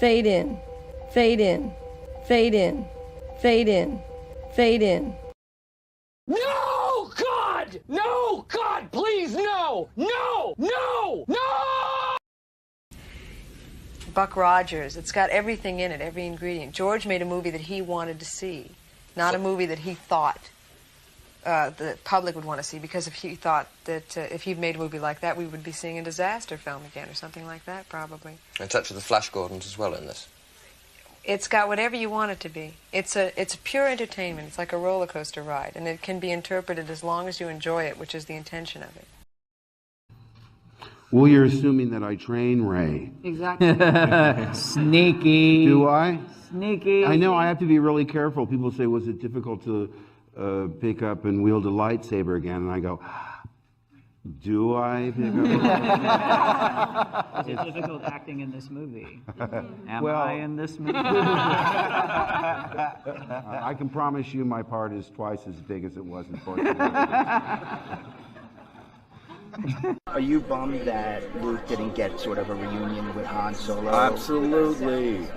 fade in, fade in, fade in, fade in, fade in. No, God! No, God, please, no! No! No! No! Buck Rogers, it's got everything in it, every ingredient. George made a movie that he wanted to see, not a movie that he thought the public would want to see, because if he thought that if he'd made a movie like that, we would be seeing a disaster film again or something like that, probably. And touch of the Flash Gordons as well in this. It's got whatever you want it to be. It's a pure entertainment. It's like a roller coaster ride, and it can be interpreted as long as you enjoy it, which is the intention of it. Well, you're assuming that I train Ray. Exactly. Sneaky. Do I? Sneaky. I know I have to be really careful. People say, was it difficult to pick up and wield a lightsaber again? And I go, do I pick up? Is it difficult acting in this movie? Am Well, I in this movie? I can promise you my part is twice as big as it was in Force Awakens. Are you bummed that Luke didn't get sort of a reunion with Han Solo? Absolutely.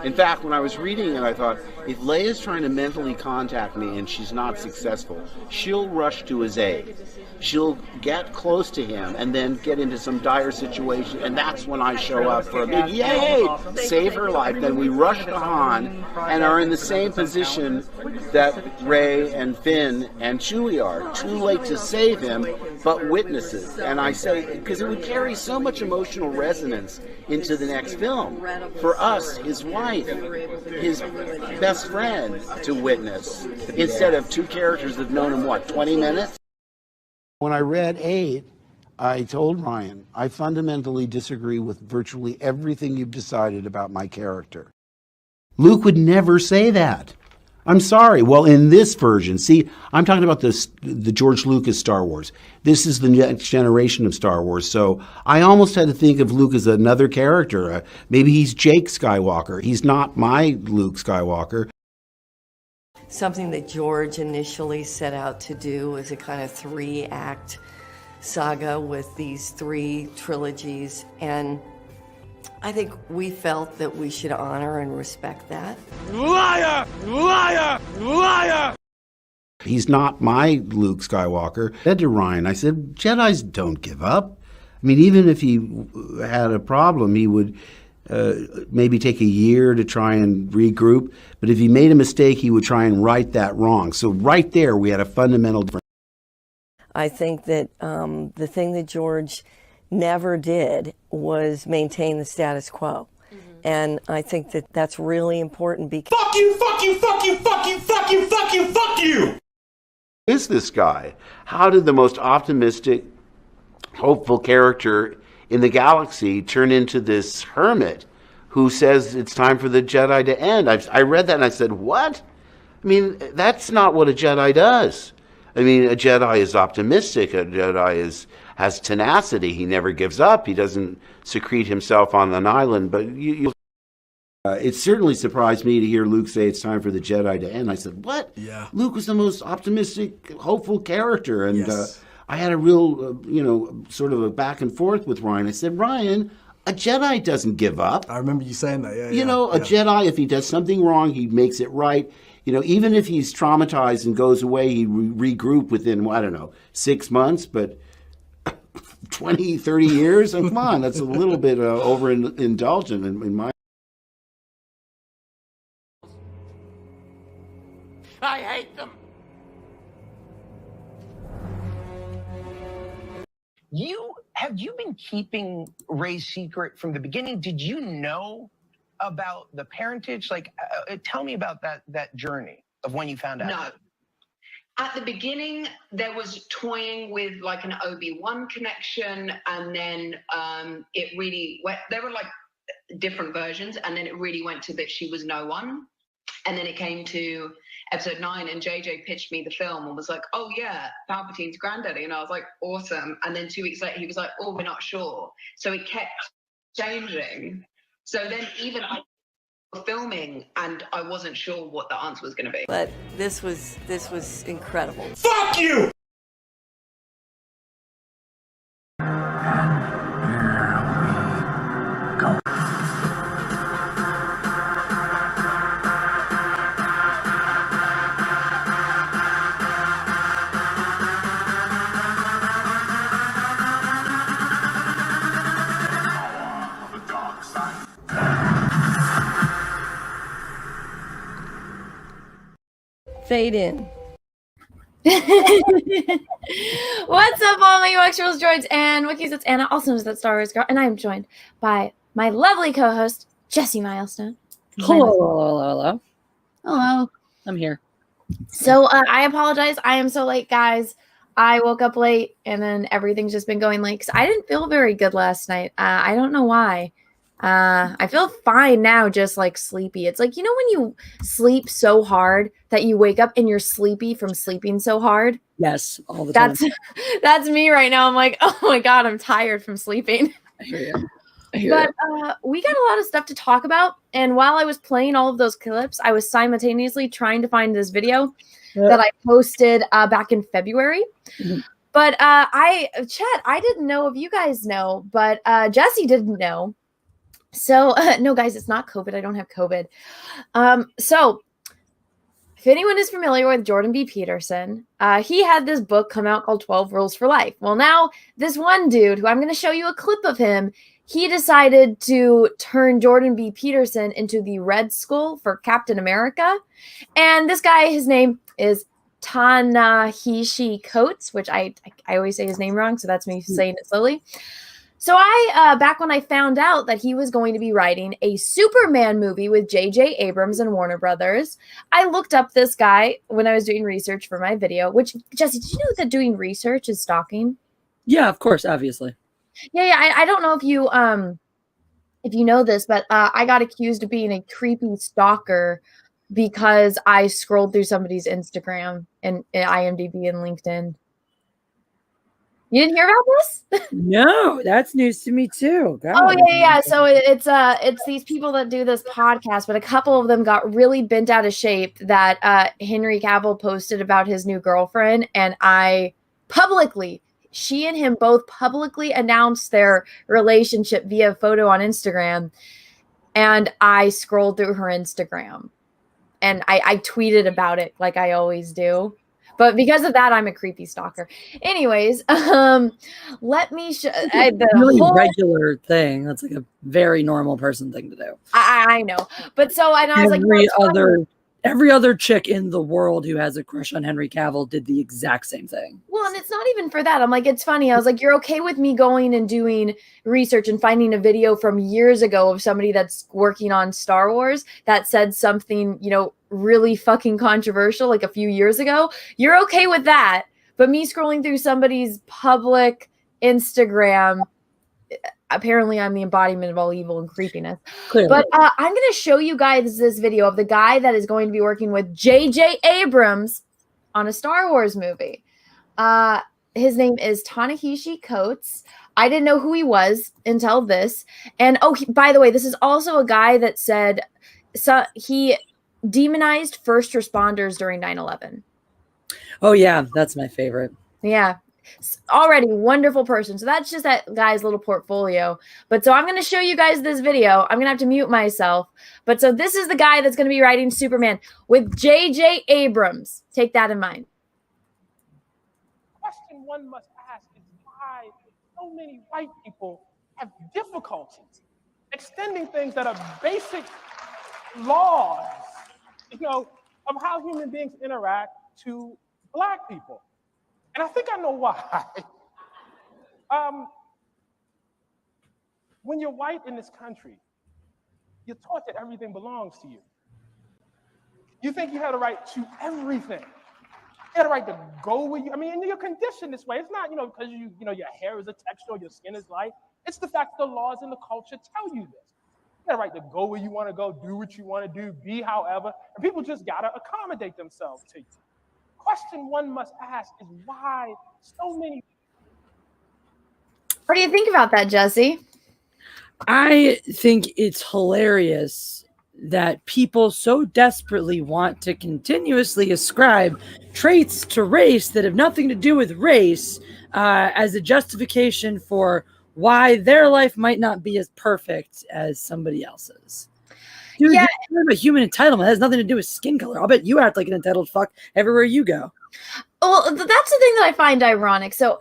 In fact, when I was reading it, I thought, if Leia's trying to mentally contact me and she's not successful, she'll rush to his aid. She'll get close to him and then get into some dire situation, and that's when I show up for a big yay! Save her life. Then we rush to Han and are in the same position that Rey and Finn and Chewie are. Too late to save him, but witnesses. And I say, because it would carry so much emotional resonance into the next film. For us, his wife, his best friend to witness, instead of two characters that have known him, what, 20 minutes? When I read 8, I told Ryan, I fundamentally disagree with virtually everything you've decided about my character. Luke would never say that. I'm sorry. Well, in this version, see, I'm talking about the George Lucas Star Wars. This is the next generation of Star Wars, so I almost had to think of Luke as another character. Maybe he's Jake Skywalker. He's not my Luke Skywalker. Something that George initially set out to do was a kind of 3-act saga with these 3 trilogies, and I think we felt that we should honor and respect that. Liar! Liar! Liar! He's not my Luke Skywalker. I said to Ryan, I said, Jedis don't give up. I mean, even if he had a problem, he would maybe take a year to try and regroup. But if he made a mistake, he would try and right that wrong. So right there, we had a fundamental difference. I think that the thing that George never did was maintain the status quo. And I think that that's really important because... Fuck you, fuck you, fuck you, fuck you, fuck you, fuck you, fuck you! Who is this guy? How did the most optimistic, hopeful character in the galaxy turn into this hermit who says it's time for the Jedi to end? I read that and I said, what? I mean, that's not what a Jedi does. I mean, a Jedi is optimistic. A Jedi has tenacity. He never gives up. He doesn't secrete himself on an island. But it certainly surprised me to hear Luke say it's time for the Jedi to end. I said, what? Yeah. Luke was the most optimistic, hopeful character. And Yes. I had a real, sort of a back and forth with Ryan. I said, Ryan, a Jedi doesn't give up. I remember you saying that, yeah. A Jedi, if he does something wrong, he makes it right. Even if he's traumatized and goes away, he regroup within, 6 months, but 20, 30 years? And come on, that's a little bit overindulgent in my... I hate them! Have you been keeping Ray's secret from the beginning? Did you know about the parentage? Tell me about that journey of when you found out. No. At the beginning, there was toying with like an Obi-Wan connection, and then it really went, there were like different versions, and then it really went to that she was no one. And then it came to episode 9, and JJ pitched me the film and was like, oh yeah, Palpatine's granddaddy. And I was like, awesome. And then 2 weeks later, he was like, oh, we're not sure. So it kept changing. So then even I was filming and I wasn't sure what the answer was going to be. But this was incredible. Fuck you! Fade in. What's up, all my UX Rules droids and Wookiees? It's Anna, also known as that Star Wars girl, and I am joined by my lovely co-host, Jessie Milestone. Hello. I'm here. So I apologize. I am so late, guys. I woke up late, and then everything's just been going late because I didn't feel very good last night. I don't know why. I feel fine now, just like sleepy. It's like, you know, when you sleep so hard that you wake up and you're sleepy from sleeping so hard? Yes, all the time. That's me right now. I'm like, oh my God, I'm tired from sleeping. I hear you. But we got a lot of stuff to talk about. And while I was playing all of those clips, I was simultaneously trying to find this video that I posted back in February. Mm-hmm. But Chet, I didn't know if you guys know, but Jessie didn't know. So, no, guys, it's not COVID. I don't have COVID. So, if anyone is familiar with Jordan B. Peterson, he had this book come out called 12 Rules for Life. Well, now, this one dude, who I'm going to show you a clip of him, he decided to turn Jordan B. Peterson into the Red Skull for Captain America. And this guy, his name is Ta-Nehisi Coates, which I always say his name wrong, so that's me saying it slowly. So back when I found out that he was going to be writing a Superman movie with J.J. Abrams and Warner Brothers, I looked up this guy when I was doing research for my video, which, Jesse, did you know that doing research is stalking? Yeah, of course, obviously. Yeah. I don't know if you know this, but I got accused of being a creepy stalker because I scrolled through somebody's Instagram and IMDb and LinkedIn. You didn't hear about this? No, that's news to me too. God. Oh yeah. So it's these people that do this podcast, but a couple of them got really bent out of shape that Henry Cavill posted about his new girlfriend, and she and him both publicly announced their relationship via photo on Instagram, and I scrolled through her Instagram, and I tweeted about it like I always do. But because of that, I'm a creepy stalker. Anyways, let me show the really regular thing. That's like a very normal person thing to do. I know, but so and I was every other chick in the world who has a crush on Henry Cavill did the exact same thing. Well, and it's not even for that. I'm like, it's funny. I was like, you're okay with me going and doing research and finding a video from years ago of somebody that's working on Star Wars that said something, you know, really fucking controversial like a few years ago. You're okay with that. But me scrolling through somebody's public Instagram, apparently I'm the embodiment of all evil and creepiness. Clearly. But I'm going to show you guys this video of the guy that is going to be working with J.J. Abrams on a Star Wars movie. His name is Ta-Nehisi Coates. I didn't know who he was until this. And by the way, this is also a guy that said he demonized first responders during 9/11. Oh yeah, that's my favorite. Yeah. Already wonderful person. So that's just that guy's little portfolio. But so I'm going to show you guys this video. I'm going to have to mute myself. But so this is the guy that's going to be writing Superman with J.J. Abrams. Take that in mind. Question one must ask is why so many white people have difficulties extending things that are basic laws, you know, of how human beings interact to Black people. And I think I know why. When you're white in this country, you're taught that everything belongs to you. You think you have a right to everything. You have a right to go where you, and you're conditioned this way. It's not, because you know, your hair is a texture, your skin is light. It's the fact that the laws and the culture tell you this. You have a right to go where you want to go, do what you want to do, be however, and people just got to accommodate themselves to you. Question one must ask is why so many. What do you think about that, Jesse? I think it's hilarious that people so desperately want to continuously ascribe traits to race that have nothing to do with race as a justification for why their life might not be as perfect as somebody else's. Dude, yeah. You're talking about human entitlement. It has nothing to do with skin color. I'll bet you act like an entitled fuck everywhere you go. Well, that's the thing that I find ironic. So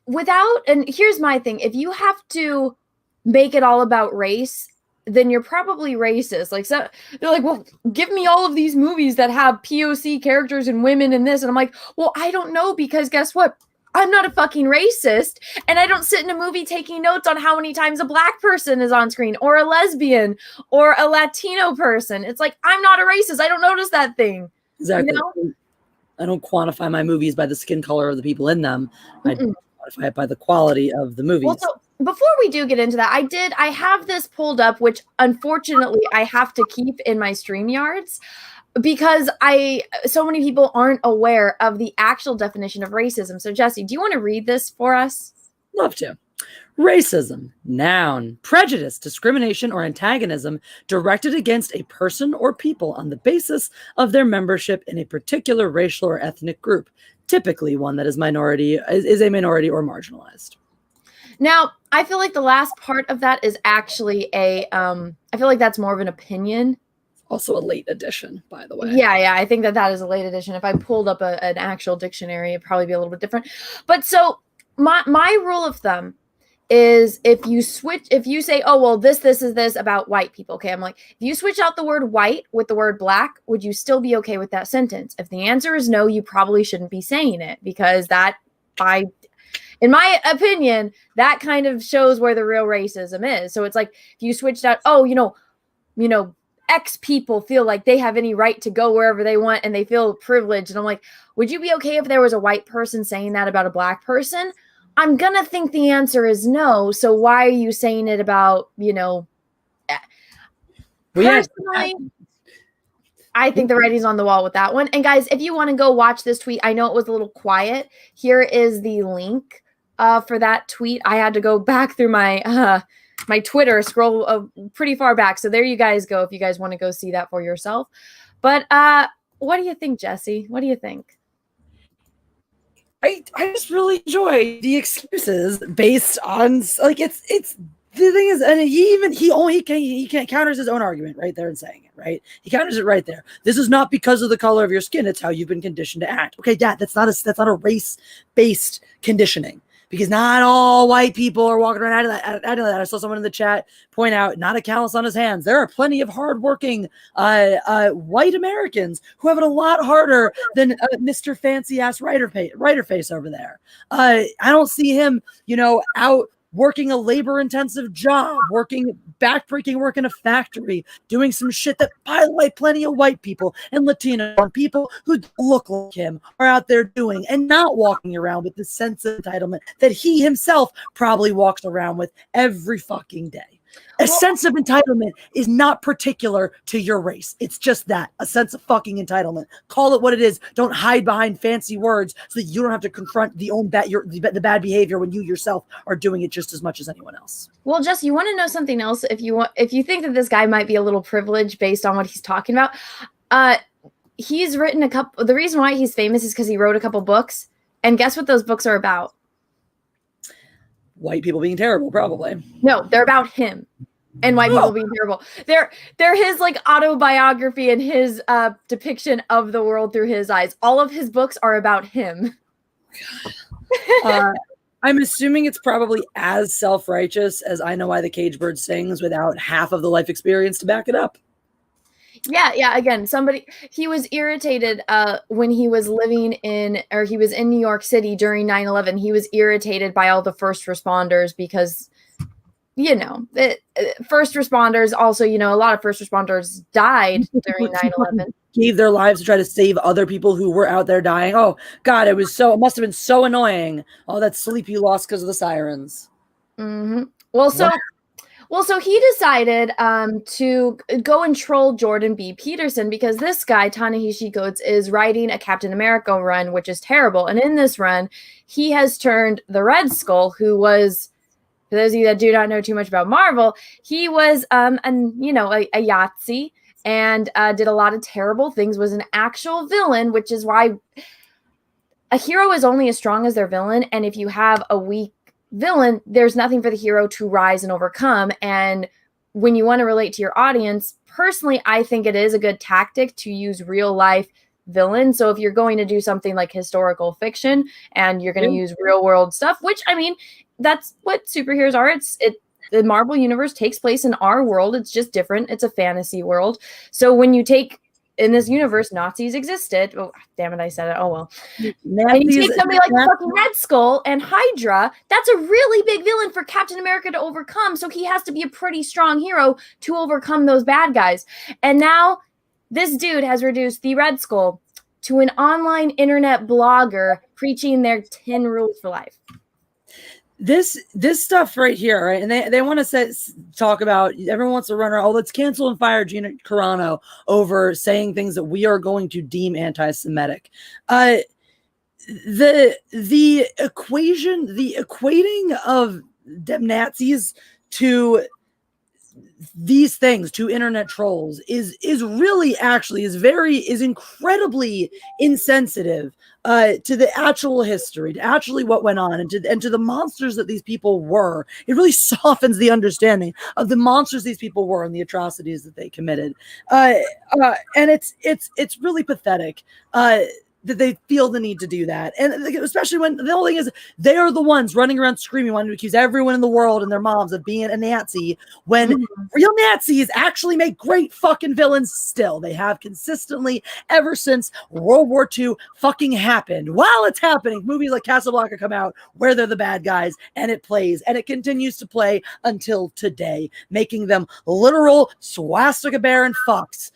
and here's my thing. If you have to make it all about race, then you're probably racist. Like, so they're like, well, give me all of these movies that have POC characters and women in this. And I'm like, well, I don't know, because guess what? I'm not a fucking racist, and I don't sit in a movie taking notes on how many times a black person is on screen, or a lesbian, or a Latino person. It's like, I'm not a racist. I don't notice that thing. Exactly. You know? I don't quantify my movies by the skin color of the people in them. I quantify it by the quality of the movies. Well, so before we do get into that, I have this pulled up, which unfortunately I have to keep in my StreamYards, because so many people aren't aware of the actual definition of racism. So Jesse, do you want to read this for us? Love to. Racism, noun, prejudice, discrimination, or antagonism directed against a person or people on the basis of their membership in a particular racial or ethnic group, typically one that is a minority or marginalized. Now, I feel like the last part of that is actually I feel like that's more of an opinion. Also a late edition, by the way. Yeah, I think that is a late edition. If I pulled up an actual dictionary, it'd probably be a little bit different. But so my rule of thumb is if you say, oh, well, this is this about white people. Okay, I'm like, if you switch out the word white with the word black, would you still be okay with that sentence? If the answer is no, you probably shouldn't be saying it, because in my opinion, that kind of shows where the real racism is. So it's like, if you switched out, oh, you know, X people feel like they have any right to go wherever they want and they feel privileged. And I'm like, would you be okay if there was a white person saying that about a black person? I'm going to think the answer is no. So why are you saying it about, personally, I think the writing's on the wall with that one. And guys, if you want to go watch this tweet, I know it was a little quiet. Here is the link for that tweet. I had to go back through my Twitter, scroll pretty far back. So there you guys go if you guys want to go see that for yourself. But what do you think, Jesse? What do you think? I just really enjoy the excuses based on, like, it's the thing is, and he counters his own argument right there in saying it, right? He counters it right there. This is not because of the color of your skin. It's how you've been conditioned to act. Okay, Dad, that's not a race-based conditioning. Because not all white people are walking around out of that. I saw someone in the chat point out, not a callus on his hands. There are plenty of hardworking white Americans who have it a lot harder than Mr. Fancy-ass writer face over there. I don't see him, out working a labor-intensive job, working backbreaking work in a factory, doing some shit that, by the way, plenty of white people and Latino and people who look like him are out there doing, and not walking around with the sense of entitlement that he himself probably walks around with every fucking day. A sense of entitlement is not particular to your race. It's just that, a sense of fucking entitlement. Call it what it is. Don't hide behind fancy words so that you don't have to confront the bad behavior when you yourself are doing it just as much as anyone else. Well, Jess, you want to know something else? If you think that this guy might be a little privileged based on what he's talking about, he's written a couple. The reason why he's famous is because he wrote a couple books, and guess what those books are about? White people being terrible, probably. No, they're about him and white people being terrible. They're his like autobiography and his depiction of the world through his eyes. All of his books are about him. I'm assuming it's probably as self-righteous as I Know Why the Cage Bird Sings without half of the life experience to back it up. Yeah. Again, he was irritated when he was he was in New York City during 9/11. He was irritated by all the first responders because, first responders also, a lot of first responders died during 9/11. Gave their lives to try to save other people who were out there dying. Oh God, it must have been so annoying. All that sleep you lost because of the sirens. Mm-hmm. Well, so he decided to go and troll Jordan B. Peterson because this guy, Ta-Nehisi Coates, is writing a Captain America run, which is terrible. And in this run, he has turned the Red Skull, who was, for those of you that do not know too much about Marvel, he was a Yahtzee and did a lot of terrible things, was an actual villain, which is why a hero is only as strong as their villain. And if you have a weak villain, there's nothing for the hero to rise and overcome. And when you want to relate to your audience, personally, I think it is a good tactic to use real life villains. So if you're going to do something like historical fiction and you're going to use real world stuff, which, I mean, that's what superheroes are. the Marvel universe takes place in our world. It's just different. It's a fantasy world. So when you take in this universe, Nazis existed. Oh, damn it, I said it. Oh, well. And you take somebody like fucking Red Skull and Hydra, that's a really big villain for Captain America to overcome. So he has to be a pretty strong hero to overcome those bad guys. And now this dude has reduced the Red Skull to an online internet blogger preaching their 10 rules for life. This stuff right here, right? And they want to talk about, everyone wants to run around, oh, let's cancel and fire Gina Carano over saying things that we are going to deem anti-Semitic. The equating of Nazis to these things, to internet trolls, is really actually is incredibly insensitive to the actual history, to actually what went on, and to the monsters that these people were. It really softens the understanding of the monsters these people were and the atrocities that they committed. And it's really pathetic that they feel the need to do that. And especially when the whole thing is they are the ones running around screaming, wanting to accuse everyone in the world and their moms of being a Nazi, when real Nazis actually make great fucking villains still. They have consistently ever since World War II fucking happened. While it's happening, movies like Casablanca come out where they're the bad guys, and it plays, and it continues to play until today, making them literal swastika bearing fucks.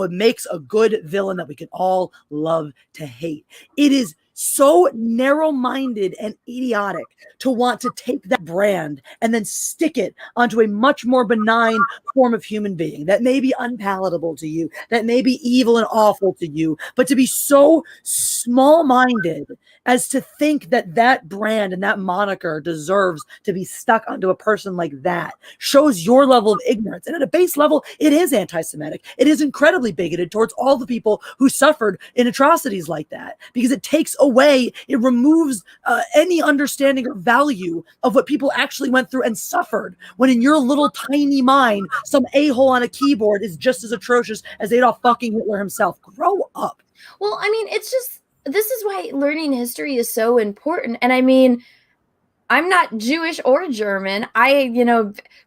Makes a good villain that we can all love to hate. It is so narrow-minded and idiotic to want to take that brand and then stick it onto a much more benign form of human being that may be unpalatable to you, that may be evil and awful to you, but to be so small-minded as to think that that brand and that moniker deserves to be stuck onto a person like that shows your level of ignorance. And at a base level, it is anti-Semitic. It is incredibly bigoted towards all the people who suffered in atrocities like that, because it takes away, it removes any understanding or value of what people actually went through and suffered, when in your little tiny mind, some a-hole on a keyboard is just as atrocious as Adolf fucking Hitler himself. Grow up. Well, I mean, it's just, this is why learning history is so important. And I mean, I'm not Jewish or German.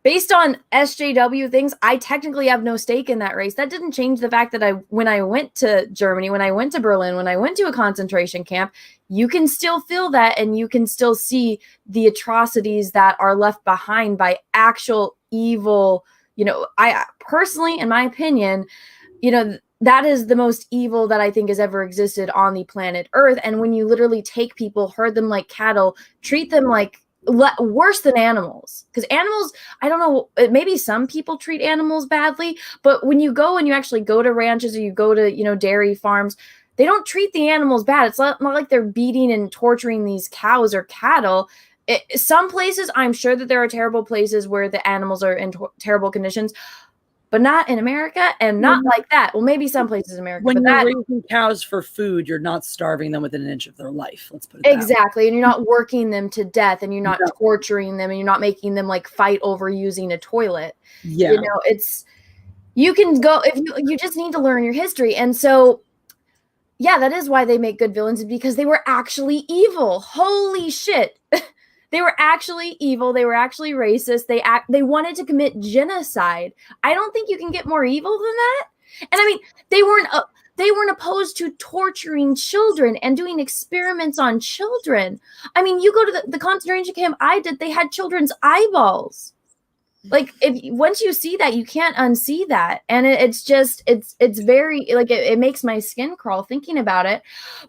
Based on SJW things, I technically have no stake in that race. That didn't change the fact that when I went to Germany, when I went to Berlin, when I went to a concentration camp, you can still feel that, and you can still see the atrocities that are left behind by actual evil. I personally, in my opinion, that is the most evil that I think has ever existed on the planet Earth. And when you literally take people, herd them like cattle, treat them like worse than animals, because animals, I don't know, maybe some people treat animals badly, but when you go and you actually go to ranches or you go to, dairy farms, they don't treat the animals bad. It's not like they're beating and torturing these cows or cattle. Some places, I'm sure that there are terrible places where the animals are in terrible conditions, but not in America, and not like that. Well, maybe some places in America. When you're raising cows for food, you're not starving them within an inch of their life. Let's put it that way. Exactly. And you're not working them to death, and you're not torturing them, and you're not making them like fight over using a toilet. Yeah. You can go, if you just need to learn your history. And so, yeah, that is why they make good villains, because they were actually evil. Holy shit. They were actually evil. They were actually racist. They wanted to commit genocide. I don't think you can get more evil than that. And I mean, they weren't opposed to torturing children and doing experiments on children. I mean, you go to the concentration camp I did, they had children's eyeballs. Like, once you see that, you can't unsee that. And it's very, like, it makes my skin crawl thinking about it.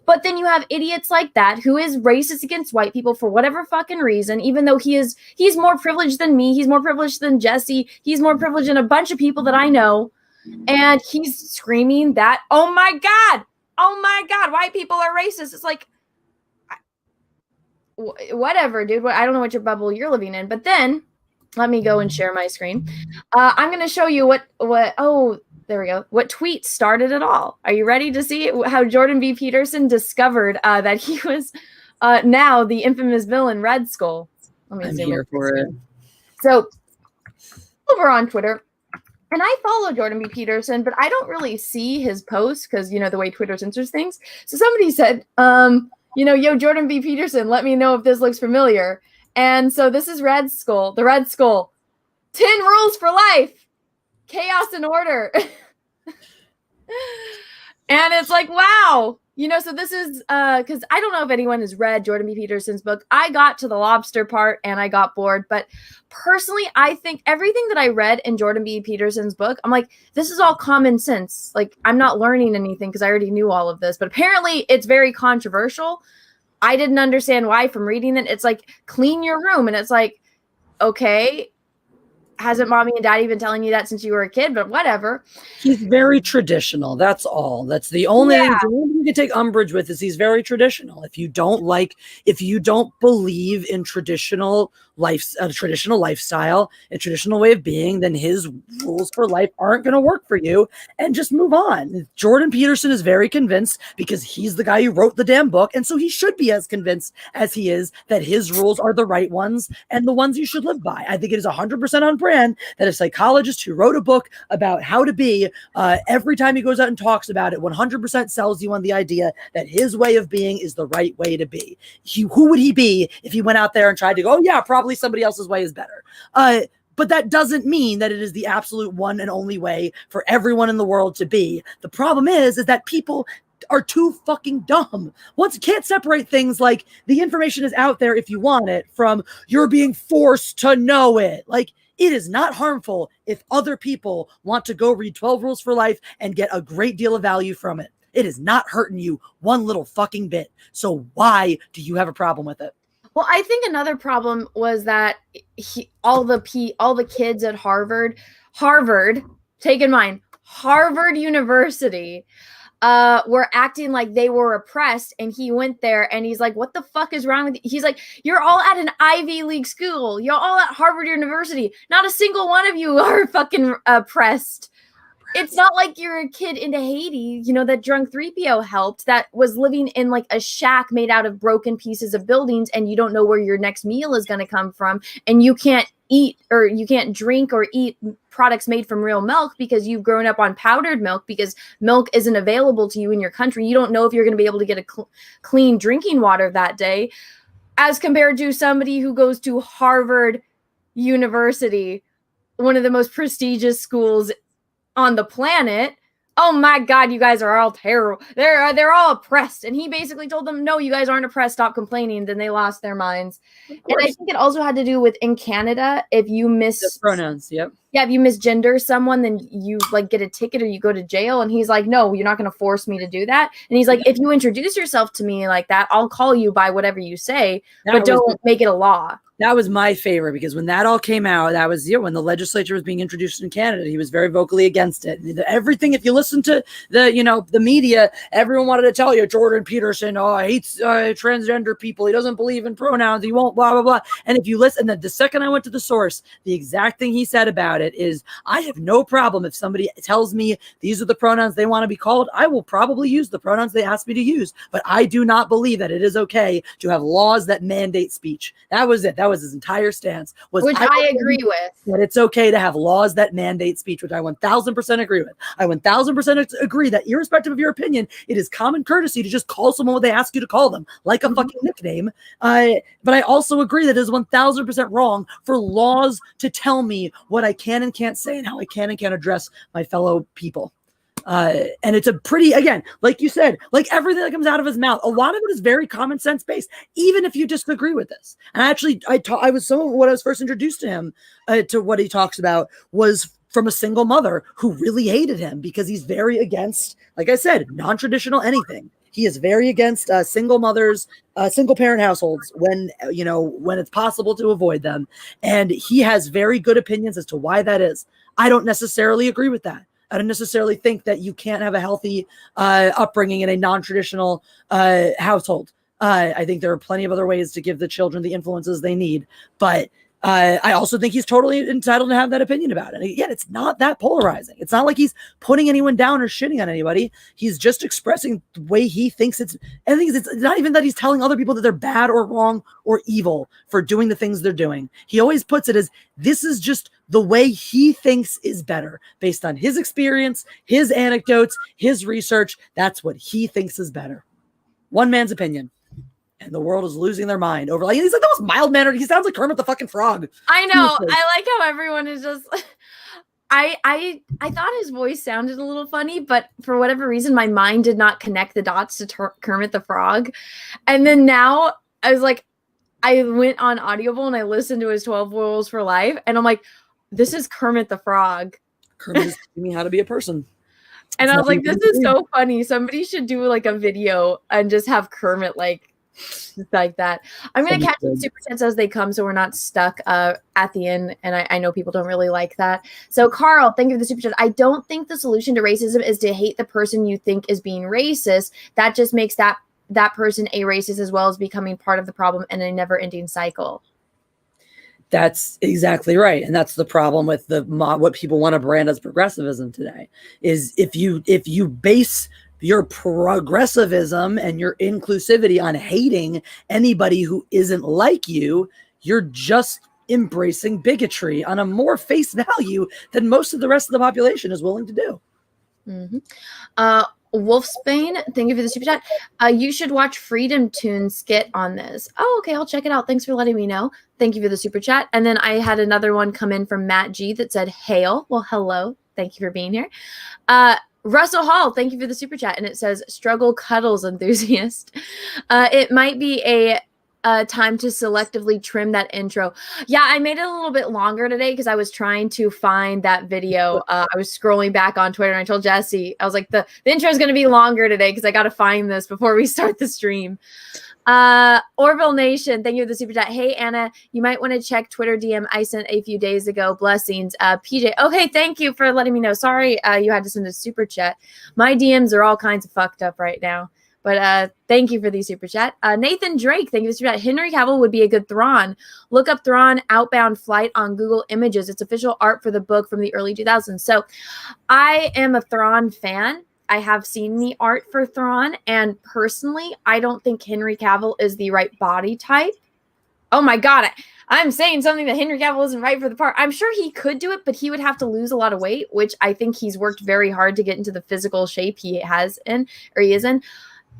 But then you have idiots like that who is racist against white people for whatever fucking reason, even though he's more privileged than me. He's more privileged than Jesse. He's more privileged than a bunch of people that I know. And he's screaming that, oh my God, white people are racist. It's like, whatever, dude. I don't know what your bubble you're living in. But then, let me go and share my screen. I'm going to show you there we go. What tweet started it all. Are you ready to see how Jordan B. Peterson discovered that he was now the infamous villain Red Skull? I'm here for it. So, over on Twitter, and I follow Jordan B. Peterson, but I don't really see his posts because, the way Twitter censors things. So somebody said, yo, Jordan B. Peterson, let me know if this looks familiar. And so this is Red Skull, the Red Skull. 10 rules for life, chaos and order. And it's like, wow. So this is because I don't know if anyone has read Jordan B. Peterson's book. I got to the lobster part and I got bored. But personally, I think everything that I read in Jordan B. Peterson's book, I'm like, this is all common sense. Like, I'm not learning anything because I already knew all of this. But apparently it's very controversial. I didn't understand why from reading it. It's like, clean your room. And it's like, okay, hasn't mommy and daddy been telling you that since you were a kid? But whatever. He's very traditional. That's all. That's the only thing you can take umbrage with is he's very traditional. If you don't believe in traditional lifestyle, a traditional way of being, then his rules for life aren't going to work for you, and just move on. Jordan Peterson is very convinced because he's the guy who wrote the damn book. And so he should be as convinced as he is that his rules are the right ones and the ones you should live by. I think it is 100% on brand that a psychologist who wrote a book about how to be, every time he goes out and talks about it, 100% sells you on the idea that his way of being is the right way to be. Who would he be if he went out there and tried to go, oh yeah, probably somebody else's way is better. But that doesn't mean that it is the absolute one and only way for everyone in the world to be. The problem is that people are too fucking dumb. Once you can't separate things like the information is out there if you want it from you're being forced to know it. Like, it is not harmful if other people want to go read 12 Rules for Life and get a great deal of value from it. It is not hurting you one little fucking bit. So why do you have a problem with it? Well, I think another problem was that all the kids at Harvard, take in mind, Harvard University, were acting like they were oppressed, and he went there and he's like, what the fuck is wrong with you? He's like, you're all at an Ivy League school. You're all at Harvard University. Not a single one of you are fucking oppressed. It's not like you're a kid into Haiti, that drunk 3PO helped, that was living in like a shack made out of broken pieces of buildings, and you don't know where your next meal is going to come from, and you can't eat or you can't drink or eat products made from real milk because you've grown up on powdered milk because milk isn't available to you in your country. You don't know if you're going to be able to get a clean drinking water that day, as compared to somebody who goes to Harvard University, one of the most prestigious schools on the planet. Oh my God, you guys are all terrible. They're all oppressed. And he basically told them, no, you guys aren't oppressed. Stop complaining. Then they lost their minds. And I think it also had to do with in Canada, if you the pronouns, yep. Yeah, if you misgender someone, then you like get a ticket or you go to jail. And he's like, no, you're not going to force me to do that. And he's like, if you introduce yourself to me like that, I'll call you by whatever you say, but don't make it a law. That was my favorite, because when that all came out, that was when the legislature was being introduced in Canada, he was very vocally against it. Everything, if you listen to the media, everyone wanted to tell you Jordan Peterson hates transgender people. He doesn't believe in pronouns. He won't blah, blah, blah. And if you listen, then the second I went to the source, the exact thing he said about it is, I have no problem if somebody tells me these are the pronouns they want to be called. I will probably use the pronouns they ask me to use, but I do not believe that it is okay to have laws that mandate speech. That was it. That was his entire stance. Which I agree with. That it's okay to have laws that mandate speech, which I 1000% agree with. I 1000% agree that irrespective of your opinion, it is common courtesy to just call someone what they ask you to call them, like a fucking nickname. But I also agree that it is 1000% wrong for laws to tell me what I can and can't say and how I can and can't address my fellow people. And it's a pretty, again, like you said, like everything that comes out of his mouth, a lot of it is very common sense based, even if you disagree with this. And actually, I was when I was first introduced to him, to what he talks about was from a single mother who really hated him because he's very against, like I said, non-traditional anything. He is very against single mothers, single parent households when it's possible to avoid them. And he has very good opinions as to why that is. I don't necessarily agree with that. I don't necessarily think that you can't have a healthy upbringing in a non-traditional household. I think there are plenty of other ways to give the children the influences they need. But I also think he's totally entitled to have that opinion about it. And again, it's not that polarizing. It's not like he's putting anyone down or shitting on anybody. He's just expressing the way he thinks it's. I think it's not even that he's telling other people that they're bad or wrong or evil for doing the things they're doing. He always puts it as, this is just the way he thinks is better based on his experience, his anecdotes, his research. That's what he thinks is better. One man's opinion. and the world is losing their mind over like he's like the most mild mannered. He sounds like Kermit the fucking Frog. I know. I like how everyone is just. I thought his voice sounded a little funny, but for whatever reason, my mind did not connect the dots to Kermit the Frog. And then now I was like, I went on Audible and I listened to his 12 Rules for Life, and I'm like, this is Kermit the Frog. Kermit is teaching me how to be a person. And I was like, this is so funny. Somebody should do like a video and just have Kermit like that. I'm going to catch some super chats as they come so we're not stuck at the end. And I know people don't really like that. So Carl, thank you for the super chat. I don't think the solution to racism is to hate the person you think is being racist. That just makes that person a racist as well as becoming part of the problem in a never ending cycle. That's exactly right. And that's the problem with what people want to brand as progressivism today is if you base your progressivism and your inclusivity on hating anybody who isn't like you, you're just embracing bigotry on a more face value than most of the rest of the population is willing to do. Mm-hmm. Wolfsbane, thank you for the super chat. You should watch Freedom Tune skit on this. Oh, okay, I'll check it out. Thanks for letting me know. Thank you for the super chat. And then I had another one come in from Matt G that said, hail. Well, hello. Thank you for being here. Russell Hall, thank you for the super chat. And it says, struggle cuddles enthusiast. It might be a time to selectively trim that intro. Yeah, I made it a little bit longer today because I was trying to find that video. I was scrolling back on Twitter and I told Jesse, I was like, the intro is going to be longer today because I got to find this before we start the stream. Orville Nation, thank you for the super chat. Hey, Anna, you might want to check Twitter DM I sent a few days ago. Blessings. PJ, okay, thank you for letting me know. Sorry you had to send a super chat. My DMs are all kinds of fucked up right now. But thank you for the super chat. Nathan Drake, thank you for the super chat. Henry Cavill would be a good Thrawn. Look up Thrawn Outbound Flight on Google Images. It's official art for the book from the early 2000s. So I am a Thrawn fan. I have seen the art for Thrawn. And personally, I don't think Henry Cavill is the right body type. Oh my God. I'm saying something that Henry Cavill isn't right for the part. I'm sure he could do it, but he would have to lose a lot of weight, which I think he's worked very hard to get into the physical shape he is in.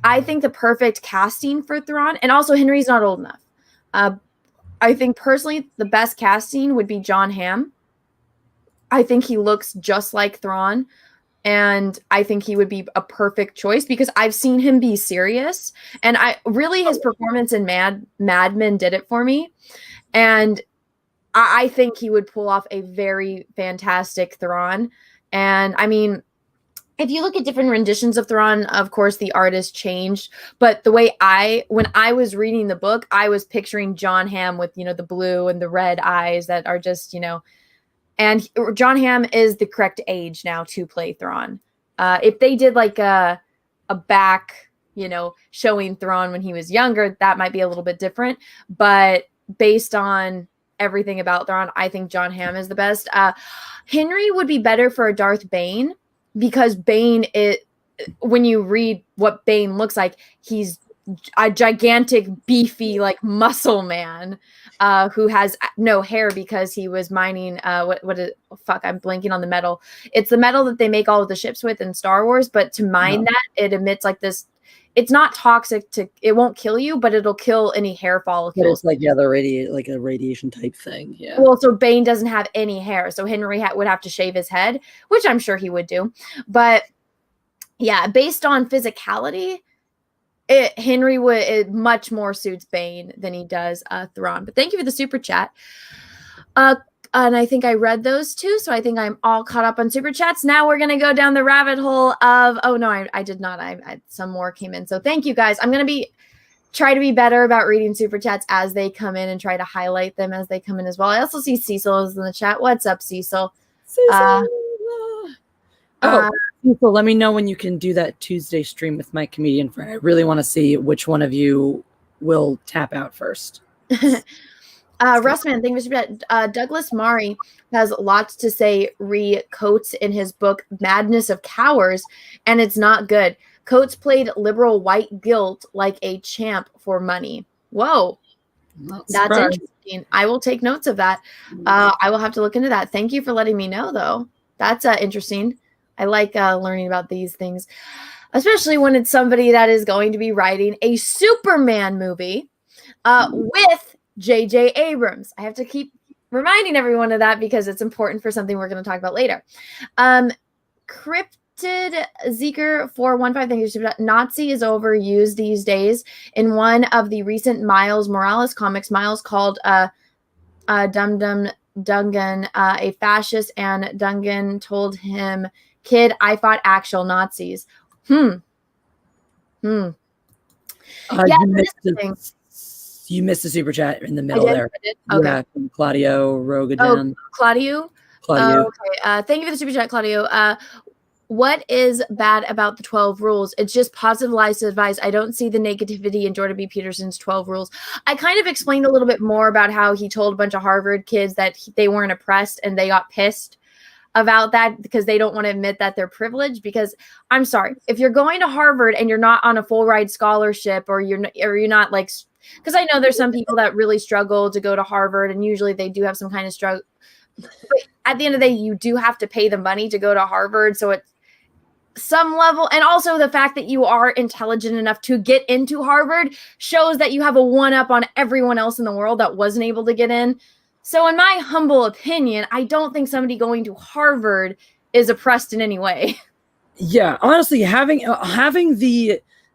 I think the perfect casting for Thrawn, and also Henry's not old enough. I think personally the best casting would be John Hamm. I think he looks just like Thrawn, and I think he would be a perfect choice because I've seen him be serious, and his performance in Mad Men did it for me, and I think he would pull off a very fantastic Thrawn. And I mean, if you look at different renditions of Thrawn, of course, the artist changed. But the way when I was reading the book, I was picturing John Hamm with, the blue and the red eyes that are just, and John Hamm is the correct age now to play Thrawn. If they did like a back, showing Thrawn when he was younger, that might be a little bit different. But based on everything about Thrawn, I think John Hamm is the best. Henry would be better for a Darth Bane. Because Bane, when you read what Bane looks like, he's a gigantic, beefy, like muscle man who has no hair because he was mining. I'm blanking on the metal. It's the metal that they make all of the ships with in Star Wars. But to mine that, it emits like this. It's not toxic it won't kill you, but it'll kill any hair follicles. But it's like like a radiation type thing. Yeah. Well, so Bane doesn't have any hair, so Henry would have to shave his head, which I'm sure he would do. But yeah, based on physicality, Henry it much more suits Bane than he does Thrawn. But thank you for the super chat. And I think I read those too, so I think I'm all caught up on super chats. Now we're gonna go down the rabbit hole of. Oh no, I did not. Some more came in, so thank you guys. I'm gonna try to be better about reading super chats as they come in and try to highlight them as they come in as well. I also see Cecil is in the chat. What's up, Cecil? Cecil, let me know when you can do that Tuesday stream with my comedian friend. I really want to see which one of you will tap out first. Russman, thank you for that. Douglas Maury has lots to say Coates in his book Madness of Cowards, and it's not good. Coates played liberal white guilt like a champ for money. Whoa. That's interesting. I will take notes of that. I will have to look into that. Thank you for letting me know, though. That's interesting. I like learning about these things. especially when it's somebody that is going to be writing a Superman movie with J.J. Abrams. I have to keep reminding everyone of that because it's important for something we're going to talk about later. Cryptid Zeker 415, thank you. Nazi is overused these days. In one of the recent Miles Morales comics, Miles called Dum Dum Dungan a fascist, and Dungan told him, "Kid, I fought actual Nazis." Yeah, you missed the super chat in the middle there. Okay. Yeah, from Claudio Rogadan. Oh, Claudio? Claudio. Okay. Thank you for the super chat, Claudio. What is bad about the 12 rules? It's just positive lies to advise. I don't see the negativity in Jordan B. Peterson's 12 rules. I kind of explained a little bit more about how he told a bunch of Harvard kids that they weren't oppressed, and they got pissed about that because they don't want to admit that they're privileged. Because I'm sorry, if you're going to Harvard and you're not on a full ride scholarship, or you're not like, because I know there's some people that really struggle to go to Harvard, and usually they do have some kind of struggle. But at the end of the day, you do have to pay the money to go to Harvard. So it's some level, and also the fact that you are intelligent enough to get into Harvard shows that you have a one-up on everyone else in the world that wasn't able to get in. So in my humble opinion, I don't think somebody going to Harvard is oppressed in any way. Yeah, honestly, having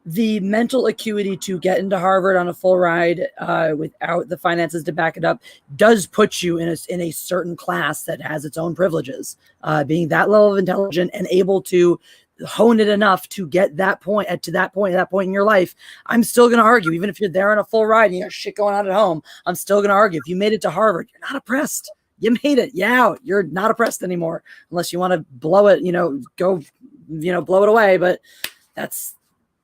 the mental acuity to get into Harvard on a full ride without the finances to back it up does put you in a certain class that has its own privileges. Being that level of intelligent and able to hone it enough to get that point at that point in your life, I'm still going to argue, even if you're there on a full ride and you got shit going on at home, I'm still going to argue, if you made it to Harvard, you're not oppressed. You made it. Yeah, you're not oppressed anymore, unless you want to blow it, blow it away. But that's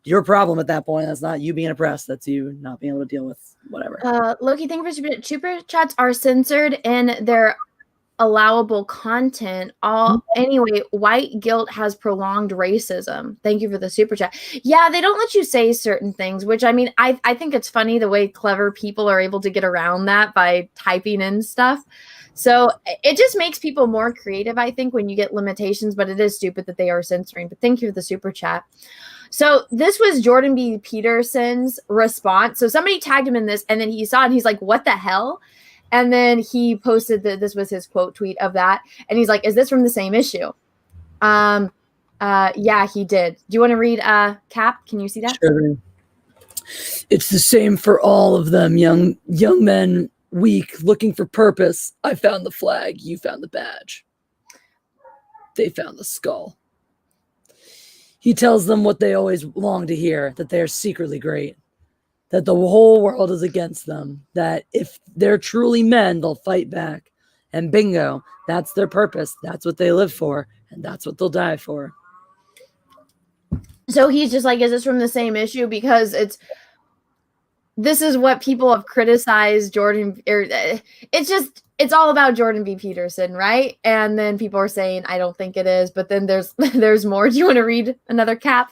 your problem at that point. That's not you being oppressed. That's you not being able to deal with whatever. Loki, thank you for super chats are censored in their allowable content. Anyway, white guilt has prolonged racism. Thank you for the super chat. Yeah, they don't let you say certain things, which I mean, I think it's funny the way clever people are able to get around that by typing in stuff. So it just makes people more creative, I think, when you get limitations, but it is stupid that they are censoring. But thank you for the super chat. So this was Jordan B. Peterson's response. So somebody tagged him in this, and then he saw it and he's like, what the hell? And then he posted that this was his quote tweet of that. And he's like, is this from the same issue? Yeah, he did. Do you want to read Cap? Can you see that? Sure. It's the same for all of them, young men, weak, looking for purpose. I found the flag, you found the badge. They found the skull. He tells them what they always long to hear, that they are secretly great, that the whole world is against them, that if they're truly men, they'll fight back. And bingo, that's their purpose. That's what they live for, and that's what they'll die for. So he's just like, is this from the same issue? Because this is what people have criticized Jordan, it's all about Jordan B. Peterson, right? And then people are saying, I don't think it is, but then there's more. Do you want to read another Cap?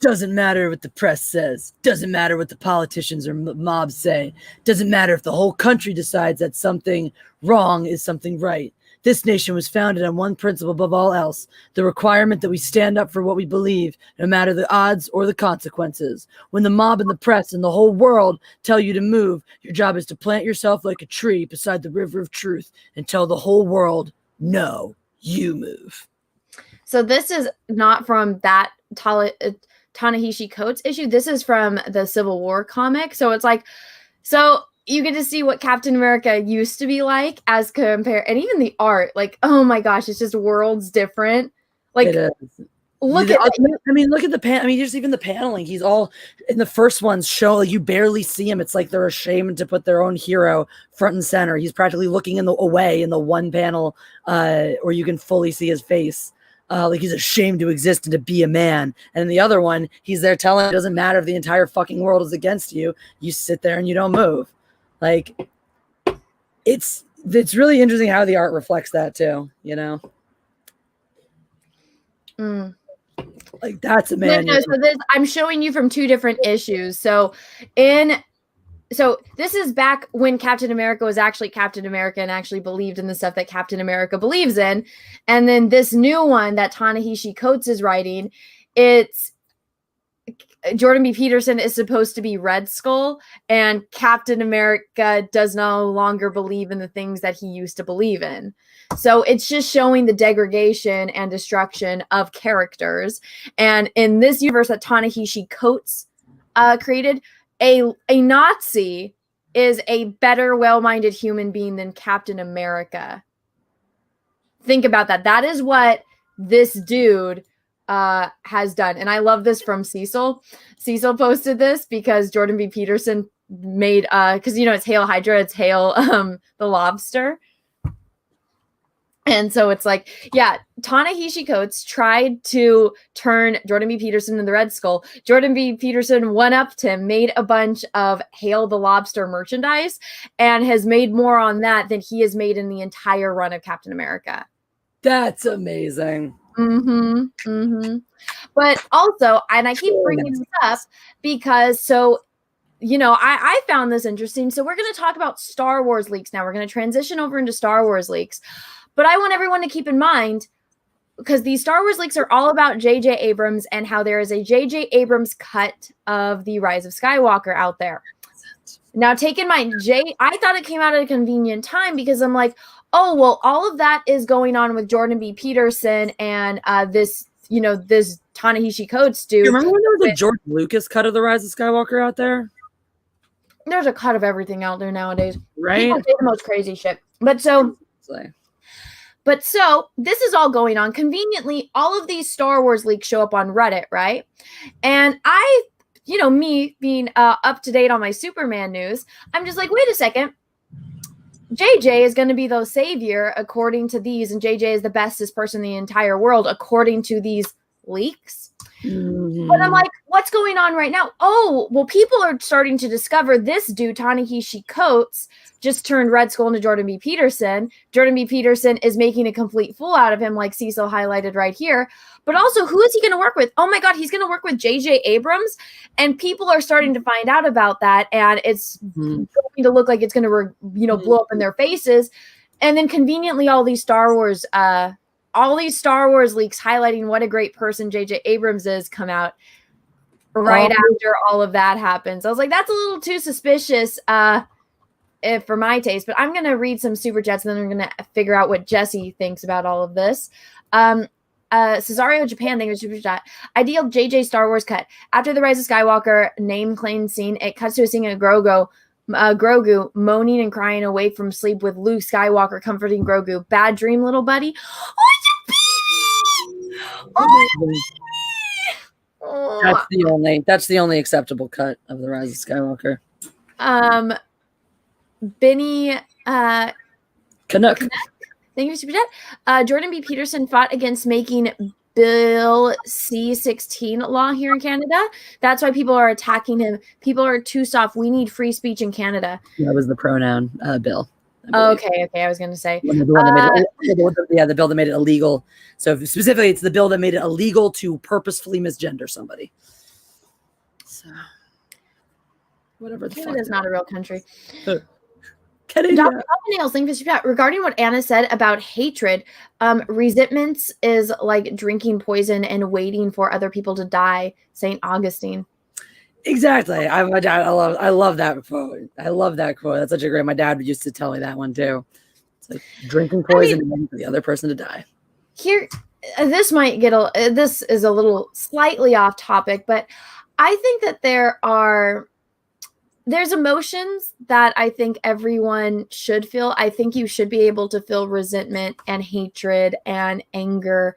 Doesn't matter what the press says. Doesn't matter what the politicians or mobs say. Doesn't matter if the whole country decides that something wrong is something right. This nation was founded on one principle above all else, the requirement that we stand up for what we believe, no matter the odds or the consequences. When the mob and the press and the whole world tell you to move, your job is to plant yourself like a tree beside the river of truth and tell the whole world, no, you move. So this is not from that Ta-Nehisi Coates issue. This is from the Civil War comic. So it's like, so you get to see what Captain America used to be like as compared, and even the art, like, oh my gosh, it's just worlds different. Like, it is. Look at just even the paneling. He's all in the first ones show, like, you barely see him. It's like they're ashamed to put their own hero front and center. He's practically looking away in the one panel where you can fully see his face. Like he's ashamed to exist and to be a man. And in the other one, he's there telling it doesn't matter if the entire fucking world is against you. You sit there and you don't move. Like, it's really interesting how the art reflects that too, Like, that's a man. No, so I'm showing you from two different issues. So this is back when Captain America was actually Captain America and actually believed in the stuff that Captain America believes in. And then this new one that Ta-Nehisi Coates is writing it's Jordan B. Peterson is supposed to be Red Skull, and Captain America does no longer believe in the things that he used to believe in. So it's just showing the degradation and destruction of characters. And in this universe that Ta-Nehisi Coates created, a Nazi is a better, well-minded human being than Captain America. Think about that. That is what this dude has done. And I love this from Cecil. Cecil posted this because Jordan B. Peterson made, because, you know, it's Hail Hydra, it's Hail the Lobster. And so it's like, yeah, Ta-Nehisi Coates tried to turn Jordan B. Peterson into the Red Skull. Jordan B. Peterson went up to him, made a bunch of Hail the Lobster merchandise, and has made more on that than he has made in the entire run of Captain America. That's amazing. But also, and I keep bringing this up because, so, you know, I found this interesting. So we're going to talk about Star Wars leaks now. We're going to transition over into Star Wars leaks. But I want everyone to keep in mind, because these Star Wars leaks are all about J.J. Abrams and how there is a J.J. Abrams cut of The Rise of Skywalker out there. Now, take in mind, I thought it came out at a convenient time because I'm like, oh, well, all of that is going on with Jordan B. Peterson and this, you know, this Ta-Nehisi Coates dude. You remember when there was a George Lucas cut of The Rise of Skywalker out there? There's a cut of everything out there nowadays. Right? People say the most crazy shit. But so this is all going on. Conveniently, all of these Star Wars leaks show up on Reddit, right? And I, you know, me being up to date on my Superman news, I'm just like, wait a second. JJ is going to be the savior according to these, and JJ is the bestest person in the entire world according to these leaks. But I'm like, what's going on right now? Oh, well, people are starting to discover this dude, Ta-Nehisi Coates, just turned Red Skull into Jordan B. Peterson. Jordan B. Peterson is making a complete fool out of him, like Cecil highlighted right here. But also, who is he going to work with? Oh my God, he's going to work with J.J. Abrams. And people are starting to find out about that. And it's going to look like it's going to, blow up in their faces. And then conveniently, all these Star Wars leaks highlighting what a great person J.J. Abrams is come out right after all of that happens. I was like, that's a little too suspicious for my taste. But I'm going to read some super chats, and then I'm going to figure out what Jesse thinks about all of this. Cesario Japan, thank you for super chat. Ideal JJ Star Wars cut. After the Rise of Skywalker name claim scene, it cuts to a scene of Grogu moaning and crying awake from sleep with Luke Skywalker comforting Grogu. Bad dream, little buddy. Oh, That's the only acceptable cut of the Rise of Skywalker. Benny Canuck. Thank you, Super Chat. Jordan B. Peterson fought against making Bill C-16 law here in Canada. That's why people are attacking him. People are too soft. We need free speech in Canada. That was the pronoun Bill. Okay. I was going to say. The bill that made it illegal. So specifically, it's the bill that made it illegal to purposefully misgender somebody. So whatever the Canada's not a real country. Dr. Nails, thank you. Regarding what Anna said about hatred, resentments is like drinking poison and waiting for other people to die. St. Augustine. Exactly. I love that quote. I love that quote. That's such a great. My dad used to tell me that one too. It's like drinking poison and waiting for the other person to die. Here, this is a little slightly off topic, but I think that there's emotions that I think everyone should feel. I think you should be able to feel resentment and hatred and anger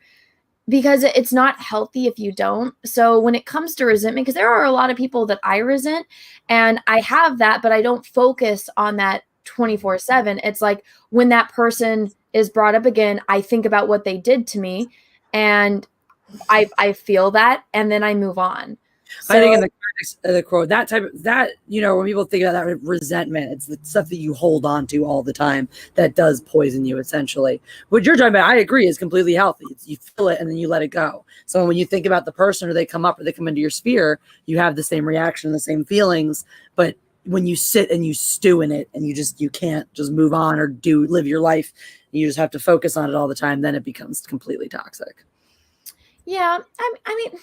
because it's not healthy if you don't. So when it comes to resentment, because there are a lot of people that I resent and I have that, but I don't focus on that 24/7. It's like when that person is brought up again, I think about what they did to me and I feel that and then I move on. So, I think in the context of the quote, when people think about that resentment, it's the stuff that you hold on to all the time that does poison you, essentially. What you're talking about, I agree, is completely healthy. You feel it and then you let it go. So when you think about the person or they come up or they come into your sphere, you have the same reaction, the same feelings. But when you sit and you stew in it and you can't just move on or live your life, you just have to focus on it all the time, then it becomes completely toxic. Yeah, I mean,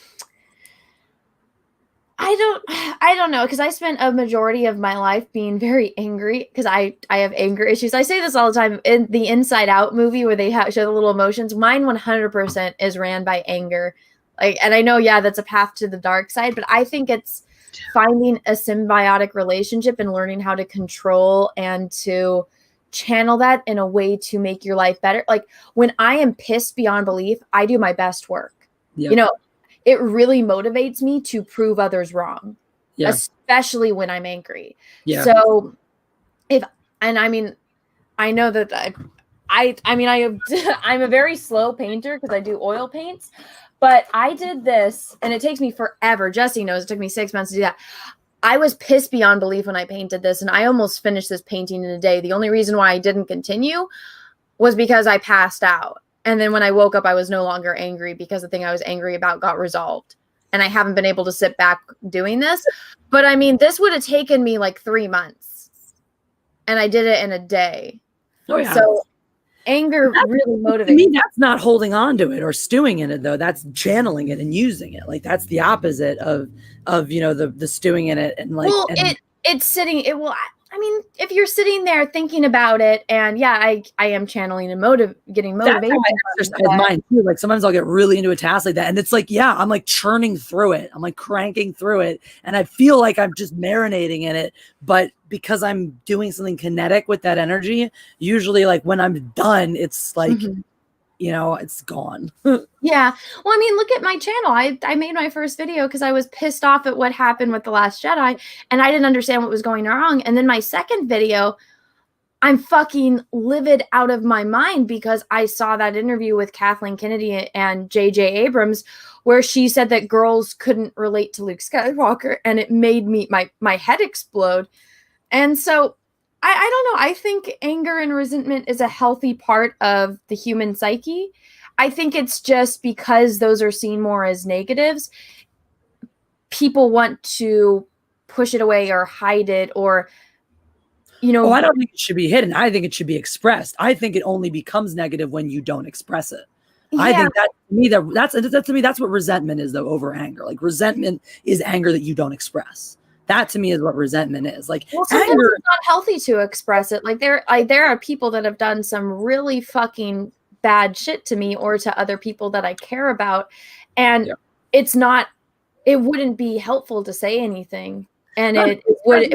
I don't know, because I spent a majority of my life being very angry because I have anger issues. I say this all the time. In the Inside Out movie where they show the little emotions, mine 100% is ran by anger. Like, and I know, yeah, that's a path to the dark side, but I think it's finding a symbiotic relationship and learning how to control and to channel that in a way to make your life better. Like, when I am pissed beyond belief, I do my best work. Yep. You know, it really motivates me to prove others wrong, especially when I'm angry. Yeah. So I mean, I know that I'm a very slow painter because I do oil paints, but I did this and it takes me forever. Jesse knows it took me 6 months to do that. I was pissed beyond belief when I painted this, and I almost finished this painting in a day. The only reason why I didn't continue was because I passed out. And then when I woke up, I was no longer angry because the thing I was angry about got resolved. And I haven't been able to sit back doing this. But I mean, this would have taken me like 3 months. And I did it in a day. Oh, yeah. So anger really motivates me. That's not holding on to it or stewing in it, though. That's channeling it and using it. Like, that's the opposite of the stewing in it. And like, well, it's sitting, it will, I mean, if you're sitting there thinking about it, and yeah, I am channeling and getting motivated. That's how I exercise mine too. Like, sometimes I'll get really into a task like that, and it's like, yeah, I'm like churning through it. I'm like cranking through it, and I feel like I'm just marinating in it. But because I'm doing something kinetic with that energy, usually, like when I'm done, it's like, it's gone. Yeah. Well, I mean, look at my channel. I made my first video because I was pissed off at what happened with The Last Jedi, and I didn't understand what was going wrong. And then my second video, I'm fucking livid out of my mind because I saw that interview with Kathleen Kennedy and J.J. Abrams where she said that girls couldn't relate to Luke Skywalker, and it made me my head explode. And so I don't know. I think anger and resentment is a healthy part of the human psyche. I think it's just because those are seen more as negatives, people want to push it away or hide it, or, Oh, I don't think it should be hidden. I think it should be expressed. I think it only becomes negative when you don't express it. Yeah. I think that to me, that's what resentment is, though, over anger. Like, resentment is anger that you don't express. That to me is what resentment is. Like, well, sometimes anger, it's not healthy to express it. Like, there are people that have done some really fucking bad shit to me or to other people that I care about, and it wouldn't be helpful to say anything, and it would.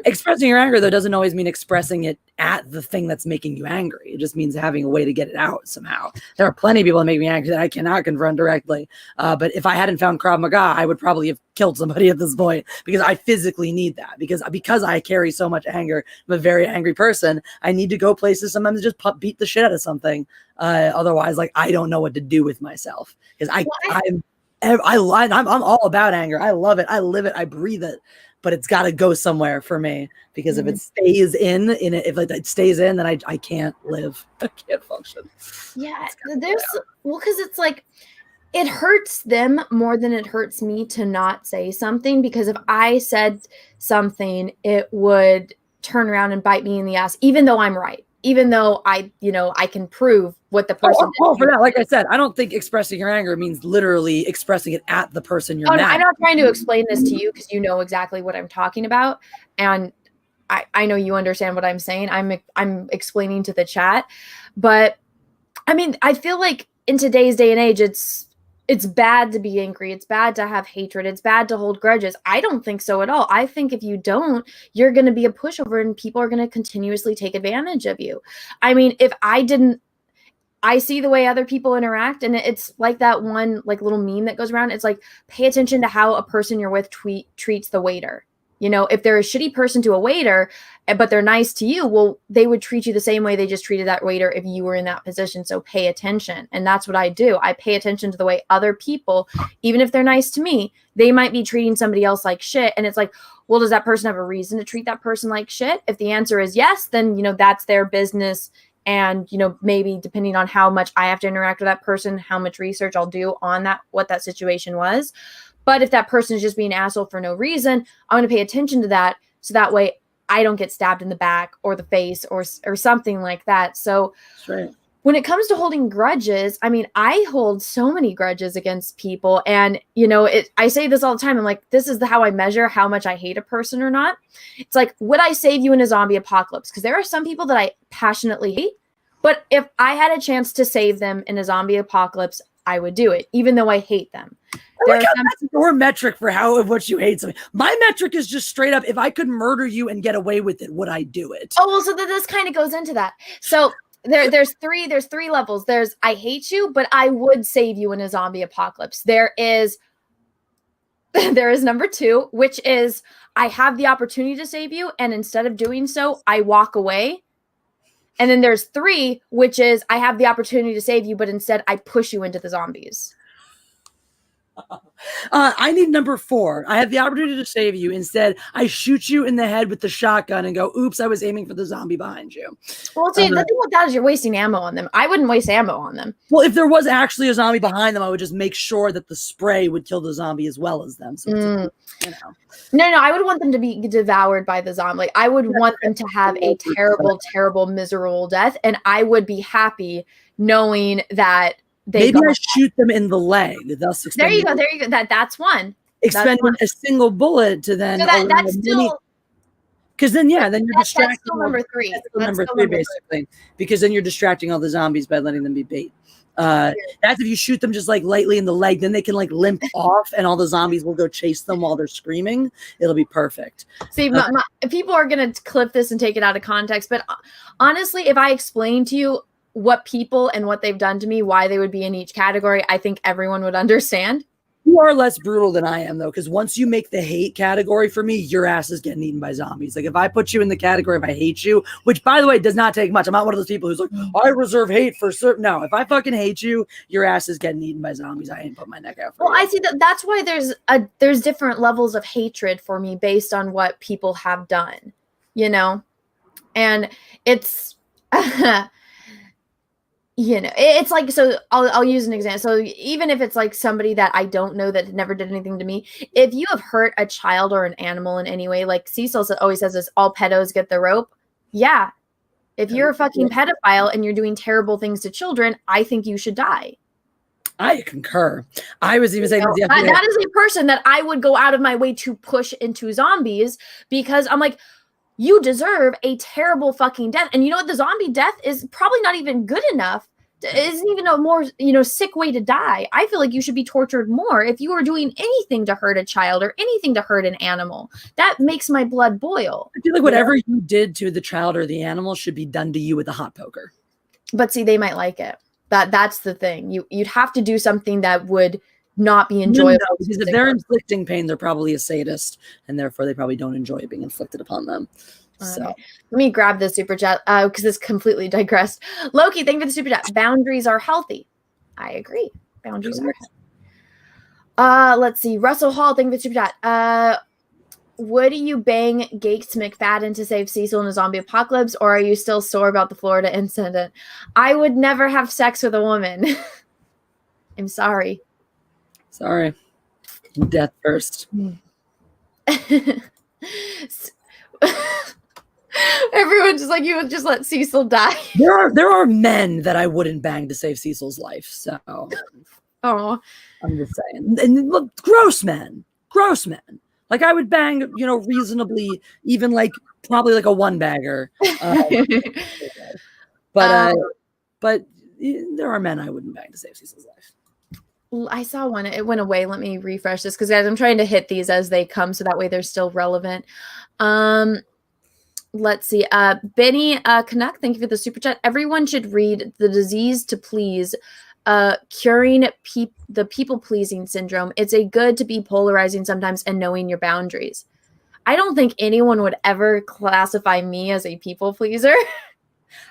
Expressing your anger, though, doesn't always mean expressing it at the thing that's making you angry. It just means having a way to get it out somehow. There are plenty of people that make me angry that I cannot confront directly. But if I hadn't found Krav Maga, I would probably have killed somebody at this point, because I physically need that. Because I carry so much anger, I'm a very angry person. I need to go places sometimes to just beat the shit out of something. Otherwise, like, I don't know what to do with myself, because I'm all about anger. I love it. I live it. I breathe it. But it's got to go somewhere for me, because if it stays in it, if it stays in, then I can't live. I can't function. Yeah, because it's like, it hurts them more than it hurts me to not say something, because if I said something, it would turn around and bite me in the ass, even though I'm right. Even though I can prove what the person did. For that, like I said, I don't think expressing your anger means literally expressing it at the person you're mad. No, I'm not trying to explain this to you, because you know exactly what I'm talking about, and I know you understand what I'm saying. I'm explaining to the chat, but I mean, I feel like in today's day and age, it's bad to be angry. It's bad to have hatred. It's bad to hold grudges. I don't think so at all. I think if you don't, you're going to be a pushover, and people are going to continuously take advantage of you. I mean, if I see the way other people interact, and it's like that one like little meme that goes around. It's like, pay attention to how a person you're with treats the waiter. If they're a shitty person to a waiter, but they're nice to you, well, they would treat you the same way they just treated that waiter if you were in that position. So pay attention. And that's what I do. I pay attention to the way other people, even if they're nice to me, they might be treating somebody else like shit. And it's like, well, does that person have a reason to treat that person like shit? If the answer is yes, then, that's their business. And, maybe depending on how much I have to interact with that person, how much research I'll do on what that situation was. But if that person is just being an asshole for no reason, I'm going to pay attention to that. So that way I don't get stabbed in the back or the face or something like that. So right. when it comes to holding grudges, I mean, I hold so many grudges against people. And, you know, I say this all the time. I'm like, this is how I measure how much I hate a person or not. It's like, would I save you in a zombie apocalypse? Because there are some people that I passionately hate. But if I had a chance to save them in a zombie apocalypse, I would do it, even though I hate them. That's your metric for how of what you hate somebody. My metric is just straight up, if I could murder you and get away with it, would I do it? Oh, well, so this kind of goes into that. So there's three levels. There's I hate you, but I would save you in a zombie apocalypse. There is number 2, which is I have the opportunity to save you, and instead of doing so, I walk away. And then there's 3, which is I have the opportunity to save you, but instead I push you into the zombies. I need number 4. I have the opportunity to save you. Instead, I shoot you in the head with the shotgun and go, oops, I was aiming for the zombie behind you. Well, see, the thing with that is you're wasting ammo on them. I wouldn't waste ammo on them. Well, if there was actually a zombie behind them, I would just make sure that the spray would kill the zombie as well as them. So you know. No, I would want them to be devoured by the zombie. Like, I would want them to have a terrible, terrible, miserable death. And I would be happy knowing that maybe I shoot them in the leg. Thus there you go. That's one. Expending a single bullet to then. So that's still. Because then, then you're distracting. That's still number 3. That's still number 3, basically. Because then you're distracting all the zombies by letting them be bait. That's if you shoot them just like lightly in the leg, then they can like limp off, and all the zombies will go chase them while they're screaming. It'll be perfect. See, people are gonna clip this and take it out of context, but honestly, if I explain to you what people and what they've done to me, why they would be in each category, I think everyone would understand. You are less brutal than I am, though, because once you make the hate category for me, your ass is getting eaten by zombies. Like, if I put you in the category of I hate you, which, by the way, does not take much. I'm not one of those people who's like, I reserve hate for certain. No, if I fucking hate you, your ass is getting eaten by zombies. I ain't put my neck out for you. I see that. That's why there's different levels of hatred for me based on what people have done, you know? And it's... You know, it's like, so I'll use an example. So even if it's like somebody that I don't know that never did anything to me, if you have hurt a child or an animal in any way, like Cecil always says this, all pedos get the rope. Yeah. If you're a fucking pedophile and you're doing terrible things to children, I think you should die. I concur. I was even saying that is a person that I would go out of my way to push into zombies, because I'm like, you deserve a terrible fucking death. And you know what? The zombie death is probably not even good enough. It isn't even a more, sick way to die. I feel like you should be tortured more if you are doing anything to hurt a child or anything to hurt an animal. That makes my blood boil. I feel like whatever you did to the child or the animal should be done to you with a hot poker. But see, they might like it. That's the thing. You'd have to do something that would not be enjoyable. No, because if they're inflicting pain, they're probably a sadist, and therefore they probably don't enjoy it being inflicted upon them. So let me grab this super chat because this completely digressed. Loki, thank you for the super chat. Boundaries are healthy. I agree. Boundaries are healthy. Let's see. Russell Hall, thank you for the super chat. Would you bang Gates McFadden to save Cecil in a zombie apocalypse, or are you still sore about the Florida incident? I would never have sex with a woman. I'm sorry. Sorry. Death first. Everyone's just like, you would just let Cecil die. There are men that I wouldn't bang to save Cecil's life. So I'm just saying. And look, gross men. Like, I would bang, reasonably, even like probably like a one bagger. But there are men I wouldn't bang to save Cecil's life. I saw one. It went away. Let me refresh this because, guys, I'm trying to hit these as they come so that way they're still relevant. Let's see. Benny Canuck, thank you for the super chat. Everyone should read The Disease to Please, Curing the People-Pleasing Syndrome. It's a good to be polarizing sometimes and knowing your boundaries. I don't think anyone would ever classify me as a people pleaser.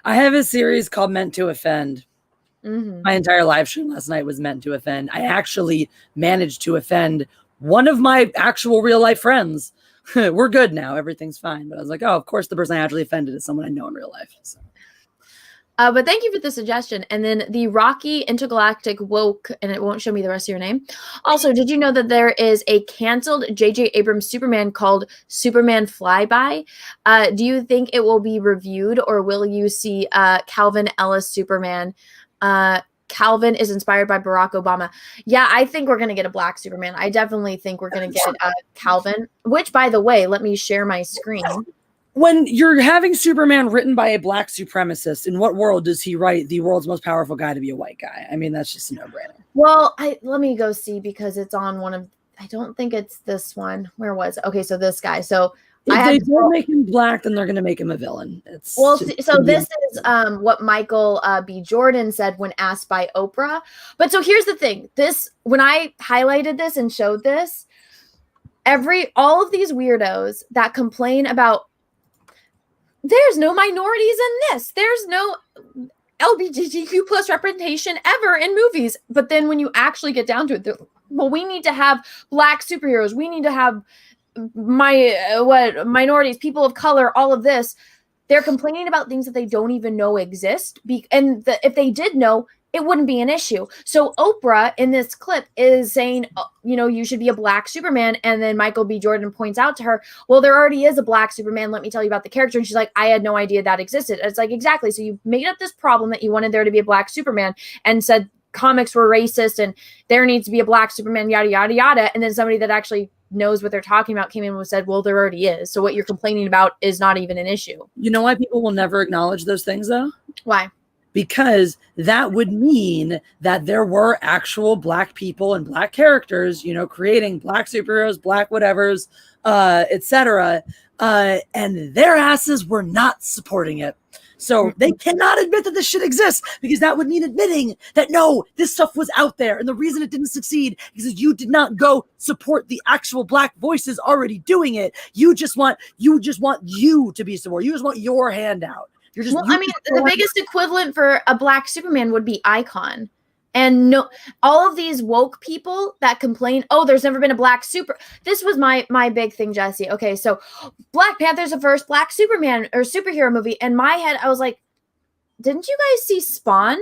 I have a series called Meant to Offend. Mm-hmm. My entire live stream last night was meant to offend. I actually managed to offend one of my actual real life friends. We're good now. Everything's fine. But I was like, oh, of course the person I actually offended is someone I know in real life. So. But thank you for the suggestion. And then the Rocky Intergalactic Woke, and it won't show me the rest of your name. Also, did you know that there is a canceled J.J. Abrams Superman called Superman Flyby? Do you think it will be reviewed, or will you see Calvin Ellis Superman? Calvin is inspired by Barack Obama. Yeah, I think we're going to get a black Superman. I definitely think we're going to get Calvin, which, by the way, let me share my screen. When you're having Superman written by a black supremacist, in what world does he write the world's most powerful guy to be a white guy? I mean, that's just a no-brainer. Well, let me go see, because it's on one of, I don't think it's this one. Where was it? Okay, so this guy. So if they don't make him black, then they're going to make him a villain. It's well, so this is what Michael B. Jordan said when asked by Oprah. But so here's the thing. This, when I highlighted this and showed this, all of these weirdos that complain about there's no minorities in this, there's no LGBTQ plus representation ever in movies. But then when you actually get down to it, well, we need to have black superheroes. We need to have minorities, people of color, all of this. They're complaining about things that they don't even know exist. If they did know, it wouldn't be an issue. So Oprah in this clip is saying, you should be a black Superman. And then Michael B. Jordan points out to her, well, there already is a black Superman. Let me tell you about the character. And she's like, I had no idea that existed. And it's like, exactly. So you made up this problem that you wanted there to be a black Superman and said comics were racist and there needs to be a black Superman, yada, yada, yada. And then somebody that actually knows what they're talking about came in and said, well, there already is. So what you're complaining about is not even an issue. You know why people will never acknowledge those things, though? Why? Because that would mean that there were actual black people and black characters, creating black superheroes, black whatevers, etc. And their asses were not supporting it. So they cannot admit that this shit exists, because that would mean admitting that, no, this stuff was out there. And the reason it didn't succeed is you did not go support the actual black voices already doing it. You just want you to be supported. You just want your handout. The biggest equivalent for a black Superman would be Icon. And no, all of these woke people that complain, oh, there's never been a black super. This was my big thing, Jesse. Okay, so Black Panther's the first black Superman or superhero movie. In my head, I was like, didn't you guys see Spawn?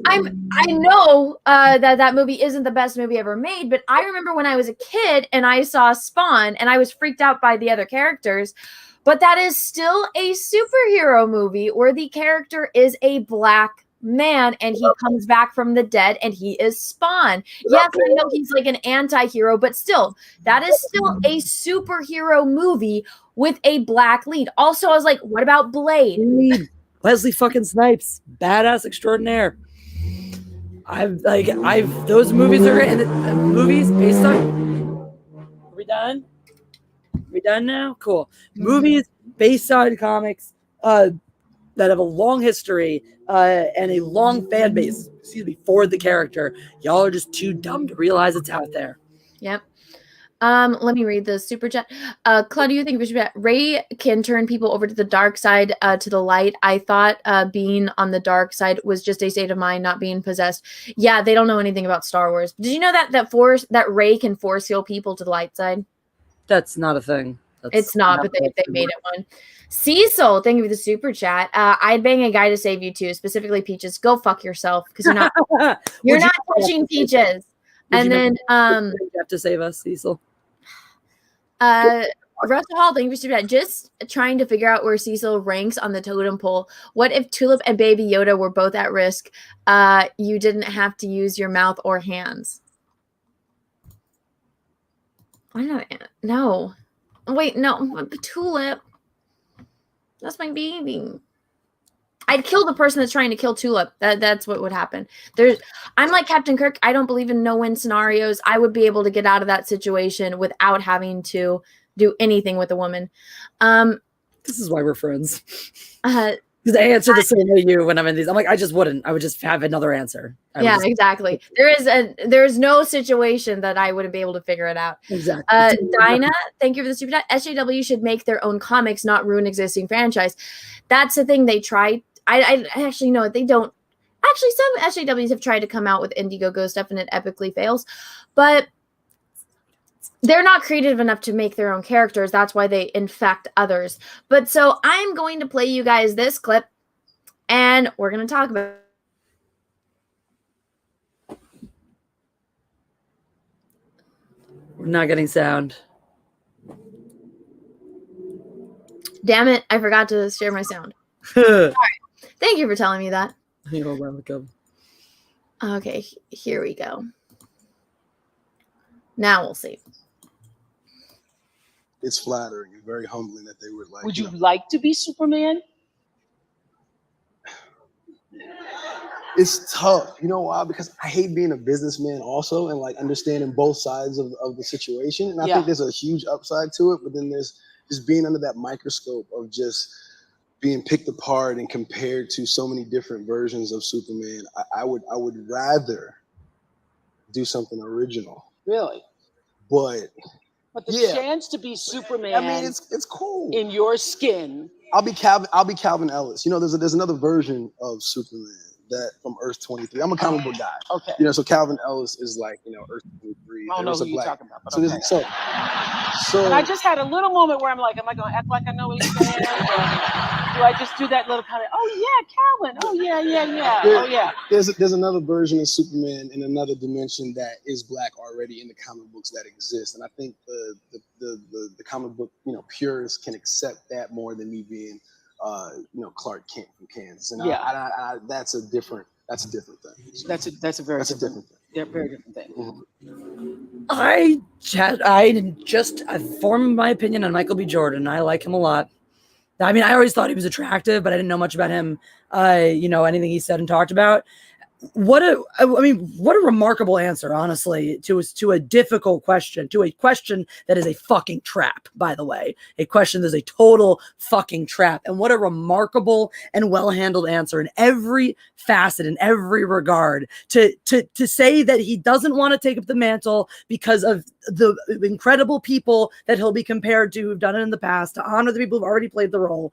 I know that movie isn't the best movie ever made, but I remember when I was a kid and I saw Spawn and I was freaked out by the other characters. But that is still a superhero movie where the character is a black man and he comes back from the dead and he is Spawn. Yes, I know he's like an anti-hero, but still, that is still a superhero movie with a black lead. Also, I was like, what about Blade? Wesley fucking Snipes, badass extraordinaire. Those movies are movies based on. Are we done? We done now? Cool. Movies based on comics that have a long history and a long fan base, for the character. Y'all are just too dumb to realize it's out there. Yep. Let me read the super chat. Claudia, thank you for super chat. Ray can turn people over to the dark side, to the light. I thought being on the dark side was just a state of mind, not being possessed. Yeah, they don't know anything about Star Wars. Did you know that Ray can force heal people to the light side? That's not a thing. It's not, but they made it one. Cecil, thank you for the super chat. I'd bang a guy to save you too, specifically Peaches. Go fuck yourself, because you're not touching Peaches. And then you have to save us, Cecil. Russell Hall, thank you for super chat. Just trying to figure out where Cecil ranks on the totem pole. What if Tulip and Baby Yoda were both at risk? You didn't have to use your mouth or hands. I don't know. Wait, no. Tulip. That's my baby. I'd kill the person that's trying to kill Tulip. That's what would happen. I'm like Captain Kirk. I don't believe in no-win scenarios. I would be able to get out of that situation without having to do anything with a woman. This is why we're friends. Because I answer the same way you when I'm in these. I'm like, I just wouldn't. I would just have another answer. Exactly. There's no situation that I wouldn't be able to figure it out. Exactly. Dinah, thank you for the super chat. SJW should make their own comics, not ruin existing franchise. That's the thing they tried. I actually know they don't. Actually, some SJWs have tried to come out with Indiegogo stuff and it epically fails. But they're not creative enough to make their own characters. That's why they infect others. But so I'm going to play you guys this clip and we're going to talk about it. We're not getting sound. Damn it, I forgot to share my sound. All right. Thank you for telling me that. You're welcome. Okay, here we go. Now we'll see. It's flattering and very humbling that they would like. Would you like to be Superman? It's tough. You know why? Because I hate being a businessman also, and like understanding both sides of the situation. And I think there's a huge upside to it, but then there's just being under that microscope of just being picked apart and compared to so many different versions of Superman. I would rather do something original. Really? But the chance to be Superman, I mean, it's cool. In your skin. I'll be Calvin Ellis. You know, there's another version of Superman that from Earth 23. I'm a comic book guy. Okay. You know, so Calvin Ellis is like, you know, Earth 23. I don't know who you're talking about. But So and I just had a little moment where I'm like, am I going to act like I know what he's saying? Or do I just do that little kind of, oh yeah, Calvin. Oh yeah. Oh yeah. There's another version of Superman in another dimension that is black already in the comic books that exist, and I think the comic book, you know, purists can accept that more than me being, you know, Clark Kent from Kansas, and I, that's a different thing. So That's a very different thing. Yeah, very different thing. Mm-hmm. I formed my opinion on Michael B. Jordan. I like him a lot. I mean, I always thought he was attractive, but I didn't know much about him. You know, anything he said and talked about. What a remarkable answer, honestly, to a difficult question, to a question that is a fucking trap, by the way, a question that is a total fucking trap. And what a remarkable and well-handled answer in every facet, in every regard, to say that he doesn't want to take up the mantle because of the incredible people that he'll be compared to who've done it in the past, to honor the people who've already played the role,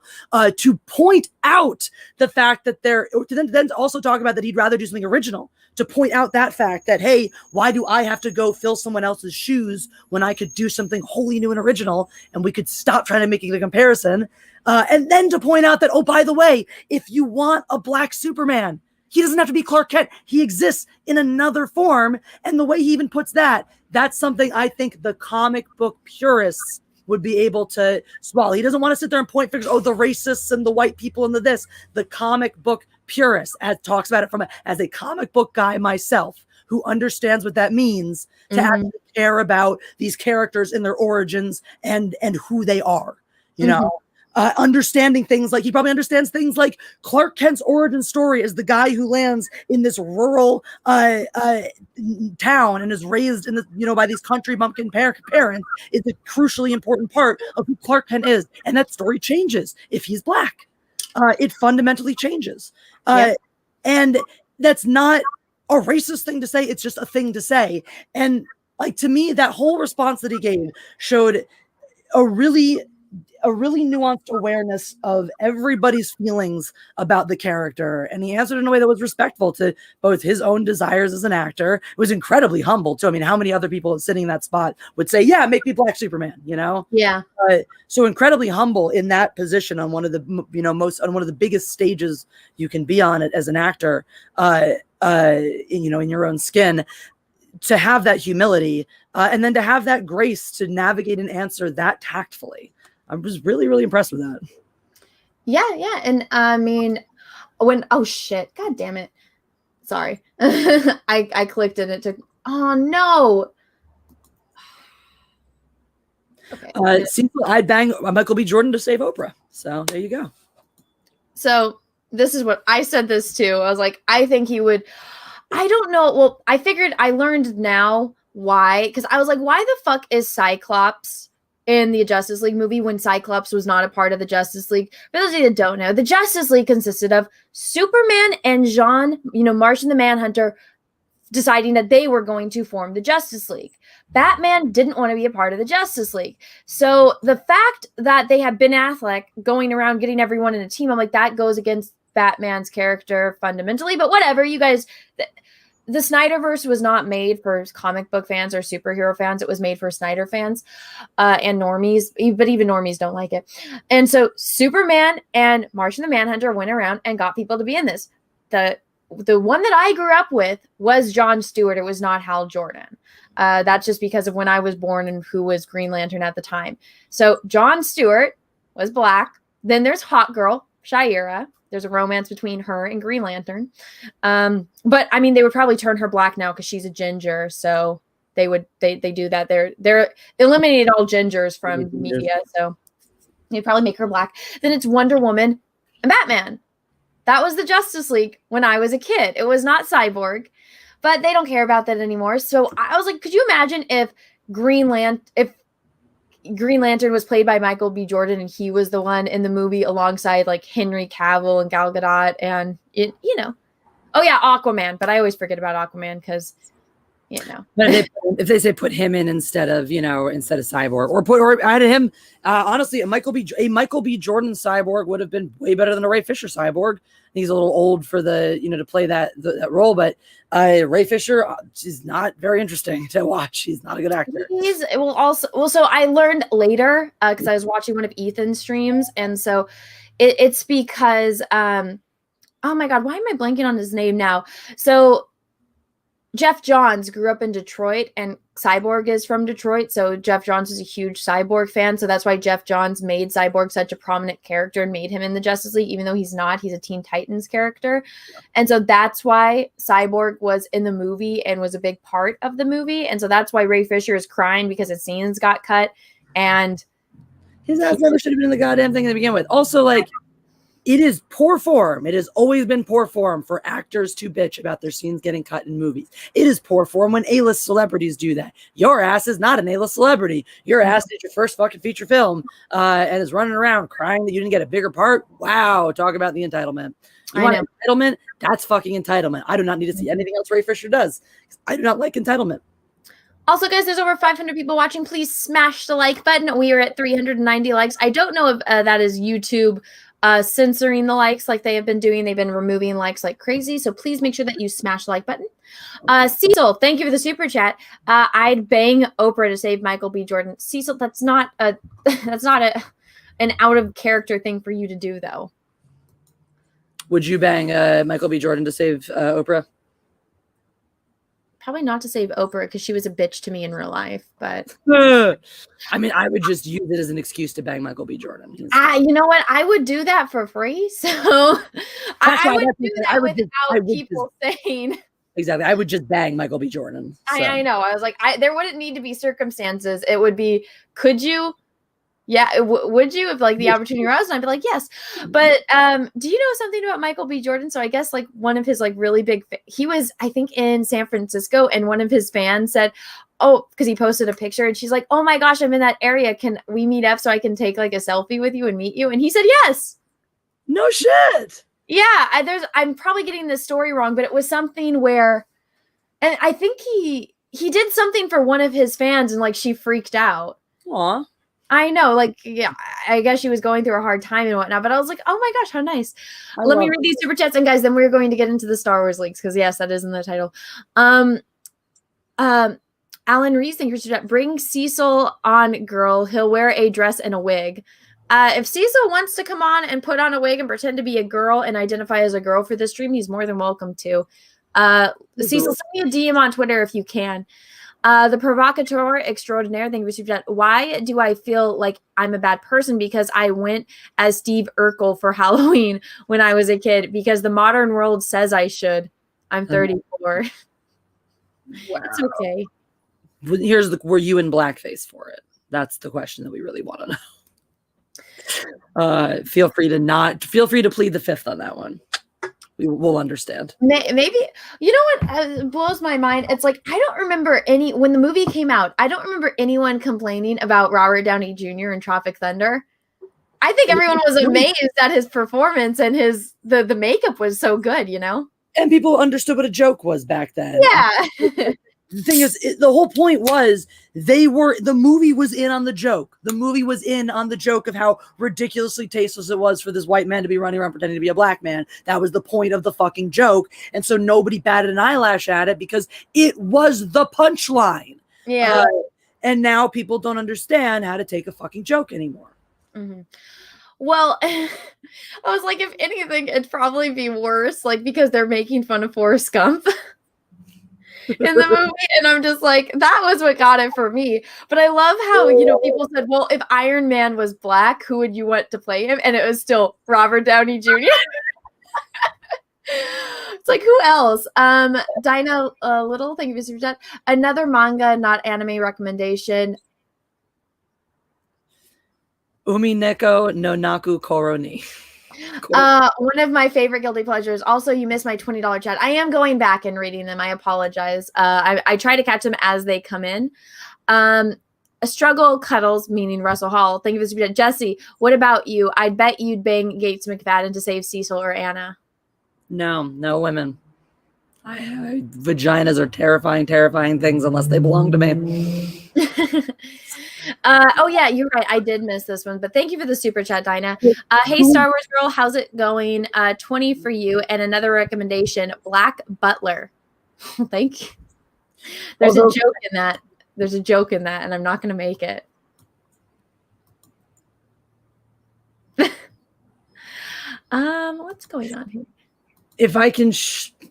to point out the fact that then also talk about that he'd rather do something original, to point out that fact that, hey, why do I have to go fill someone else's shoes when I could do something wholly new and original, and we could stop trying to make the comparison, and then to point out that, oh, by the way, if you want a black Superman, he doesn't have to be Clark Kent. He exists in another form. And the way he even puts that's something I think the comic book purists would be able to swallow. He doesn't want to sit there and point fingers, oh, the racists and the white people and the this. The comic book purist talks about it as a comic book guy myself, who understands what that means to actually care about these characters and their origins and who they are, you know. Understanding things like, he probably understands things like Clark Kent's origin story as the guy who lands in this rural town and is raised in the, you know, by these country bumpkin parents is a crucially important part of who Clark Kent is. And that story changes if he's black. It fundamentally changes. And that's not a racist thing to say. It's just a thing to say. And like, to me, that whole response that he gave showed a really nuanced awareness of everybody's feelings about the character. And he answered in a way that was respectful to both his own desires as an actor. It was incredibly humble too. I mean, how many other people sitting in that spot would say, yeah, make me Black Superman, you know? Yeah. So incredibly humble in that position on one of the, you know, on one of the biggest stages you can be on it as an actor, you know, in your own skin, to have that humility, and then to have that grace to navigate an answer that tactfully. I was really, really impressed with that. Yeah. And I mean, oh shit, god damn it. Sorry. I clicked and it took, oh no. Okay. I'd bang Michael B. Jordan to save Oprah. So there you go. So this is what I said this too. I was like, I think he would, I don't know. Well, I learned now why, because I was like, why the fuck is Cyclops in the Justice League movie when Cyclops was not a part of the Justice League? For those of you that don't know, the Justice League consisted of Superman and Martian the Manhunter deciding that they were going to form the Justice League. Batman didn't want to be a part of the Justice League. So the fact that they have Ben Affleck going around getting everyone in a team, I'm like, that goes against Batman's character fundamentally, but whatever, you guys, the Snyderverse was not made for comic book fans or superhero fans. It was made for Snyder fans and normies, but even normies don't like it. And so Superman and Martian the Manhunter went around and got people to be in this. The one that I grew up with was Jon Stewart. It was not Hal Jordan. That's just because of when I was born and who was Green Lantern at the time. So Jon Stewart was black. Then there's Hot Girl, Shayera. There's a romance between her and Green Lantern. But I mean, they would probably turn her black now because she's a ginger. So they do that. They're eliminated all gingers from media. So they'd probably make her black. Then it's Wonder Woman and Batman. That was the Justice League when I was a kid. It was not Cyborg, but they don't care about that anymore. So I was like, could you imagine if Green Lantern was played by Michael B. Jordan and he was the one in the movie alongside like Henry Cavill and Gal Gadot and oh yeah, Aquaman. But I always forget about Aquaman because But if they say put him in instead of Cyborg or added him, honestly, a Michael B. Jordan Cyborg would have been way better than a Ray Fisher Cyborg. He's a little old for to play that role, but Ray Fisher is not very interesting to watch. He's not a good actor. So I learned later because I was watching one of Ethan's streams, and so it's because oh my god, why am I blanking on his name now? So Jeff Johns grew up in Detroit and Cyborg is from Detroit. So Jeff Johns is a huge Cyborg fan. So that's why Jeff Johns made Cyborg such a prominent character and made him in the Justice League, even though he's not. He's a Teen Titans character. And so that's why Cyborg was in the movie and was a big part of the movie. And so that's why Ray Fisher is crying because his scenes got cut. And his ass never should have been in the goddamn thing to begin with. Also, like, it is poor form. It has always been poor form for actors to bitch about their scenes getting cut in movies. It is poor form when A-list celebrities do that. Your ass is not an A-list celebrity. Your ass did your first fucking feature film and is running around crying that you didn't get a bigger part. Wow, talk about the entitlement. You want entitlement? That's fucking entitlement. I do not need to see anything else Ray Fisher does. I do not like entitlement. Also, guys, there's over 500 people watching. Please smash the like button. We are at 390 likes. I don't know if that is YouTube censoring the likes like they have been doing. They've been removing likes like crazy. So please make sure that you smash the like button. Cecil, thank you for the super chat. I'd bang Oprah to save Michael B. Jordan. Cecil, that's not an out of character thing for you to do, though. Would you bang Michael B. Jordan to save Oprah? Probably not to save Oprah because she was a bitch to me in real life, but I mean, I would just use it as an excuse to bang Michael B. Jordan. You know what? I would do that for free. So I would do that without people saying. Exactly. I would just bang Michael B. Jordan. So. I know. I was like, there wouldn't need to be circumstances. It would be, could you? Yeah, would you if like the opportunity arose? And I'd be like, yes. But do you know something about Michael B. Jordan? So I guess like one of his like really big, he was I think in San Francisco, and one of his fans said, oh, because he posted a picture, and she's like, oh my gosh, I'm in that area. Can we meet up so I can take like a selfie with you and meet you? And he said yes. No shit. Yeah, I'm probably getting this story wrong, but it was something where, and I think he did something for one of his fans, and like she freaked out. Aw. I know, like, yeah, I guess she was going through a hard time and whatnot, but I was like, oh my gosh, how nice. Let me read these super chats. And guys, then we're going to get into the Star Wars leaks because, yes, that is in the title. Alan Reese, thank you for chat. Bring Cecil on, girl. He'll wear a dress and a wig. If Cecil wants to come on and put on a wig and pretend to be a girl and identify as a girl for this stream, he's more than welcome to. Cecil, send me a DM on Twitter if you can. The provocateur extraordinaire, thank you for super chat. Why do I feel like I'm a bad person? Because I went as Steve Urkel for Halloween when I was a kid, because the modern world says I should. I'm 34. Wow. It's okay. Were you in blackface for it? That's the question that we really want to know. Feel free to plead the fifth on that one. We'll understand. Maybe, you know what blows my mind? It's like, I don't remember when the movie came out, I don't remember anyone complaining about Robert Downey Jr. in Tropic Thunder. I think everyone was amazed at his performance, and the makeup was so good, you know? And people understood what a joke was back then. Yeah. the thing is, the whole point was the movie was in on the joke. The movie was in on the joke of how ridiculously tasteless it was for this white man to be running around pretending to be a black man. That was the point of the fucking joke. And so nobody batted an eyelash at it because it was the punchline. Yeah. And now people don't understand how to take a fucking joke anymore. Mm-hmm. Well, I was like, if anything, it'd probably be worse, like, because they're making fun of Forrest Gump in the movie. And I'm just like, that was what got it for me. But I love how, people said, well, if Iron Man was black, who would you want to play him? And it was still Robert Downey Jr. It's like, who else? Dinah Little, thank you for super chat. Another manga, not anime recommendation. Umi Neko no Naku Koro ni. One of my favorite guilty pleasures. Also, you missed my $20 chat. I am going back and reading them. I apologize. I try to catch them as they come in. A struggle cuddles, meaning Russell Hall. Thank you for super chat. Jesse, what about you? I bet you'd bang Gates McFadden to save Cecil or Anna. No women. Vaginas are terrifying things unless they belong to me. Oh yeah, you're right. I did miss this one, but thank you for the super chat, Dinah. Hey, Star Wars girl, how's it going? 20 for you, and another recommendation: Black Butler. Thank you. There's a joke in that. There's a joke in that, and I'm not going to make it. What's going on here? If I can,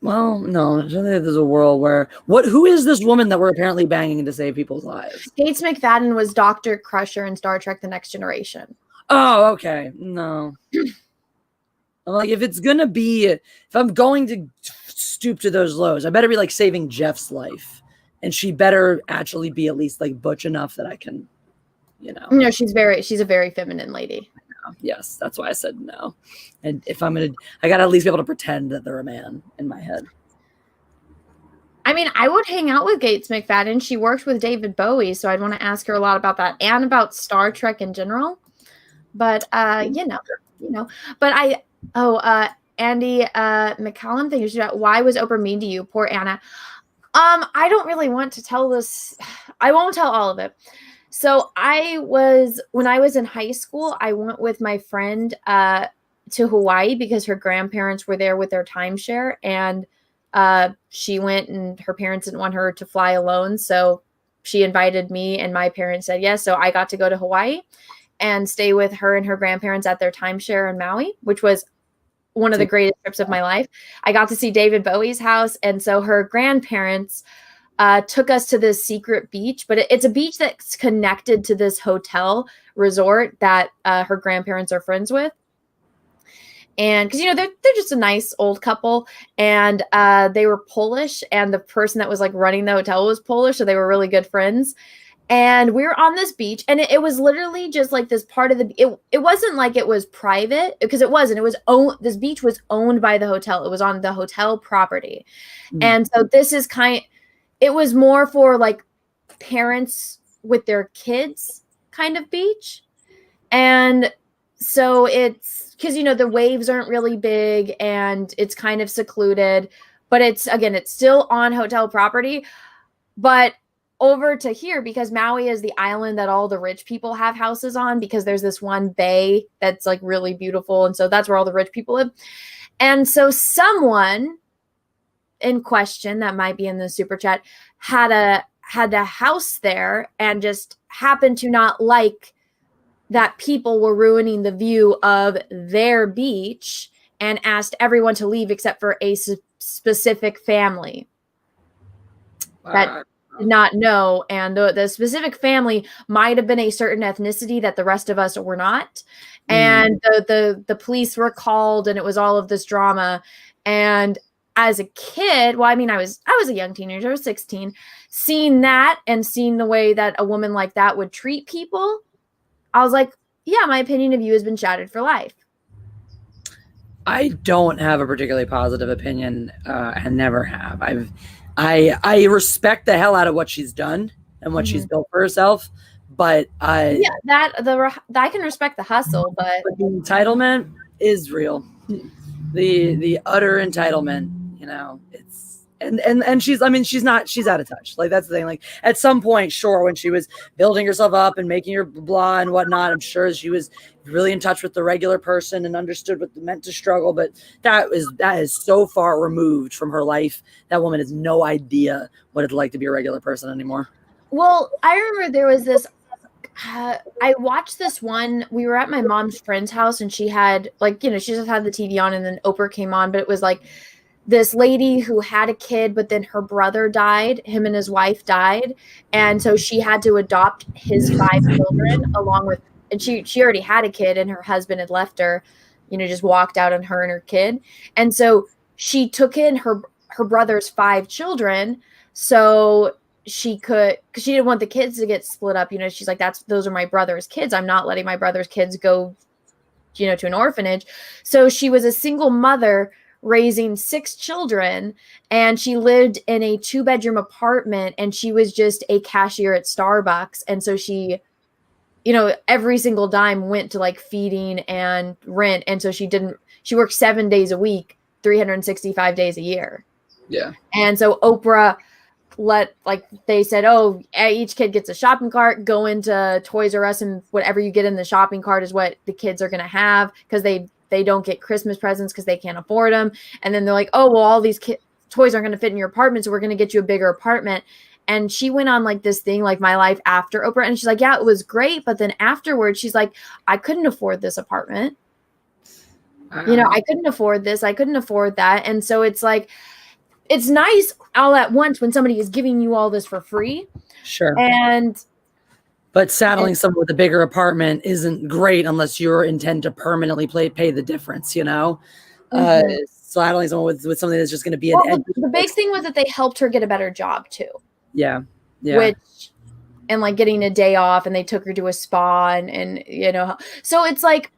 well, no, there's a world where who is this woman that we're apparently banging to save people's lives? Gates McFadden was Dr. Crusher in Star Trek: The Next Generation. Oh, okay. No. I'm like, if I'm going to stoop to those lows, I better be like saving Jeff's life, and she better actually be at least like butch enough that I can, No, she's a very feminine lady. Yes, that's why I said no. And if I gotta at least be able to pretend that they're a man in my head. I mean, I would hang out with Gates McFadden. She worked with David Bowie, so I'd want to ask her a lot about that and about Star Trek in general. But But Andy McCallum, thank you. Why was Oprah mean to you? Poor Anna. I don't really want to tell this. I won't tell all of it. So when I was in high school, I went with my friend to Hawaii because her grandparents were there with their timeshare, and she went and her parents didn't want her to fly alone. So she invited me and my parents said yes. So I got to go to Hawaii and stay with her and her grandparents at their timeshare in Maui, which was one of the greatest trips of my life. I got to see David Bowie's house. And so her grandparents took us to this secret beach, but it's a beach that's connected to this hotel resort that her grandparents are friends with. And because, they're just a nice old couple, and they were Polish, and the person that was like running the hotel was Polish. So they were really good friends. And we were on this beach, and it was literally just like this part of it wasn't like it was private, because it wasn't. It was this beach was owned by the hotel. It was on the hotel property. Mm-hmm. And so this is it was more for like parents with their kids kind of beach. And so it's because, the waves aren't really big and it's kind of secluded, but it's still on hotel property. But over to here, because Maui is the island that all the rich people have houses on, because there's this one bay that's like really beautiful. And so that's where all the rich people live. And so someone in question that might be in the super chat had a house there and just happened to not like that people were ruining the view of their beach and asked everyone to leave except for a specific family that did not know. And the specific family might have been a certain ethnicity that the rest of us were not. And the police were called, and it was all of this drama. And as a kid, I was a young teenager, I was 16, seeing that and seeing the way that a woman like that would treat people, I was like, yeah, my opinion of you has been shattered for life. I don't have a particularly positive opinion and never have. I respect the hell out of what she's done and what she's built for herself, but I can respect the hustle, but the entitlement is real. The utter entitlement, And she's out of touch. Like, that's the thing. Like, at some point, sure, when she was building herself up and making her blah and whatnot, I'm sure she was really in touch with the regular person and understood what it meant to struggle. But that is so far removed from her life. That woman has no idea what it's like to be a regular person anymore. Well, I remember there was this. I watched this one. We were at my mom's friend's house, and she had she just had the TV on, and then Oprah came on. But it was like this lady who had a kid, but then her brother died. Him and his wife died, and so she had to adopt his 5 children along with. And she already had a kid, and her husband had left her. Just walked out on her and her kid, and so she took in her brother's 5 children. So she could, because she didn't want the kids to get split up. She's like, those are my brother's kids. I'm not letting my brother's kids go, to an orphanage. So she was a single mother raising 6 children, and she lived in a 2-bedroom apartment, and she was just a cashier at Starbucks. And so she, every single dime went to like feeding and rent. And so she worked 7 days a week, 365 days a year. Yeah. And so Oprah they said, oh, each kid gets a shopping cart, go into Toys R Us, and whatever you get in the shopping cart is what the kids are going to have, because they don't get Christmas presents because they can't afford them. And then they're like, oh, well, all these toys aren't going to fit in your apartment, so we're going to get you a bigger apartment. And she went on like this thing, like My Life After Oprah. And she's like, yeah, it was great. But then afterwards, she's like, I couldn't afford this apartment. I couldn't afford this. I couldn't afford that. And so it's like, it's nice all at once when somebody is giving you all this for free. Sure. But saddling someone with a bigger apartment isn't great unless you intend to permanently pay the difference, Mm-hmm. Saddling someone with something that's just going to be the big thing was that they helped her get a better job too. Yeah. Yeah. And like getting a day off, and they took her to a spa and so it's like,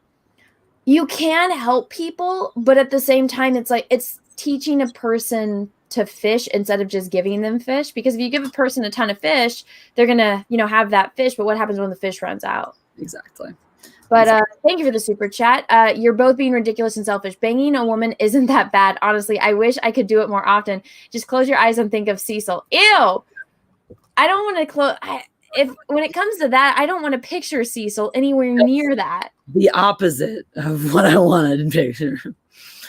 you can help people, but at the same time, it's like, it's teaching a person to fish instead of just giving them fish. Because if you give a person a ton of fish, they're gonna have that fish, but what happens when the fish runs out? Exactly. But thank you for the super chat. You're both being ridiculous and selfish. Banging a woman isn't that bad, honestly. I wish I could do it more often. Just close your eyes and think of Cecil. Ew. I don't want to close. When it comes to that, I don't want to picture Cecil anywhere near that. The opposite of what I wanted to picture.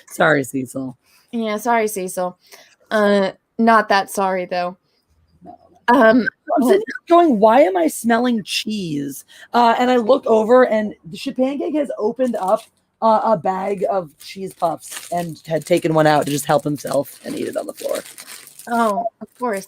Sorry, Cecil. Yeah, sorry, Cecil. Not that sorry though. I'm sitting there going, why am I smelling cheese? And I look over, and the Pancake has opened up a bag of cheese puffs and had taken one out to just help himself and eat it on the floor. Oh, of course.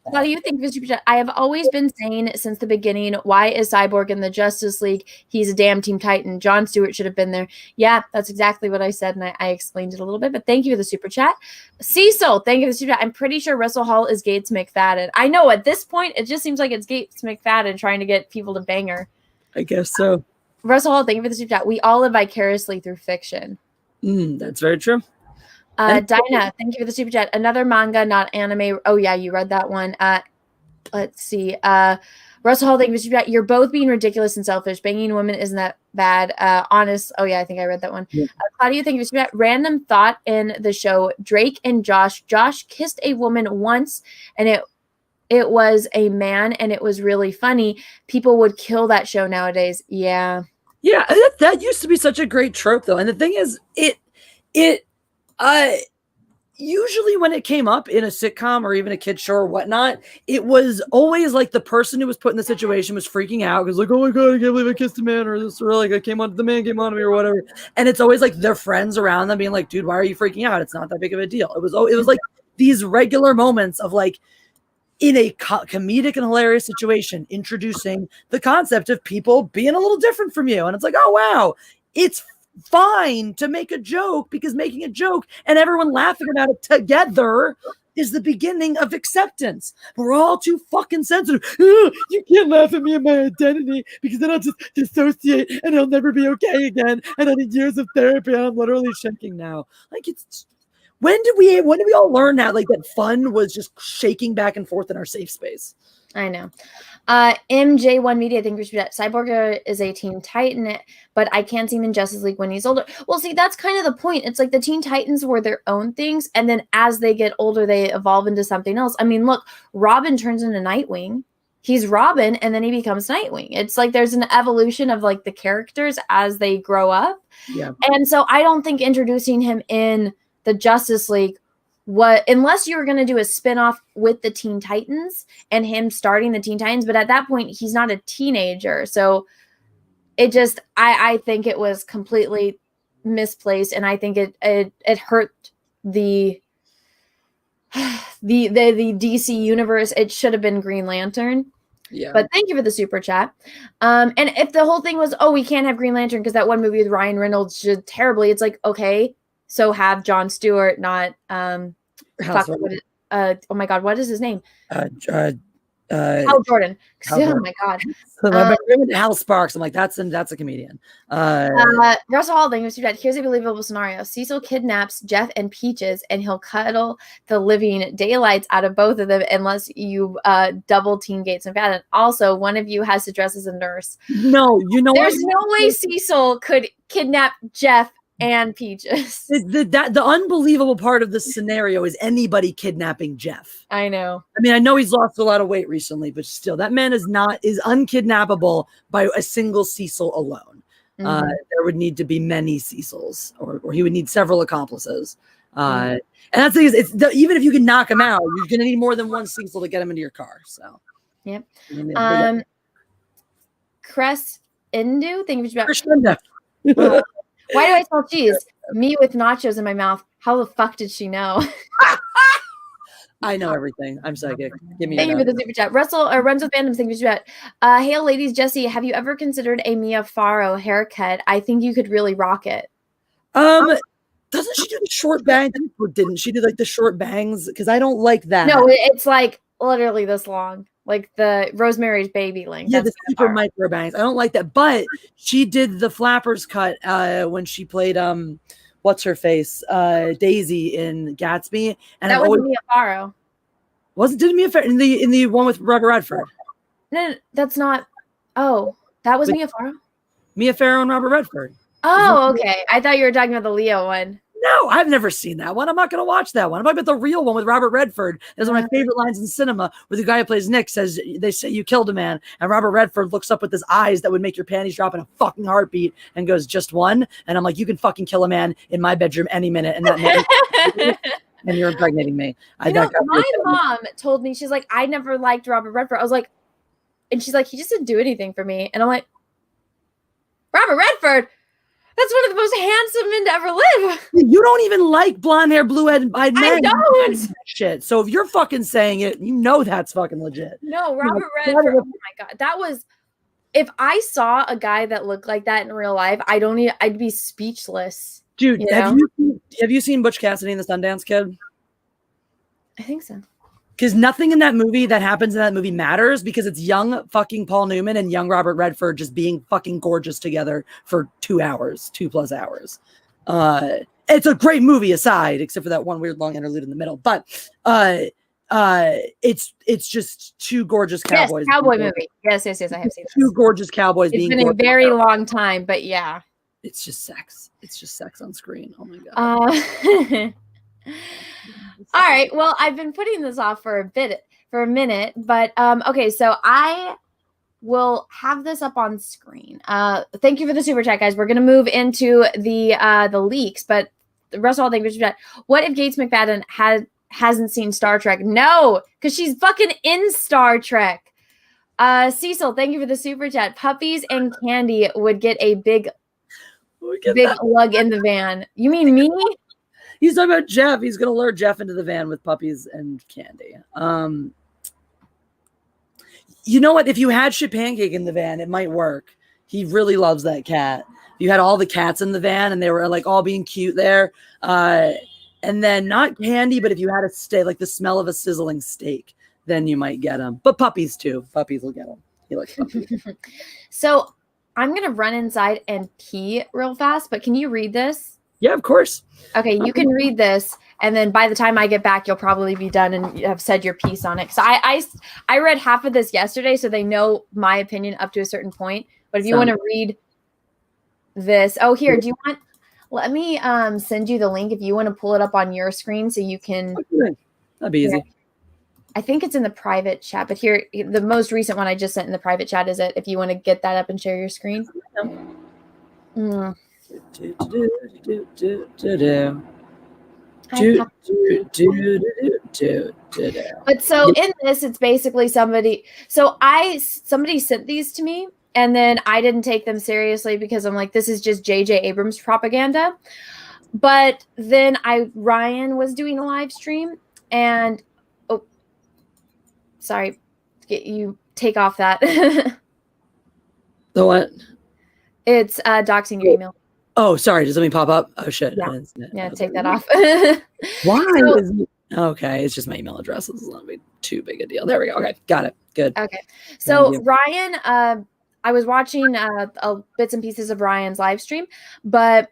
What do you think of Super Chat? I have always been saying since the beginning, why is Cyborg in the Justice League? He's a damn Teen Titan. Jon Stewart should have been there. Yeah, that's exactly what I said, and I explained it a little bit, but thank you for the Super Chat. Cecil, thank you for the Super Chat. I'm pretty sure Russell Hall is Gates McFadden. I know, at this point, it just seems like it's Gates McFadden trying to get people to bang her. I guess so. Russell Hall, thank you for the Super Chat. We all live vicariously through fiction. That's very true. Dinah, thank you for the super chat. Another manga, not anime. Oh yeah, you read that one. Let's see. Russell Hall, thank you for the super chat. You're both being ridiculous and selfish. Banging women isn't that bad. Honest. Oh yeah, I think I read that one. Yeah. Claudia, thank you for the super chat. Random thought in the show. Drake and Josh. Josh kissed a woman once, and it was a man, and it was really funny. People would kill that show nowadays. Yeah. Yeah, that used to be such a great trope though. And the thing is, usually when it came up in a sitcom or even a kid's show or whatnot, it was always like the person who was put in the situation was freaking out because like, oh my god, I can't believe I kissed a man, or this, or like the man came on to me or whatever. And it's always like their friends around them being like, dude, why are you freaking out? It's not that big of a deal. It was like these regular moments of like in a comedic and hilarious situation, introducing the concept of people being a little different from you. And it's like, oh wow, it's fine to make a joke, because making a joke and everyone laughing about it together is the beginning of acceptance. We're all too fucking sensitive. You can't laugh at me and my identity, because then I'll just dissociate and I'll never be okay again. And I need years of therapy, and I'm literally shaking now. Like, it's when did we all learn that, like, that fun was just shaking back and forth in our safe space? I know. MJ1 Media, I think we should bet Cyborg is a Teen Titan, but I can't see him in Justice League when he's older. Well, see, that's kind of the point. It's like the Teen Titans were their own things, and then as they get older, they evolve into something else. I mean, look, Robin turns into Nightwing. He's Robin, and then he becomes Nightwing. It's like there's an evolution of like the characters as they grow up. Yeah. And so I don't think introducing him in the Justice League, unless you were going to do a spinoff with the Teen Titans and him starting the Teen Titans, but at that point he's not a teenager. So it just, I think it was completely misplaced, and I think it hurt the DC universe. It should have been Green Lantern. Yeah. But thank you for the super chat. And if the whole thing was, oh, we can't have Green Lantern because that one movie with Ryan Reynolds did terribly, it's like, okay, so have Jon Stewart, not oh my god, what is his name? Hal Jordan. Oh my god. Hal Sparks. I'm like, that's a comedian. Russell Hall, thank you. Here's a believable scenario. Cecil kidnaps Jeff and Peaches, and he'll cuddle the living daylights out of both of them unless you double Teen Gates and Fadden. Also, one of you has to dress as a nurse. No, you know there's no way Cecil could kidnap Jeff and Peaches. The unbelievable part of this scenario is anybody kidnapping Jeff. I know. I mean, I know he's lost a lot of weight recently, but still, that man is unkidnappable by a single Cecil alone. Mhm. There would need to be many Cecils, or he would need several accomplices. And that's the thing is, even if you can knock him out, you're going to need more than one Cecil to get him into your car. So, yep. I mean, Cress Indu, thank you for why do I smell cheese? Me with nachos in my mouth. How the fuck did she know? I know everything. I'm psychic. Give me. Thank you for the super chat. Russell runs with fandoms. Thank you for the chat. Hey, ladies, Jesse, have you ever considered a Mia Farrow haircut? I think you could really rock it. Doesn't she do the short bangs? Or didn't she do like the short bangs? Because I don't like that. No, it's like literally this long, like the Rosemary's Baby length. Yeah, That's the super micro bangs. I don't like that, but she did the flappers cut when she played what's her face Daisy in Gatsby, and that was Mia Farrow. Didn't Mia Farrow in the one with Robert Redford? No, that's not. Oh, that was Mia Farrow. Mia Farrow and Robert Redford. Oh, okay. I thought you were talking about the Leo one. No, I've never seen that one. I'm not going to watch that one. I'm talking about the real one with Robert Redford. That's one of my favorite lines in cinema, where the guy who plays Nick says, they say you killed a man. And Robert Redford looks up with his eyes that would make your panties drop in a fucking heartbeat and goes, just one? And I'm like, you can fucking kill a man in my bedroom any minute. And that man, and you're impregnating me. My mom told me, she's like, I never liked Robert Redford. I was like, and she's like, he just didn't do anything for me. And I'm like, Robert Redford? That's one of the most handsome men to ever live. You don't even like blonde hair, blue-eyed men. I don't. Shit. So if you're fucking saying it, you know that's fucking legit. No, Robert Redford. Oh my god, that was. If I saw a guy that looked like that in real life, I'd be speechless. Dude, have you seen Butch Cassidy and the Sundance Kid? I think so. Because nothing in that movie that happens in that movie matters, because it's young fucking Paul Newman and young Robert Redford just being fucking gorgeous together for 2 hours, 2+ hours. It's a great movie aside, except for that one weird long interlude in the middle. But it's just two gorgeous cowboys. Yes, cowboy movie. Yes, I have seen that. Two gorgeous cowboys. It's been a very long time, but yeah. It's just sex. It's just sex on screen. Oh my god. All right. Well, I've been putting this off for a minute, but okay. So I will have this up on screen. Thank you for the super chat, guys. We're gonna move into the leaks, but the rest of all, thank you for the super chat. What if Gates McFadden hasn't seen Star Trek? No, because she's fucking in Star Trek. Cecil, thank you for the super chat. Puppies and candy would get a big lug in the van. You mean me? He's talking about Jeff. He's going to lure Jeff into the van with puppies and candy. You know what? If you had Shit Pancake in the van, it might work. He really loves that cat. You had all the cats in the van, and they were like all being cute there. And then not candy, but if you had a steak, like the smell of a sizzling steak, then you might get him. But puppies too. Puppies will get him. He likes puppies. So I'm going to run inside and pee real fast, but can you read this? Yeah, of course. Okay, you can read this, And then by the time I get back, you'll probably be done and have said your piece on it. So I read half of this yesterday, so they know my opinion up to a certain point. But if you want to read this, oh, here, do you want? Let me send you the link if you want to pull it up on your screen so you can. That'd be easy. I think it's in the private chat, but here, the most recent one I just sent in the private chat is it. If you want to get that up and share your screen. Mm. But so in this, it's basically somebody sent these to me, and then I didn't take them seriously because I'm like, this is just J.J. Abrams propaganda. But then Ryan was doing a live stream, and sorry, you take off that. The what? It's doxing your email. Oh, sorry. Does something pop up? Oh shit. Yeah, take that off. Why? Okay, it's just my email address. This is not too big a deal. There we go. Okay, got it. Good. Okay. So Ryan, I was watching bits and pieces of Ryan's live stream, but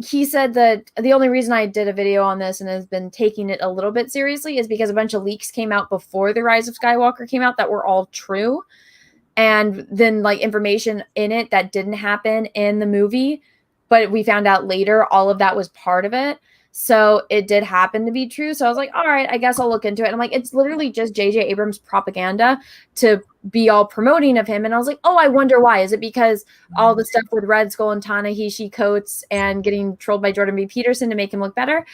he said that the only reason I did a video on this and has been taking it a little bit seriously is because a bunch of leaks came out before The Rise of Skywalker came out that were all true. And then like information in it that didn't happen in the movie, but we found out later all of that was part of it. So it did happen to be true. So I was like, all right, I guess I'll look into it. And I'm like, it's literally just J.J. Abrams propaganda to be all promoting of him. And I was like, oh, I wonder why. Is it because all the stuff with Red Skull and Ta-Nehisi Coates and getting trolled by Jordan B. Peterson to make him look better?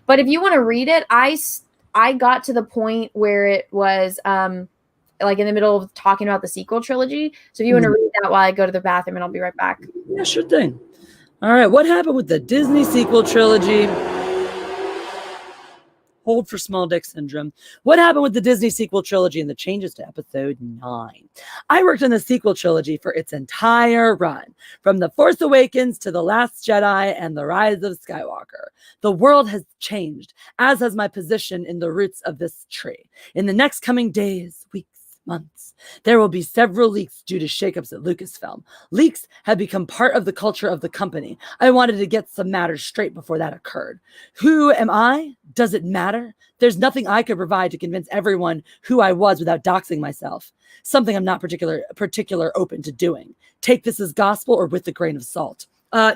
But if you want to read it, I got to the point where it was like in the middle of talking about the sequel trilogy. So if you want to read that while I go to the bathroom, and I'll be right back. Yeah, sure thing. All right, what happened with the Disney sequel trilogy? Hold for small dick syndrome. What happened with the Disney sequel trilogy and the changes to episode 9? I worked on the sequel trilogy for its entire run, from The Force Awakens to The Last Jedi and The Rise of Skywalker. The world has changed, as has my position in the roots of this tree. In the next coming days, weeks, months, there will be several leaks due to shakeups at Lucasfilm. Leaks have become part of the culture of the company. I wanted to get some matters straight before that occurred. Who am I? Does it matter? There's nothing I could provide to convince everyone who I was without doxing myself. Something I'm not particular open to doing. Take this as gospel or with a grain of salt.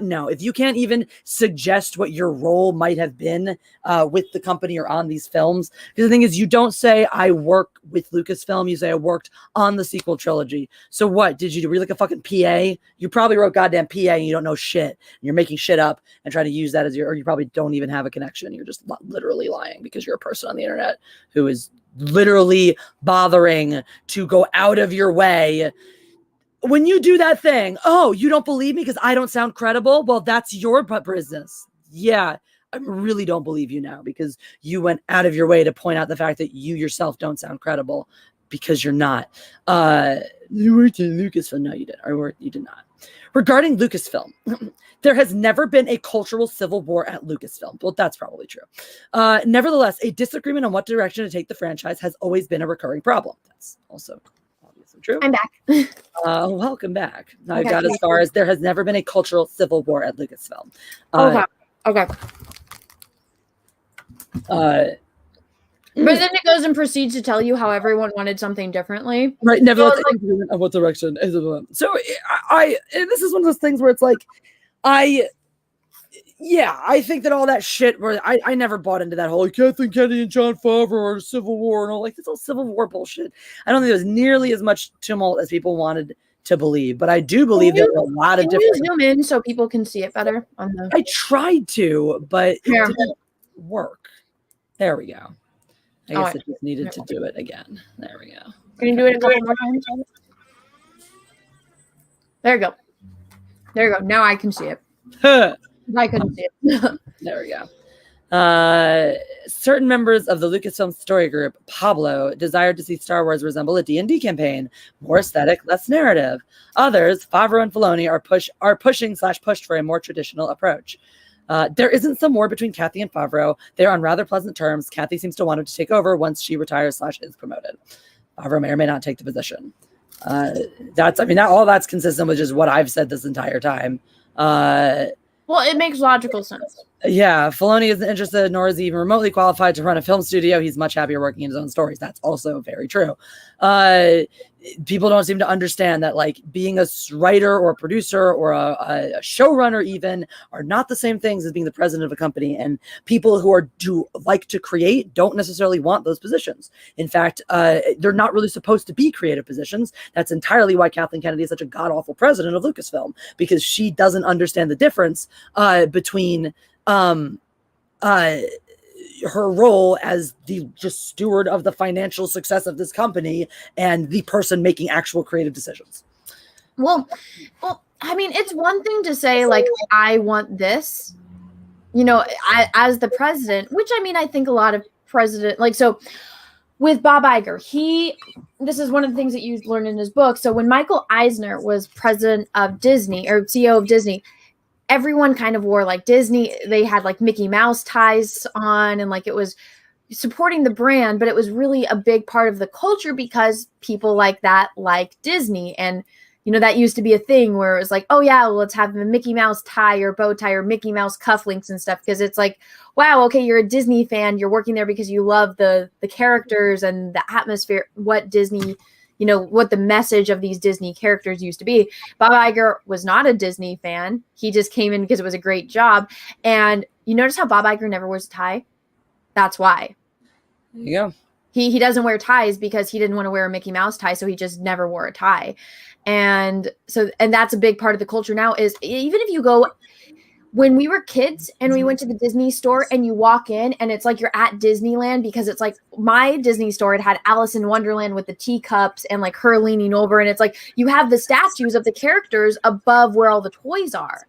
No, if you can't even suggest what your role might have been with the company or on these films, because the thing is, you don't say I work with Lucasfilm, you say I worked on the sequel trilogy. So what, did you read like a fucking PA? You probably wrote goddamn PA and you don't know shit. You're making shit up and trying to use that as or you probably don't even have a connection. You're just literally lying because you're a person on the internet who is literally bothering to go out of your way. When you do that thing, oh, you don't believe me because I don't sound credible? Well, that's your business. Yeah, I really don't believe you now because you went out of your way to point out the fact that you yourself don't sound credible because you're not. You worked in Lucasfilm. No, you didn't. You did not. Regarding Lucasfilm, there has never been a cultural civil war at Lucasfilm. Well, that's probably true. Nevertheless, a disagreement on what direction to take the franchise has always been a recurring problem. That's also true. I'm back. Welcome back. I got as far as there has never been a cultural civil war at Lucasfilm. Okay. But then it goes and proceeds to tell you how everyone wanted something differently. Right. Nevertheless, of what direction is it? So this is one of those things where it's like, I think that all that shit where I never bought into that whole Kathleen Kennedy and Jon Favreau or Civil War and all like this all Civil War bullshit. I don't think there was nearly as much tumult as people wanted to believe, but I do believe there were a lot of different. Zoom in so people can see it better. I tried to, but it didn't work. There we go. I guess it just needed to do it again. There we go. Can you do it a couple more times? There you go. There you go. Now I can see it. I couldn't see it. There we go. Certain members of the Lucasfilm story group, Pablo, desired to see Star Wars resemble a D&D campaign, more aesthetic, less narrative. Others, Favreau and Filoni, are pushing/pushed for a more traditional approach. There isn't some war between Kathy and Favreau. They're on rather pleasant terms. Kathy seems to want him to take over once she retires/is promoted. Favreau may or may not take the position. All that's consistent with just what I've said this entire time. Well, it makes logical sense. Yeah, Filoni isn't interested, nor is he even remotely qualified to run a film studio. He's much happier working in his own stories. That's also very true. People don't seem to understand that, like, being a writer or a producer or a showrunner even are not the same things as being the president of a company. And people who like to create don't necessarily want those positions. In fact, they're not really supposed to be creative positions. That's entirely why Kathleen Kennedy is such a god-awful president of Lucasfilm, because she doesn't understand the difference between her role as the just steward of the financial success of this company and the person making actual creative decisions. Well, I mean, it's one thing to say, like, I want this, you know, as the president, which, I mean, I think a lot of so with Bob Iger, this is one of the things that you learned in his book. So when Michael Eisner was president of Disney, or CEO of Disney, everyone kind of wore like Disney. They had like Mickey Mouse ties on, and like it was supporting the brand, but it was really a big part of the culture because people like that like Disney. And, you know, that used to be a thing where it was like, oh yeah, well, let's have a Mickey Mouse tie or bow tie or Mickey Mouse cufflinks and stuff. Because it's like, wow, okay, you're a Disney fan. You're working there because you love the characters and the atmosphere, what Disney, you know, what the message of these Disney characters used to be. Bob Iger was not a Disney fan. He just came in because it was a great job. And you notice how Bob Iger never wears a tie? That's why. There you go. He doesn't wear ties because he didn't want to wear a Mickey Mouse tie, so he just never wore a tie. And that's a big part of the culture now, is even if you go, when we were kids and we went to the Disney store and you walk in and it's like you're at Disneyland, because it's like my Disney store, it had Alice in Wonderland with the teacups and like her leaning over. And it's like you have the statues of the characters above where all the toys are.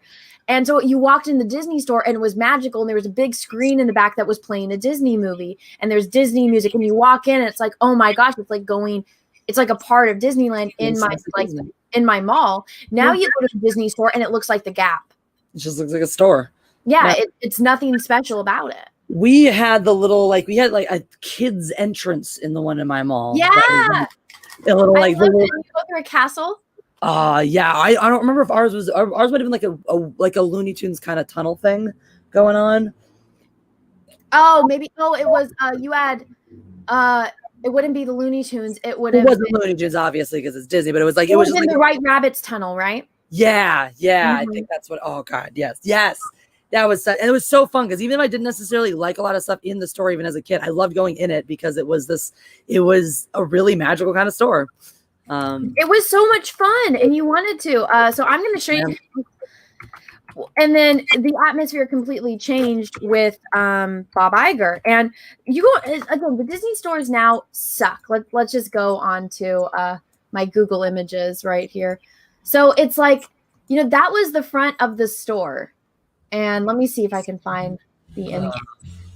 And so you walked in the Disney store and it was magical. And there was a big screen in the back that was playing a Disney movie. And there's Disney music. And you walk in and it's like, oh my gosh, it's like a part of Disneyland in my mall. Now you go to the Disney store and it looks like the Gap. It just looks like a store. Yeah, it's nothing special about it. We had we had a kids entrance in the one in my mall. Yeah. A little You go through a castle. Yeah. I don't remember if ours might have been like a Looney Tunes kind of tunnel thing going on. Oh, maybe. Oh, it was. You had. It wouldn't be the Looney Tunes. It wasn't Looney Tunes, obviously, because it's Disney. But it was like it was in the White Rabbit's tunnel, right? Yeah. I think that's what. Oh God, yes. That was, and it was so fun because even if I didn't necessarily like a lot of stuff in the store, even as a kid, I loved going in it because it was a really magical kind of store. It was so much fun, and you wanted to. So I'm going to show you. And then the atmosphere completely changed with Bob Iger. And you go again. The Disney stores now suck. Let's just go on to my Google images right here. So it's like, you know, that was the front of the store. And let me see if I can find the image.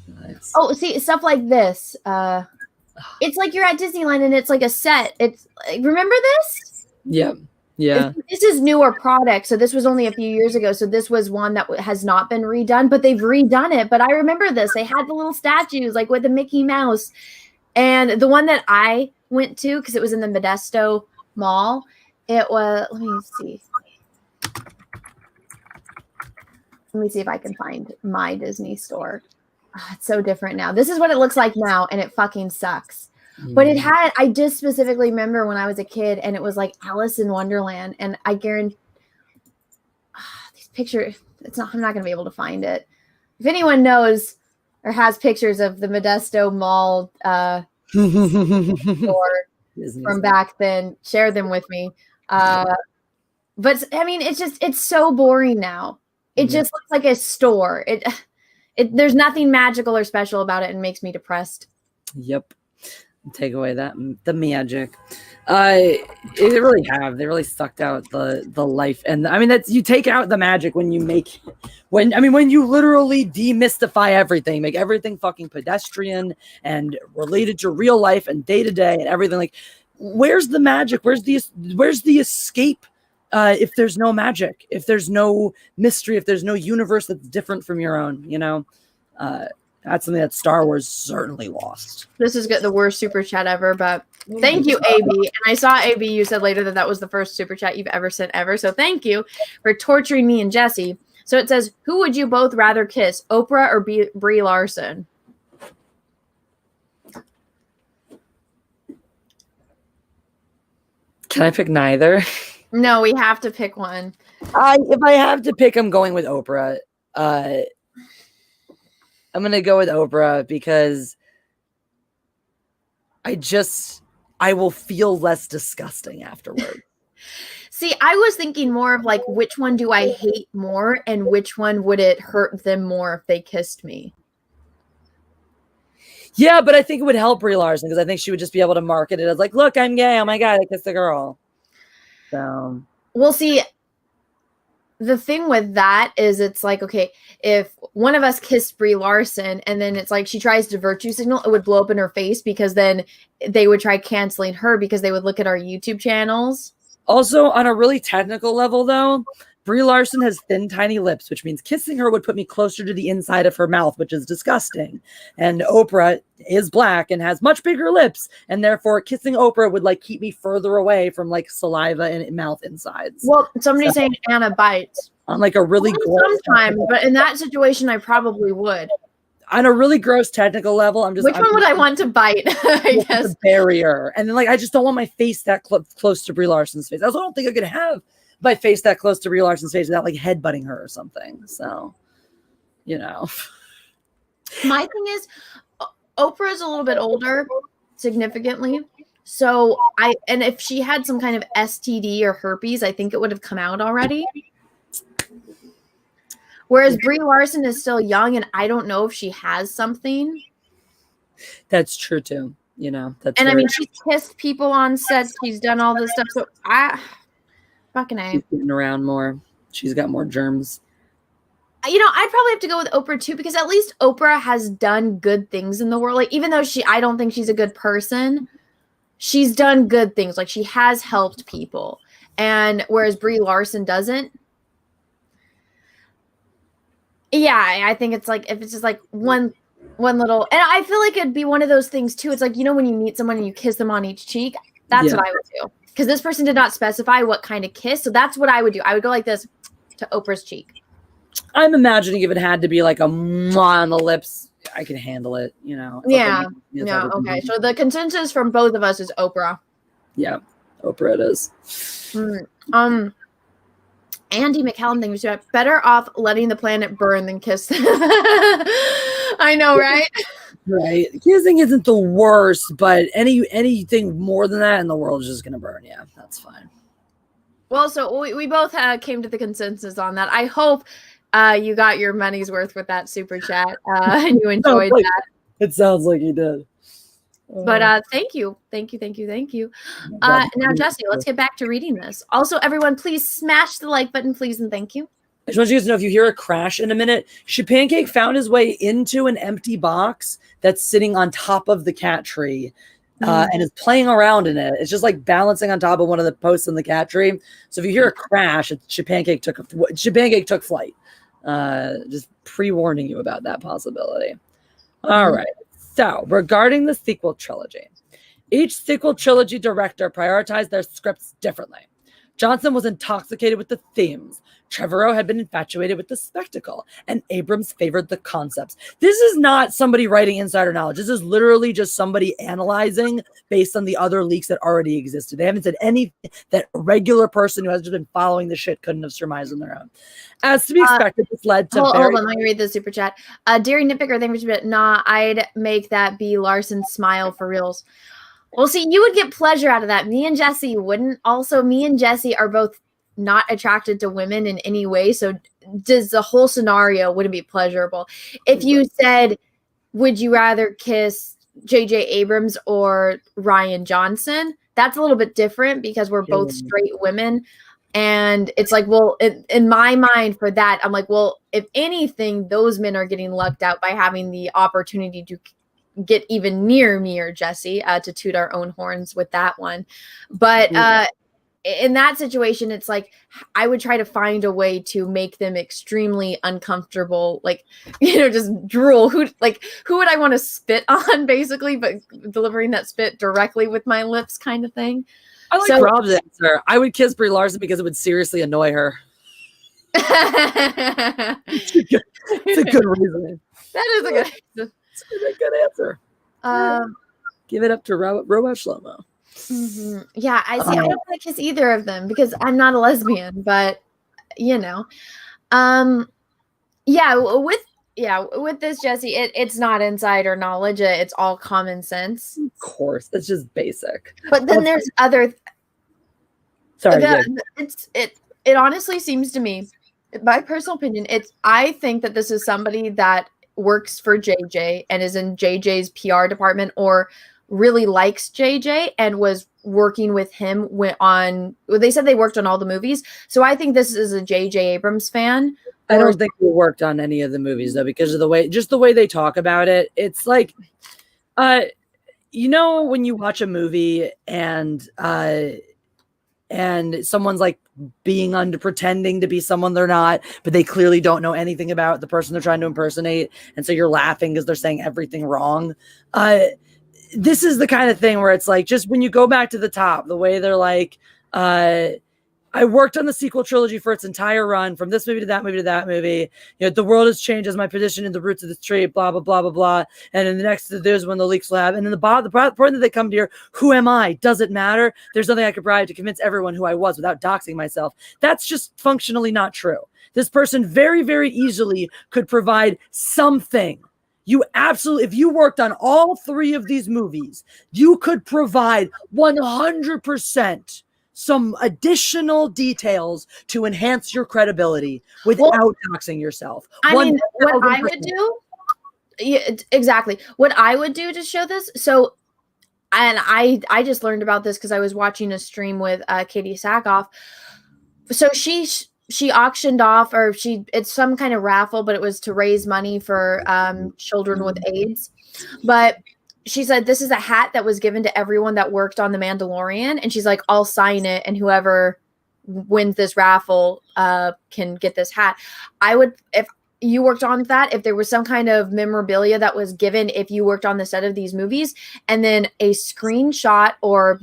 Nice. Oh, see, stuff like this. It's like you're at Disneyland and it's like a set. It's remember this? Yeah. This is newer product. So this was only a few years ago. So this was one that has not been redone, but they've redone it. But I remember this. They had the little statues like with the Mickey Mouse. And the one that I went to, because it was in the Modesto Mall, it was, let me see if I can find my Disney store. Oh, it's so different now. This is what it looks like now, and it fucking sucks. But I just specifically remember when I was a kid, and it was like Alice in Wonderland, and I guarantee these pictures, I'm not going to be able to find it. If anyone knows or has pictures of the Modesto Mall store from back then, share them with me. But I mean, it's so boring now. It just looks like a store. There's nothing magical or special about it, and makes me depressed. Yep. Take away the magic. They really sucked out the life. And I mean, that's, you take out the magic when you literally demystify everything, make everything fucking pedestrian and related to real life and day to day and everything. Like, where's the magic? Where's the escape? If there's no magic, if there's no mystery, if there's no universe that's different from your own, you know, that's something that Star Wars certainly lost. This is the worst super chat ever, but thank you, AB. And I saw AB, you said later that was the first super chat you've ever sent ever. So thank you for torturing me and Jesse. So it says, who would you both rather kiss, Oprah or Brie Larson? Can I pick neither? No, we have to pick one. If I have to pick, I'm going with Oprah. I'm going to go with Oprah because I will feel less disgusting afterward. See, I was thinking more of like, which one do I hate more and which one would it hurt them more if they kissed me? Yeah, but I think it would help Brie Larson because I think she would just be able to market it as like, look, I'm gay. Oh my God, I kissed a girl. So we'll see. The thing with that is it's like, okay, if one of us kissed Brie Larson and then it's like she tries to virtue signal, it would blow up in her face because then they would try canceling her because they would look at our YouTube channels. Also, on a really technical level, though, Brie Larson has thin, tiny lips, which means kissing her would put me closer to the inside of her mouth, which is disgusting. And Oprah is black and has much bigger lips, and therefore kissing Oprah would like keep me further away from like saliva and mouth insides. Well, somebody's saying Anna bites. On like a really sometimes, but in that situation, I probably would. On a really gross technical level, I'm just. Which one would I want to bite? I guess the barrier, and then like I just don't want my face that close to Brie Larson's face. I also don't think I could have my face that close to Brie Larson's face without like headbutting her or something. So, you know. My thing is, Oprah is a little bit older, significantly. So and if she had some kind of STD or herpes, I think it would have come out already. Whereas Brie Larson is still young, and I don't know if she has something. That's true too. You know, that's and I mean, she's kissed people on set. She's done all this stuff. So fucking A. She's getting around more. She's got more germs. You know, I'd probably have to go with Oprah too, because at least Oprah has done good things in the world. Like, even though I don't think she's a good person, she's done good things. Like, she has helped people. And whereas Brie Larson doesn't. Yeah, I think it's like, if it's just like one little, and I feel like it'd be one of those things too. It's like, you know, when you meet someone and you kiss them on each cheek, that's what I would do. Because this person did not specify what kind of kiss. So that's what I would do. I would go like this to Oprah's cheek. I'm imagining if it had to be like a mwah on the lips, I could handle it, you know. Yeah. Yeah. Okay. So the consensus from both of us is Oprah. Yeah. Oprah it is. Andy McCallum thinks better off letting the planet burn than kiss. I know, right? Right. Kissing isn't the worst, but anything more than that in the world is just gonna burn. Yeah, that's fine. Well, so we both came to the consensus on that. I hope you got your money's worth with that super chat and you enjoyed that. It sounds like you did. But thank you. Now, Jesse, let's get back to reading this. Also, everyone, please smash the like button, please, and thank you. I just want you guys to know, if you hear a crash in a minute, Pancake found his way into an empty box that's sitting on top of the cat tree and is playing around in it. It's just like balancing on top of one of the posts in the cat tree. So if you hear a crash, Pancake took flight. Just pre-warning you about that possibility. All right. So, regarding the sequel trilogy, each sequel trilogy director prioritized their scripts differently. Johnson was intoxicated with the themes. Trevorrow had been infatuated with the spectacle, and Abrams favored the concepts. This is not somebody writing insider knowledge. This is literally just somebody analyzing based on the other leaks that already existed. They haven't said anything that a regular person who has just been following the shit couldn't have surmised on their own. As to be expected, this led to hold on, let me read the super chat. Deary Nitpicker, thank you for nah, I'd make that be Larson smile for reals. Well, see, you would get pleasure out of that. Me and Jesse wouldn't. Also, me and Jesse are both not attracted to women in any way. So does the whole scenario wouldn't be pleasurable. If you said, would you rather kiss J.J. Abrams or Rian Johnson? That's a little bit different because we're both straight women. And it's like, well, in my mind for that, I'm like, well, if anything, those men are getting lucked out by having the opportunity to get even near me or Jesse to toot our own horns with that one. But in that situation, it's like I would try to find a way to make them extremely uncomfortable, like, you know, just drool. Who would I want to spit on, basically, but delivering that spit directly with my lips kind of thing. I like Rob's answer. I would kiss Brie Larson because it would seriously annoy her. It's a good reason. That is a good answer. It's a good answer. Give it up to Robot Shlomo. Yeah, I see. I don't want to kiss either of them because I'm not a lesbian, but you know, with this, Jesse, it's not insider knowledge. It's all common sense. Of course, it's just basic. But then there's other. Sorry, it honestly seems to me, my personal opinion, I think that this is somebody that works for JJ and is in JJ's PR department or really likes JJ and was working with him they said they worked on all the movies. So I think this is a JJ Abrams fan. I don't think we worked on any of the movies though, because of the way they talk about it. It's like, when you watch a movie and someone's like pretending to be someone they're not, but they clearly don't know anything about the person they're trying to impersonate. And so you're laughing because they're saying everything wrong. This is the kind of thing where it's like, just when you go back to the top, the way they're like, I worked on the sequel trilogy for its entire run, from this movie to that movie to that movie. The world has changed as my position in the roots of the tree, blah, blah, blah, blah, blah. And then the next, there's when the leaks will have. And then the point that they come to here, who am I? Does it matter? There's nothing I could provide to convince everyone who I was without doxing myself. That's just functionally not true. This person very, very easily could provide something. If you worked on all three of these movies, you could provide 100% some additional details to enhance your credibility without doxing yourself. What I would do, exactly. What I would do to show this, and I just learned about this because I was watching a stream with Katie Sackhoff. So she auctioned off, it's some kind of raffle, but it was to raise money for children with AIDS. But she said, this is a hat that was given to everyone that worked on The Mandalorian. And she's like, I'll sign it. And whoever wins this raffle can get this hat. I would, if you worked on that, if there was some kind of memorabilia that was given, if you worked on the set of these movies, and then a screenshot or,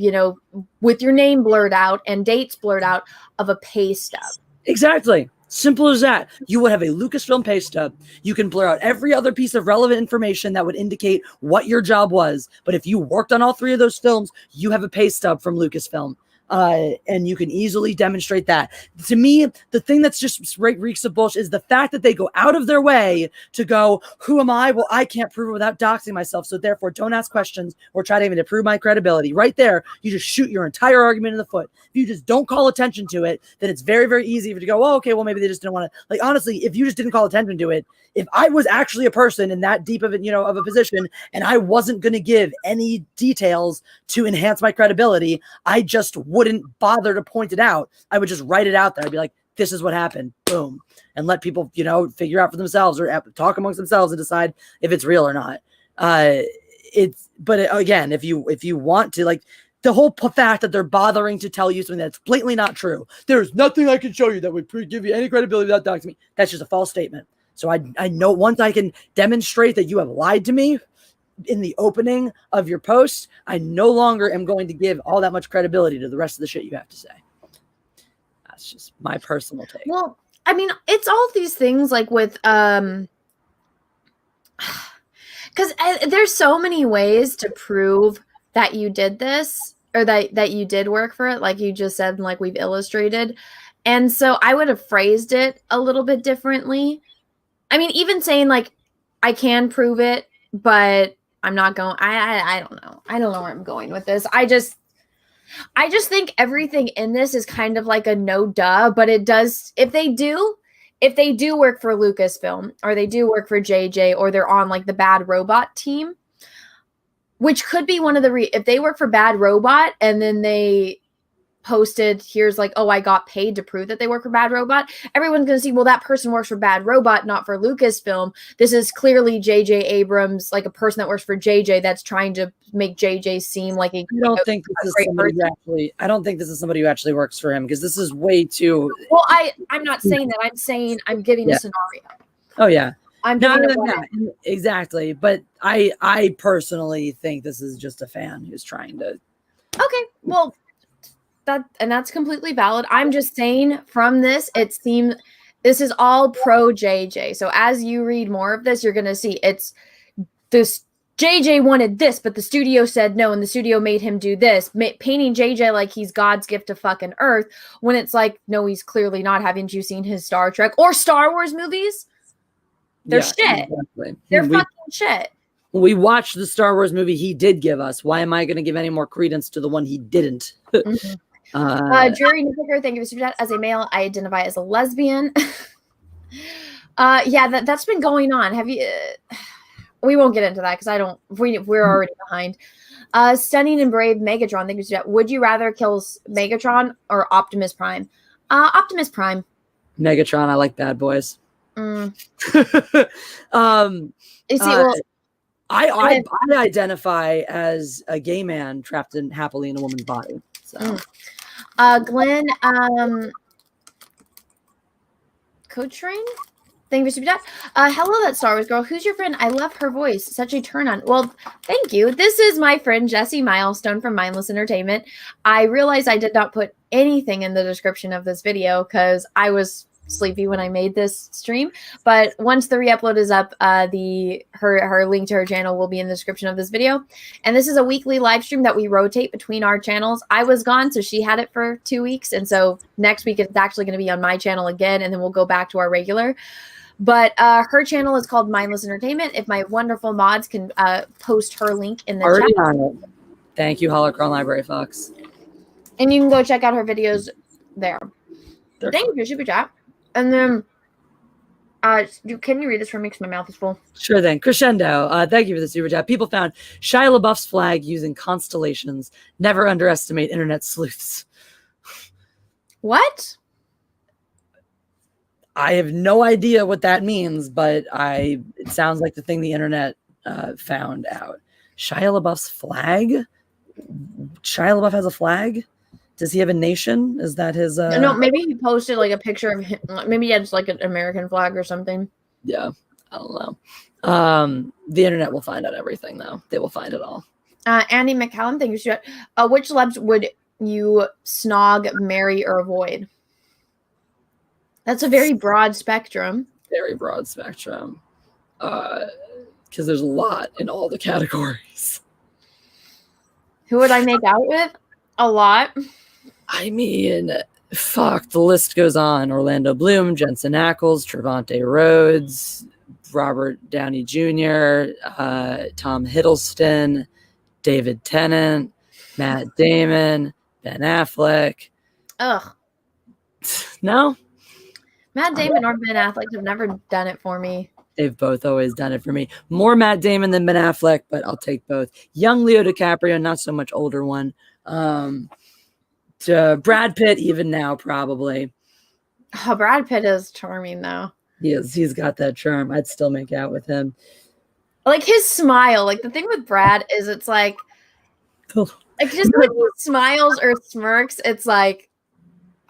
with your name blurred out and dates blurred out of a pay stub. Exactly. Simple as that. You would have a Lucasfilm pay stub. You can blur out every other piece of relevant information that would indicate what your job was. But if you worked on all three of those films, you have a pay stub from Lucasfilm. And you can easily demonstrate that. To me, the thing that's just reeks of bullshit is the fact that they go out of their way to go, who am I? Well, I can't prove it without doxing myself. So therefore, don't ask questions or try to even prove my credibility. Right there, you just shoot your entire argument in the foot. If you just don't call attention to it, then it's very, very easy to go, oh, okay, well, maybe they just didn't want to. Like, honestly, if you just didn't call attention to it, if I was actually a person in that deep of it, of a position, and I wasn't going to give any details to enhance my credibility, I just wouldn't bother to point it out. I would just write it out there. I'd be like, this is what happened. Boom. And let people, figure out for themselves or talk amongst themselves and decide if it's real or not. Again, if you want to, like, the whole fact that they're bothering to tell you something that's blatantly not true, there's nothing I can show you that would give you any credibility without doxing me. That's just a false statement. So I know once I can demonstrate that you have lied to me in the opening of your post, I no longer am going to give all that much credibility to the rest of the shit you have to say. That's just my personal take. Well, I mean, it's all these things like with, because there's so many ways to prove that you did this or that you did work for it. Like you just said, like we've illustrated. And so I would have phrased it a little bit differently. I mean, even saying like, I can prove it, but I'm not going, I don't know. I don't know where I'm going with this. I just think everything in this is kind of like a no duh, but it does, if they do work for Lucasfilm or they do work for JJ or they're on like the Bad Robot team, which could be one of the, if they work for Bad Robot and then they posted, here's like, oh, I got paid to prove that they work for Bad Robot, everyone's going to see, well, that person works for Bad Robot, not for Lucasfilm. This is clearly JJ Abrams, like a person that works for JJ that's trying to make JJ seem like I don't think this is somebody who actually works for him, because this is way too. Well, I'm not saying that. I'm saying I'm giving a scenario. Oh yeah. No, exactly. But I personally think this is just a fan who's trying to. Okay. Well, that's completely valid. I'm just saying from this, it seemed This is all pro JJ. So as you read more of this, you're going to see it's this JJ wanted this, but the studio said no, and the studio made him do this, painting JJ like he's God's gift to fucking Earth, when it's like, no, he's clearly not. Haven't you seen his Star Trek or Star Wars movies? They're shit. Exactly. They're fucking shit. We watched the Star Wars movie he did give us. Why am I going to give any more credence to the one he didn't? Jerry Newpicker, thank you for super chat. As a male, I identify as a lesbian. Yeah, that's been going on. Have you? We won't get into that because I don't. We're already behind. Stunning and brave Megatron, thank you for super chat. Would you rather kill Megatron or Optimus Prime? Optimus Prime. Megatron. I like Bad Boys. You see, well, I identify as a gay man trapped happily in a woman's body. So. Glenn, Coach Train? Thank you for super chat. Hello, that Star Wars girl. Who's your friend? I love her voice. Such a turn on. Well, thank you. This is my friend Jessie Milestone from Mindless Entertainment. I realized I did not put anything in the description of this video because I was sleepy when I made this stream, but once the re-upload is up, her link to her channel will be in the description of this video. And this is a weekly live stream that we rotate between our channels. I was gone, so she had it for 2 weeks, and so next week it's actually going to be on my channel again, and then we'll go back to our regular. But her channel is called Mindless Entertainment. If my wonderful mods can post her link in the Already chat. on it. Thank you, Holocron Library Fox. And you can go check out her videos there. Thank you for super chat. And then, can you read this for me? Because my mouth is full. Sure thing. Crescendo. Thank you for the super chat. People found Shia LaBeouf's flag using constellations. Never underestimate internet sleuths. What? I have no idea what that means, but it sounds like the thing the internet found out. Shia LaBeouf's flag? Shia LaBeouf has a flag? Does he have a nation? Is that his? No, maybe he posted like a picture of him. Maybe he had just like an American flag or something. Yeah, I don't know. The internet will find out everything, though. They will find it all. Andy McCallum, thank you, Stuart. Which celebs would you snog, marry, or avoid? That's a very broad spectrum. Very broad spectrum. Because there's a lot in all the categories. Who would I make out with? A lot. I mean, fuck, the list goes on. Orlando Bloom, Jensen Ackles, Trevante Rhodes, Robert Downey Jr., Tom Hiddleston, David Tennant, Matt Damon, Ben Affleck. Ugh. No? Matt Damon or Ben Affleck have never done it for me. They've both always done it for me. More Matt Damon than Ben Affleck, but I'll take both. Young Leo DiCaprio, not so much older one. To Brad Pitt, even now, probably. Oh, Brad Pitt is charming, though. He's got that charm. I'd still make out with him. Like his smile. Like the thing with Brad is it's like just when he smiles or smirks, it's like,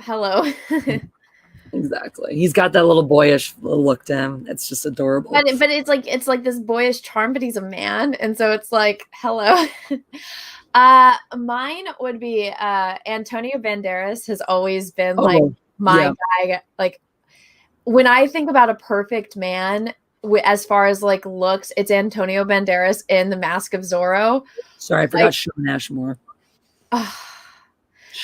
hello. Exactly. He's got that little boyish look to him. It's just adorable. But it's like this boyish charm, but he's a man, and so it's like, hello. Mine would be Antonio Banderas has always been like my guy. Like when I think about a perfect man, as far as like looks, it's Antonio Banderas in The Mask of Zorro. Sorry, I forgot Sean Ashmore.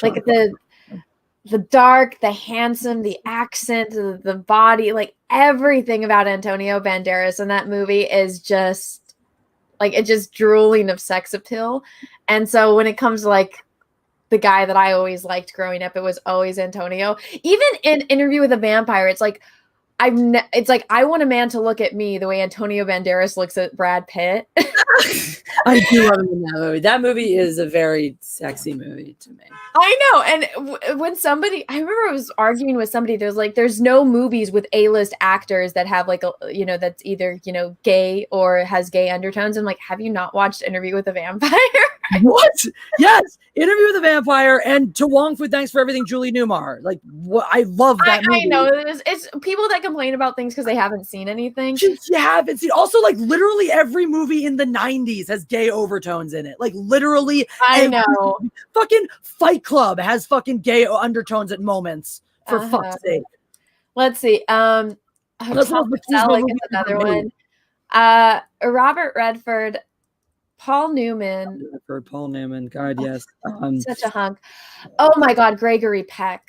Like the dark, the handsome, the accent, the body, like everything about Antonio Banderas in that movie is just like it's just drooling of sex appeal. And so when it comes to like the guy that I always liked growing up, it was always Antonio. Even in Interview with a Vampire, it's like it's like I want a man to look at me the way Antonio Banderas looks at Brad Pitt. I do love him in that movie. That movie is a very sexy movie to me. I know. And when I remember I was arguing with somebody, there's no movies with A-list actors that have like, that's either, gay or has gay undertones. I'm like, have you not watched Interview with a Vampire? What? Yes. Interview with a Vampire and To Wong Fu, Thanks for Everything, Julie Newmar. Like, what? I love that movie. I know. It's people that complain about things because they haven't seen anything. You haven't seen. Also, like, literally every movie in the 90s has gay overtones in it. Like, literally. I know. Fucking Fight Club has fucking gay undertones at moments, for fuck's sake. Let's see. Tom Selleck is another one. Robert Redford, Paul Newman. Paul Newman. God, yes. Such a hunk. Oh my God, Gregory Peck.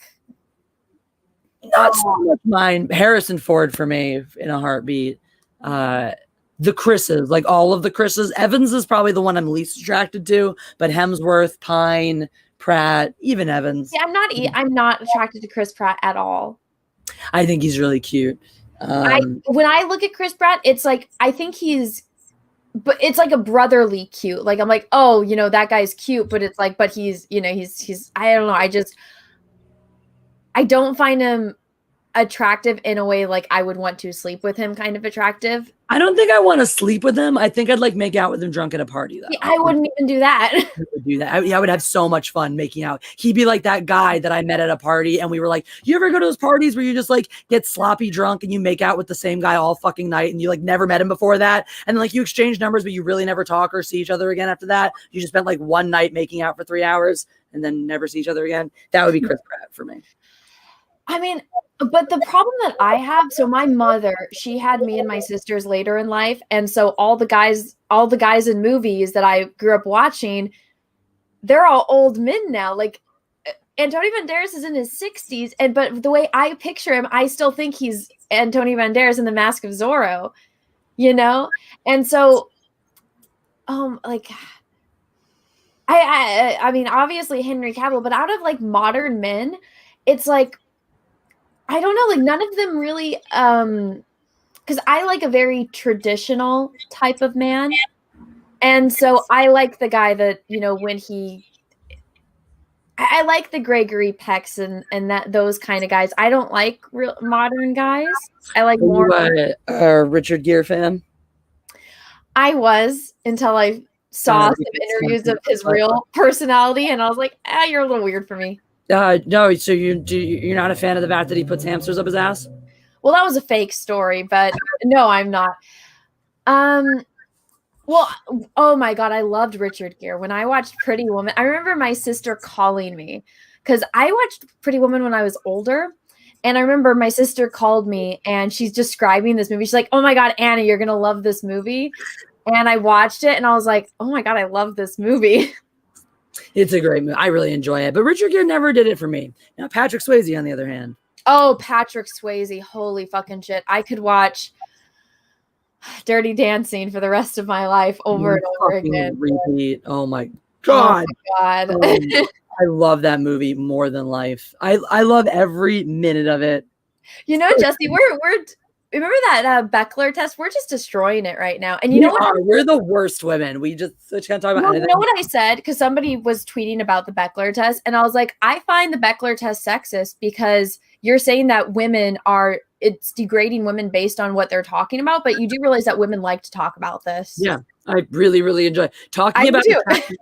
Not so much mine. Harrison Ford for me in a heartbeat. The Chris's, like all of the Chris's. Evans is probably the one I'm least attracted to, but Hemsworth, Pine, Pratt, even Evans. Yeah, I'm not attracted to Chris Pratt at all. I think he's really cute. When I look at Chris Pratt, it's like I think but it's like a brotherly cute. Like I'm like, oh, that guy's cute, but it's like, but he's I don't know. I don't find him attractive in a way like I would want to sleep with him kind of attractive. I don't think I want to sleep with him. I think I'd like make out with him drunk at a party though. Yeah, I wouldn't even do that. I would do that. I would have so much fun making out. He'd be like that guy that I met at a party and we were like, you ever go to those parties where you just like get sloppy drunk and you make out with the same guy all fucking night and you like never met him before that? And then like you exchange numbers, but you really never talk or see each other again after that. You just spent like one night making out for 3 hours and then never see each other again. That would be Chris Pratt for me. I mean, but the problem that I have, so my mother, she had me and my sisters later in life. And so all the guys in movies that I grew up watching, they're all old men now. Like Antonio Banderas is in his 60s. But the way I picture him, I still think he's Antonio Banderas in The Mask of Zorro, And so, like, I mean, obviously Henry Cavill, but out of like modern men, it's like, I don't know, like none of them really, because I like a very traditional type of man. And so I like the guy that, I like the Gregory Pecks and those kind of guys. I don't like real modern guys. I like more. You a Richard Gere fan? I was until I saw some interviews of his real personality and I was like, you're a little weird for me. No, so you're not a fan of the fact that he puts hamsters up his ass? Well, that was a fake story, but no, I'm not. Well, oh my God, I loved Richard Gere. When I watched Pretty Woman, I remember my sister calling me because I watched Pretty Woman when I was older. And I remember my sister called me and she's describing this movie. She's like, oh my God, Anna, you're going to love this movie. And I watched it and I was like, oh my God, I love this movie. It's a great movie. I really enjoy it. But Richard Gere never did it for me. Now, Patrick Swayze, on the other hand. Oh, Patrick Swayze. Holy fucking shit. I could watch Dirty Dancing for the rest of my life over and over again. Repeat. Oh my God. Oh my God. I love that movie more than life. I love every minute of it. Jesse, we're remember that Beckler test? We're just destroying it right now. And you know what? We're the worst women. We just can't talk about anything. You know what I said? Because somebody was tweeting about the Beckler test. And I was like, I find the Beckler test sexist because you're saying that it's degrading women based on what they're talking about. But you do realize that women like to talk about this. Yeah, I really, really enjoy talking about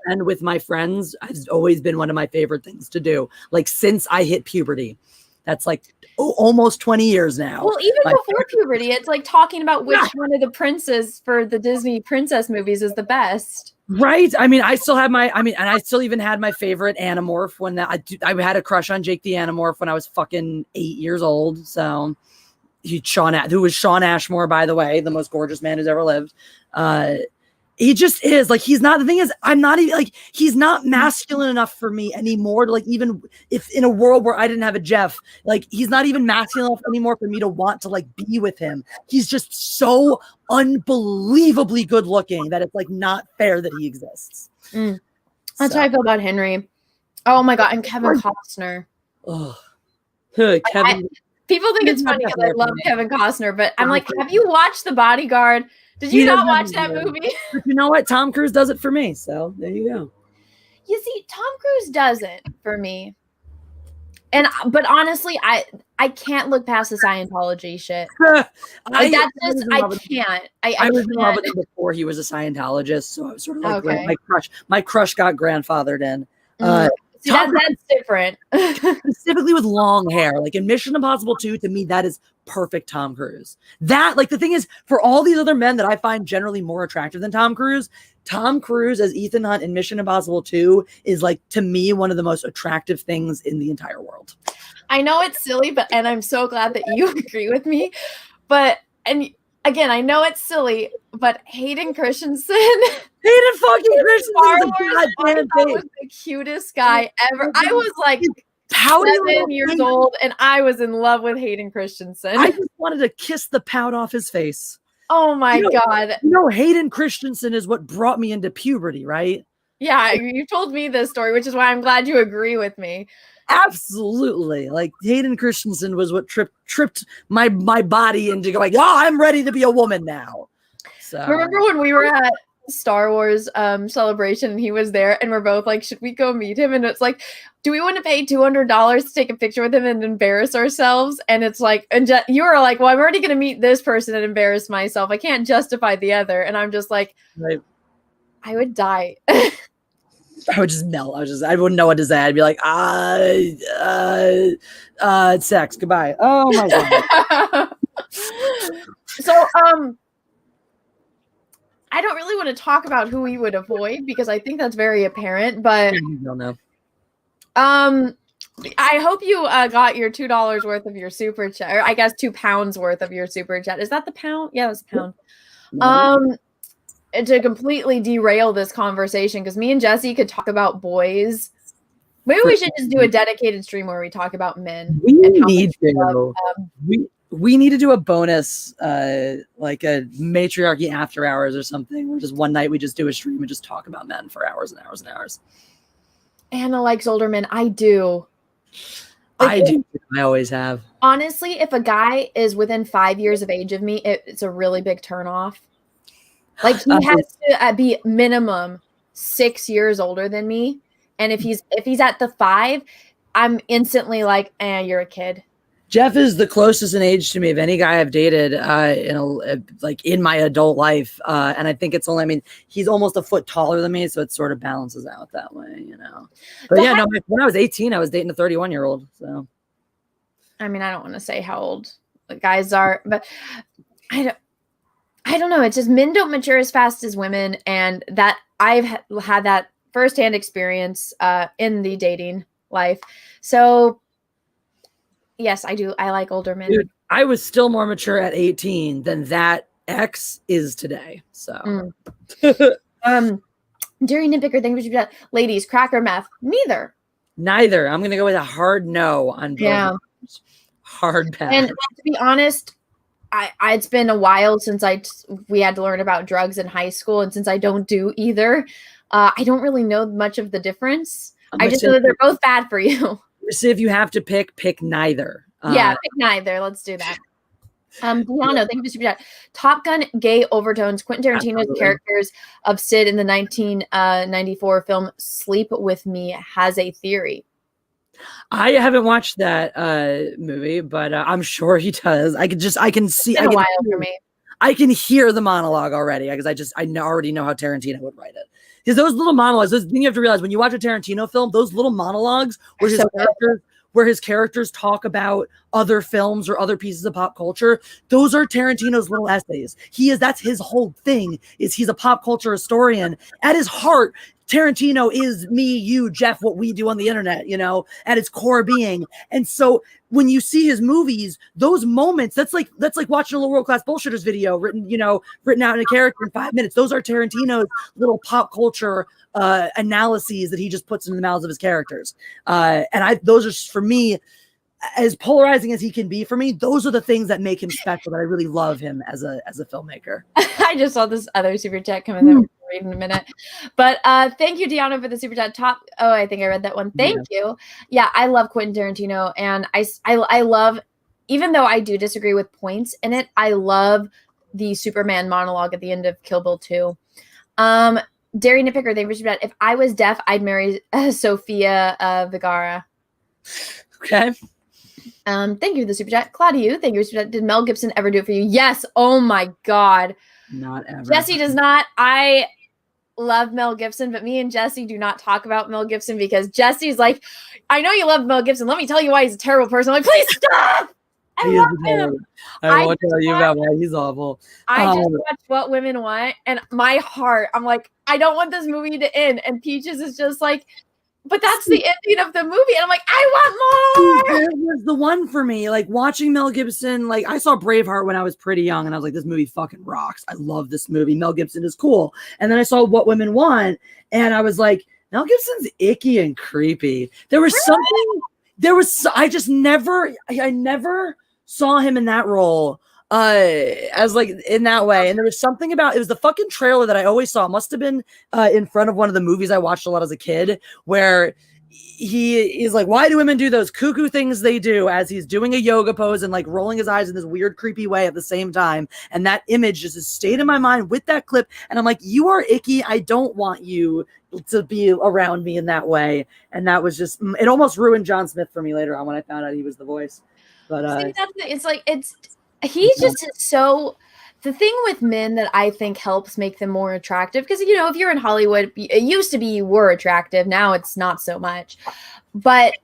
men with my friends. Has always been one of my favorite things to do. Like since I hit puberty. That's like almost 20 years now. Well, even before puberty, it's like talking about which one of the princes for the Disney princess movies is the best. Right. I mean, I still have and I still even had my favorite Animorph when I had a crush on Jake the Animorph when I was fucking 8 years old. So who was Sean Ashmore, by the way, the most gorgeous man who's ever lived. He just is like, the thing is, I'm not even like, he's not masculine enough for me anymore to like, even if in a world where I didn't have a Jeff, like he's not even masculine enough anymore for me to want to like be with him. He's just so unbelievably good looking that it's like not fair that he exists. That's how I feel about Henry. Oh my God. And Kevin Costner. Oh, Kevin. People think it's funny because I love Kevin Costner, but I'm like, have you watched The Bodyguard? Did you not watch that movie? But you know what? Tom Cruise does it for me. So there you go. You see, Tom Cruise does it for me. But honestly, I can't look past the Scientology shit. I can't. I was in love with him before he was a Scientologist. So I was sort of like my crush got grandfathered in. See, that's different. Specifically with long hair. Like in Mission Impossible 2, to me, that is perfect Tom Cruise. That, like, the thing is, for all these other men that I find generally more attractive than Tom Cruise as Ethan Hunt in Mission Impossible 2 is, like, to me, one of the most attractive things in the entire world. I know it's silly, and I'm so glad that you agree with me. And again, I know it's silly, but Hayden Christensen. Hayden fucking Christensen was the cutest guy ever. I was like pouty 7 years old, and I was in love with Hayden Christensen. I just wanted to kiss the pout off his face. Oh my God. Hayden Christensen is what brought me into puberty, right? Yeah, you told me this story, which is why I'm glad you agree with me. Absolutely. Like Hayden Christensen was what tripped my body into going, I'm ready to be a woman now. So remember when we were at Star Wars celebration and he was there and we're both like, should we go meet him? And it's like, do we want to pay $200 to take a picture with him and embarrass ourselves? And it's like, and you were like, well, I'm already going to meet this person and embarrass myself. I can't justify the other. And I'm just like, right. I would die. I would just melt. I wouldn't know what to say. I'd be like, it's sex. Goodbye. Oh my God. So, I don't really want to talk about who we would avoid because I think that's very apparent, but you don't know. I hope you got your $2 worth of your super chat, or I guess £2 worth of your super chat. Is that the pound? Yeah, that's a pound. And to completely derail this conversation, because me and Jesse could talk about boys. Maybe we should just do a dedicated stream where we talk about men. We need to. We need to do a bonus, like a Matriarchy after hours or something, where just one night we just do a stream and just talk about men for hours and hours and hours. Anna likes older men. I do. I do. I always have. Honestly, if a guy is within 5 years of age of me, it's a really big turnoff. Like he has to be minimum 6 years older than me, and if he's at the 5, I'm instantly like, you're a kid. Jeff is the closest in age to me of any guy I've dated in my adult life, and I think it's only. I mean, he's almost a foot taller than me, so it sort of balances out that way, you know. But when I was 18, I was dating a 31-year-old. So, I mean, I don't want to say how old the guys are, but I don't know. It's just men don't mature as fast as women, and that I've had that firsthand experience in the dating life. So, yes, I do. I like older men. Dude, I was still more mature at 18 than that ex is today. So, Jerry Nitpicker, thank you. Ladies, crack or meth? Neither. I'm gonna go with a hard no on both. Yeah. Hard pass. And to be honest, it's been a while since we had to learn about drugs in high school, and since I don't do either, I don't really know much of the difference. I just know that they're both bad for you. So if you have to pick neither. Yeah, pick neither. Let's do that. Brianna, thank you for super chat. Top Gun gay overtones. Quentin Tarantino's characters of Sid in the 1994 film Sleep With Me has a theory. I haven't watched that movie, but I'm sure he does. I can see. It's been a while for me. I can hear the monologue already because I already know how Tarantino would write it. Because those little monologues, those thing you have to realize when you watch a Tarantino film, those little monologues where his characters talk about other films or other pieces of pop culture, those are Tarantino's little essays. That's his whole thing. He's a pop culture historian. At his heart, Tarantino is me, you, Jeff, what we do on the internet, you know, at its core being. And so when you see his movies, those moments, that's like watching a little World Class Bullshitters video written out in a character in 5 minutes. Those are Tarantino's little pop culture analyses that he just puts in the mouths of his characters. Those are, for me, as polarizing as he can be for me, those are the things that make him special, that I really love him as a filmmaker. I just saw this other super chat come in that we'll read in a minute. But thank you, Deanna, for the super chat. I think I read that one. Thank you. Yeah, I love Quentin Tarantino, and I love, even though I do disagree with points in it, I love the Superman monologue at the end of Kill Bill 2. Derry Nitpicker, thank you for super chat. If I was deaf, I'd marry Sofia Vergara. Okay. Thank you for the super chat. Claudia, thank you for the super chat. Did Mel Gibson ever do it for you? Yes. Oh my God. Not ever. Jesse does not. I love Mel Gibson, but me and Jesse do not talk about Mel Gibson because Jesse's like, I know you love Mel Gibson. Let me tell you why he's a terrible person. I'm like, please stop. I love him. I won't tell you about why he's awful. I just watched What Women Want, and my heart, I'm like, I don't want this movie to end. And Peaches is just like, but that's the ending of the movie. And I'm like, I want more. It was the one for me. Like watching Mel Gibson, like I saw Braveheart when I was pretty young, and I was like, this movie fucking rocks. I love this movie. Mel Gibson is cool. And then I saw What Women Want, and I was like, Mel Gibson's icky and creepy. There was something, I never saw him in that role as like in that way. And there was something about it was the fucking trailer that I always saw. It must have been in front of one of the movies I watched a lot as a kid, where he is like, why do women do those cuckoo things they do, as he's doing a yoga pose and like rolling his eyes in this weird creepy way at the same time. And that image just has stayed in my mind with that clip, and I'm like, you are icky. I don't want you to be around me in that way. And that was just, it almost ruined John Smith for me later on when I found out he was the voice. But See, it's like he's just so. The thing with men that I think helps make them more attractive, because if you're in Hollywood, it used to be you were attractive, now it's not so much. But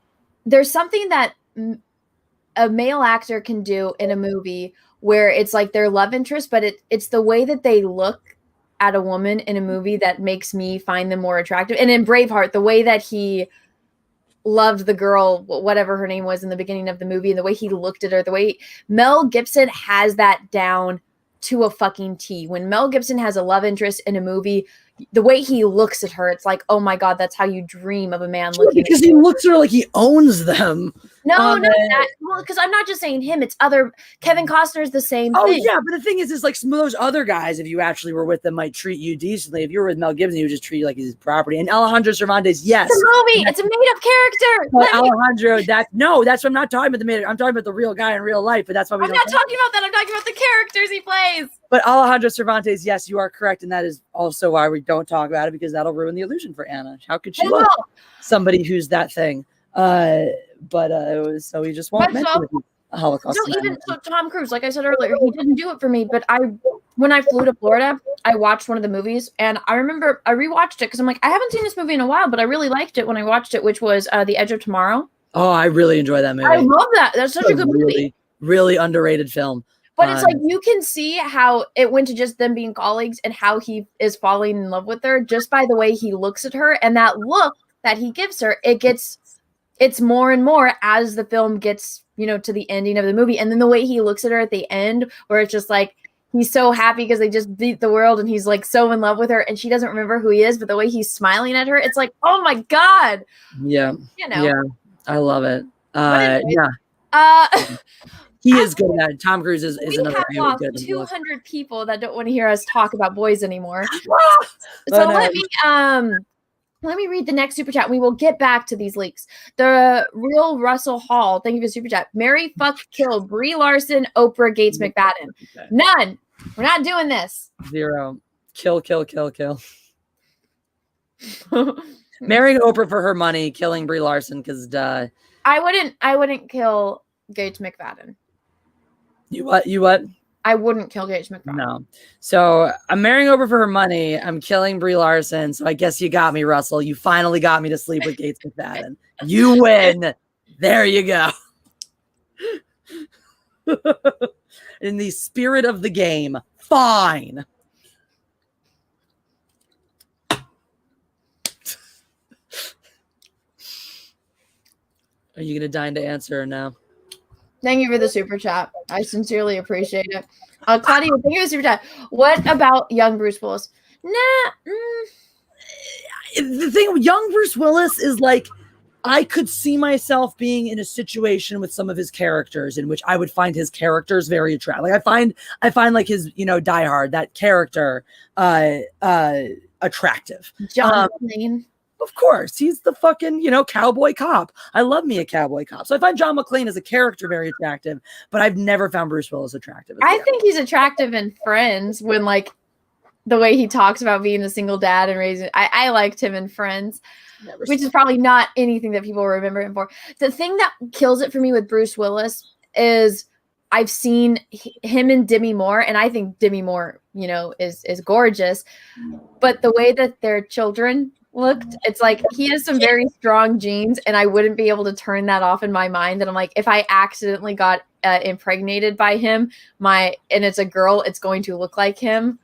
there's something that a male actor can do in a movie where it's like their love interest, but it's the way that they look at a woman in a movie that makes me find them more attractive. And in Braveheart, the way that he loved the girl, whatever her name was in the beginning of the movie, and the way he looked at her, the way Mel Gibson has that down to a fucking T. When Mel Gibson has a love interest in a movie, the way he looks at her, it's like, oh my God, that's how you dream of a man looking because at he looks at her like he owns them. No, not that. Well, because I'm not just saying him, it's other. Kevin Costner's the same thing. Yeah, but the thing is like some of those other guys, if you actually were with them, might treat you decently. If you were with Mel Gibson, he would just treat you like his property. And Alejandro Cervantes, yes. It's a movie. It's a made-up character. But Alejandro, that's what I'm not talking about the made-up. I'm talking about the real guy in real life, but that's why we I'm not talking about that. I'm talking about the characters he plays. But Alejandro Cervantes, yes, you are correct. And that is also why we don't talk about it, because that'll ruin the illusion for Anna. How could she love somebody who's that thing? So he just won't mention a Holocaust. So Tom Cruise, like I said earlier, he didn't do it for me. But when I flew to Florida, I watched one of the movies, and I remember I rewatched it because I'm like, I haven't seen this movie in a while, but I really liked it when I watched it, which was The Edge of Tomorrow. Oh, I really enjoy that movie. I love that. That's such a good movie. Really underrated film. But it's like you can see how it went to just them being colleagues and how he is falling in love with her just by the way he looks at her, and that look that he gives her. It's more and more as the film gets, to the ending of the movie. And then the way he looks at her at the end, where it's just like, he's so happy because they just beat the world and he's like so in love with her and she doesn't remember who he is, but the way he's smiling at her, it's like, oh my God. Yeah. Yeah. I love it. He is good at it. Tom Cruise is another really good. 200 people that don't want to hear us talk about boys anymore. So let me read the next super chat. We will get back to these leaks. The real Russell Hall, thank you for the super chat. Marry, fuck, kill Brie Larson, Oprah, Gates, McFadden. None. We're not doing this. 0. Kill. Marrying Oprah for her money, killing Brie Larson because I wouldn't kill Gates McFadden. You what? I wouldn't kill Gates McFadden. No. So I'm marrying Oprah for her money. I'm killing Brie Larson. So I guess you got me, Russell. You finally got me to sleep with Gates McFadden. You win. There you go. In the spirit of the game. Fine. Are you going to deign to answer or no? Thank you for the super chat. I sincerely appreciate it. Claudia, thank you for the super chat. What about young Bruce Willis? The thing with young Bruce Willis is like, I could see myself being in a situation with some of his characters in which I would find his characters very attractive. Like I find like his, Die Hard, that character, attractive. John McClane. Of course, he's the fucking, cowboy cop. I love me a cowboy cop. So I find John McClane as a character very attractive, but I've never found Bruce Willis attractive. I think he's attractive in Friends when like the way he talks about being a single dad and raising. I liked him in Friends, which is probably not anything that people remember him for. The thing that kills it for me with Bruce Willis is I've seen him and Demi Moore, and I think Demi Moore, is gorgeous, but the way that their children looked, it's like he has some very strong genes, and I wouldn't be able to turn that off in my mind. And I'm like, if I accidentally got impregnated by him, and it's a girl, it's going to look like him.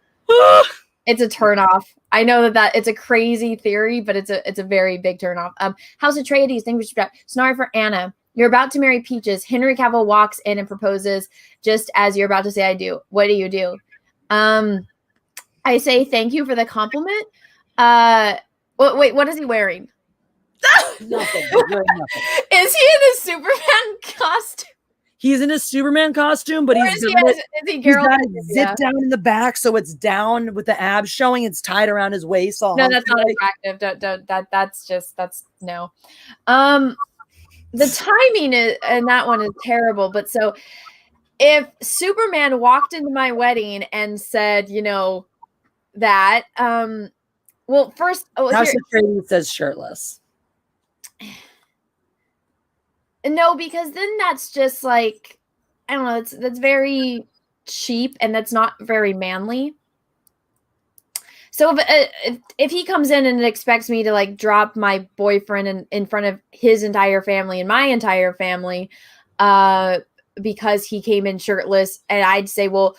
It's a turnoff. I know that it's a crazy theory, but it's a very big turnoff. House Atreides, thank you for Scenario for Anna. You're about to marry Peaches. Henry Cavill walks in and proposes just as you're about to say I do. What do you do? I say thank you for the compliment. Wait, what is he wearing? Nothing. Is he in a Superman costume? He's in a Superman costume, but he's got a zip down in the back, so it's down with the abs showing. It's tied around his waist. No, that's not attractive. That's no. The timing and that one is terrible. But so if Superman walked into my wedding and said, that, well, first, House Atreides says shirtless. No, because then that's just like, I don't know, that's very cheap and that's not very manly. So if he comes in and expects me to like drop my boyfriend in front of his entire family and my entire family because he came in shirtless, and I'd say, well,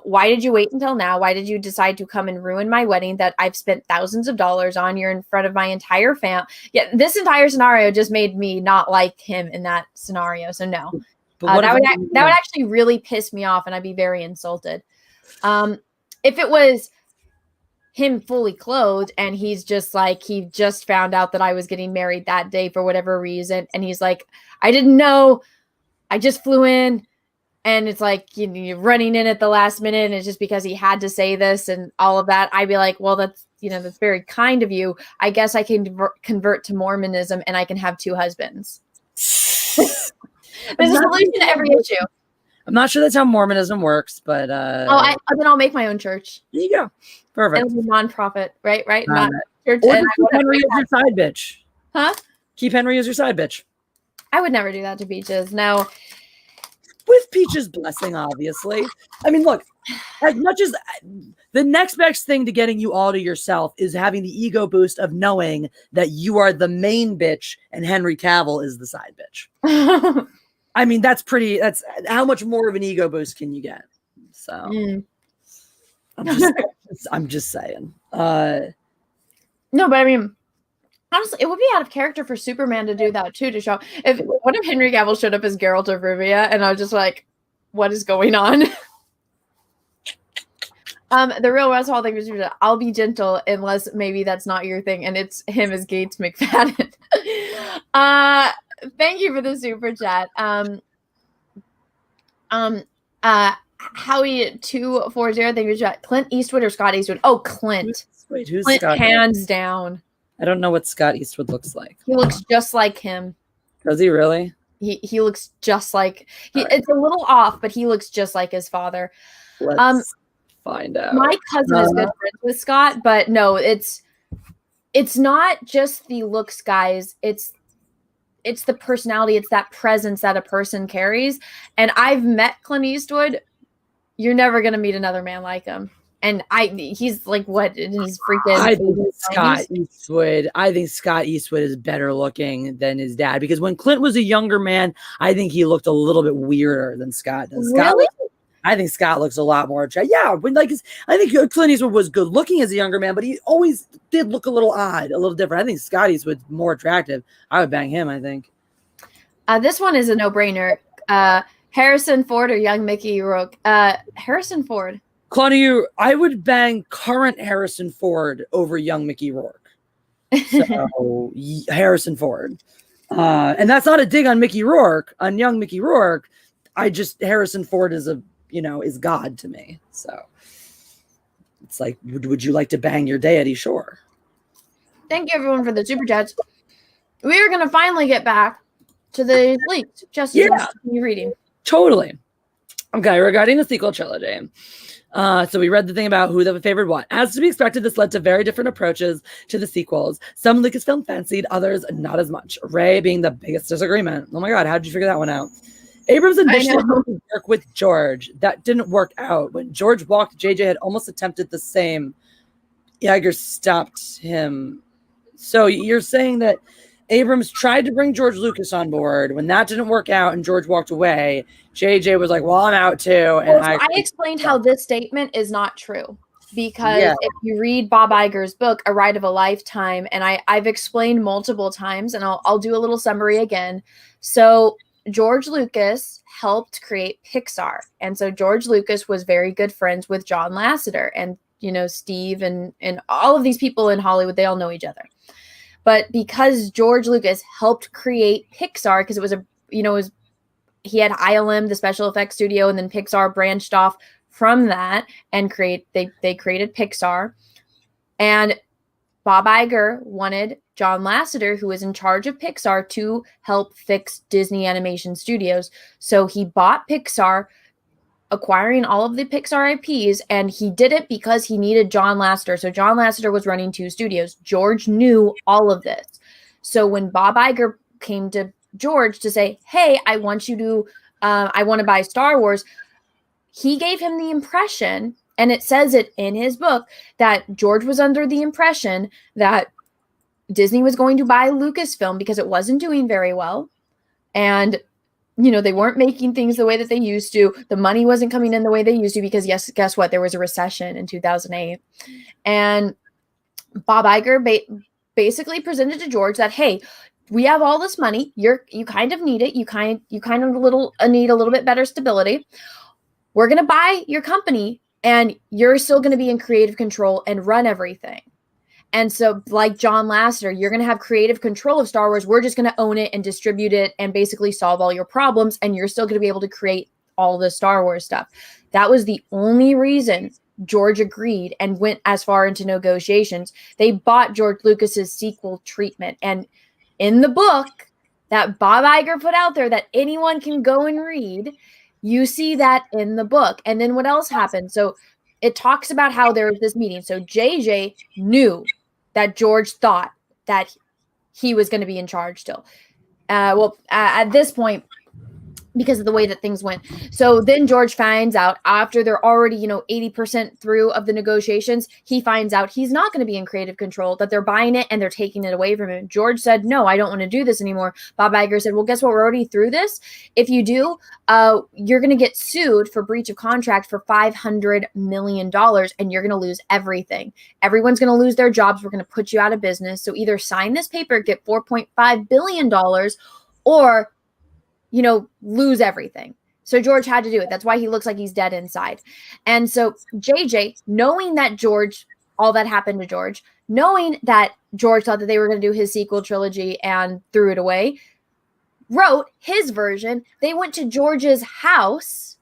why did you wait until now? Why did you decide to come and ruin my wedding that I've spent thousands of dollars on? You're in front of my entire family. Yeah, this entire scenario just made me not like him in that scenario. So no, that would actually really piss me off, and I'd be very insulted. If it was him fully clothed and he's just like, he just found out that I was getting married that day for whatever reason, and he's like, I didn't know, I just flew in. And it's like, you're running in at the last minute, and it's just because he had to say this and all of that. I'd be like, well, that's very kind of you. I guess I can convert to Mormonism and I can have 2 husbands. There's a solution to every issue. I'm not sure that's how Mormonism works, but then I'll make my own church. There you go. Perfect. It'll be nonprofit, right? Not church. Or keep Henry as your side bitch. Huh? Keep Henry as your side bitch. I would never do that to Peaches. No. With Peach's blessing, obviously. I mean, look, as much as the next best thing to getting you all to yourself is having the ego boost of knowing that you are the main bitch and Henry Cavill is the side bitch. I mean, that's how much more of an ego boost can you get? So I'm just saying. No, but I mean, honestly, it would be out of character for Superman to do that too. To show what if Henry Cavill showed up as Geralt of Rivia, and I was just like, "What is going on?" The real Westfall thing was, I'll be gentle unless maybe that's not your thing, and it's him as Gates McFadden. Thank you for the super chat. Howie 240. Thank you for chat. Clint Eastwood or Scott Eastwood? Oh, Clint. Wait, who's Clint? Scott? Hands down. I don't know what Scott Eastwood looks like. He looks just like him. Does he really? He looks just like It's a little off, but he looks just like his father. Let's find out. My cousin is good friends with Scott, but no, it's not just the looks, guys. It's the personality. It's that presence that a person carries. And I've met Clint Eastwood. You're never gonna meet another man like him. And he's like, what in his freaking? I think Scott Eastwood is better looking than his dad, because when Clint was a younger man, I think he looked a little bit weirder than Scott does. Really? I think Scott looks a lot more attractive. Yeah, I think Clint Eastwood was good looking as a younger man, but he always did look a little odd, a little different. I think Scott Eastwood's more attractive. I would bang him, I think. This one is a no-brainer. Harrison Ford or young Mickey Rourke? Harrison Ford. Claudia, I would bang current Harrison Ford over young Mickey Rourke. So Harrison Ford. And that's not a dig on Mickey Rourke, on young Mickey Rourke. Harrison Ford is is God to me. So it's like, would you like to bang your deity? Sure. Thank you everyone for the super chats. We are going to finally get back to the leaks. Just continue reading. Totally. Okay, regarding the sequel trilogy. So we read the thing about who the favorite what. As to be expected, this led to very different approaches to the sequels. Some Lucasfilm fancied, others not as much. Ray being the biggest disagreement. Oh my God, how did you figure that one out? Abrams initially to work with George. That didn't work out. When George walked, JJ had almost attempted the same. Iger stopped him. So you're saying that Abrams tried to bring George Lucas on board. When that didn't work out and George walked away, JJ was like, well, I'm out too. And I explained how this statement is not true. because Yeah. if you read Bob Iger's book, A Ride of a Lifetime, and I've explained multiple times, and I'll do a little summary again. So George Lucas helped create Pixar. And so George Lucas was very good friends with John Lasseter, and, you know, Steve and all of these people in Hollywood, they all know each other. But because George Lucas helped create Pixar, because it was he had ILM, the special effects studio, and then Pixar branched off from that and they created Pixar. And Bob Iger wanted John Lasseter, who was in charge of Pixar, to help fix Disney Animation Studios. So he bought Pixar, acquiring all of the Pixar IPs, and he did it because he needed John Lasseter. So John Lasseter was running 2 studios. George knew all of this. So when Bob Iger came to George to say, hey, I want to buy Star Wars, he gave him the impression, and it says it in his book, that George was under the impression that Disney was going to buy Lucasfilm because it wasn't doing very well. And, you know, they weren't making things the way that they used to. The money wasn't coming in the way they used to because, yes, guess what? There was a recession in 2008. And Bob Iger basically presented to George that, hey, we have all this money. You kind of need it. You kind of need a little bit better stability. We're going to buy your company, and you're still going to be in creative control and run everything. And so, like John Lasseter, you're going to have creative control of Star Wars. We're just going to own it and distribute it and basically solve all your problems. And you're still going to be able to create all the Star Wars stuff. That was the only reason George agreed and went as far into negotiations. They bought George Lucas's sequel treatment. And in the book that Bob Iger put out there that anyone can go and read, you see that in the book. And then what else happened? So it talks about how there was this meeting. So JJ knew that George thought that he was going to be in charge still. At this point, because of the way that things went. So then George finds out after they're already, 80% through of the negotiations, he finds out he's not going to be in creative control, that they're buying it and they're taking it away from him. George said, no, I don't want to do this anymore. Bob Iger said, well, guess what? We're already through this. If you do, you're going to get sued for breach of contract for $500 million and you're going to lose everything. Everyone's going to lose their jobs. We're going to put you out of business. So either sign this paper, get $4.5 billion, or lose everything. So George had to do it. That's why he looks like he's dead inside. And so JJ, knowing that all that happened to George, knowing that George thought that they were going to do his sequel trilogy and threw it away, wrote his version. They went to George's house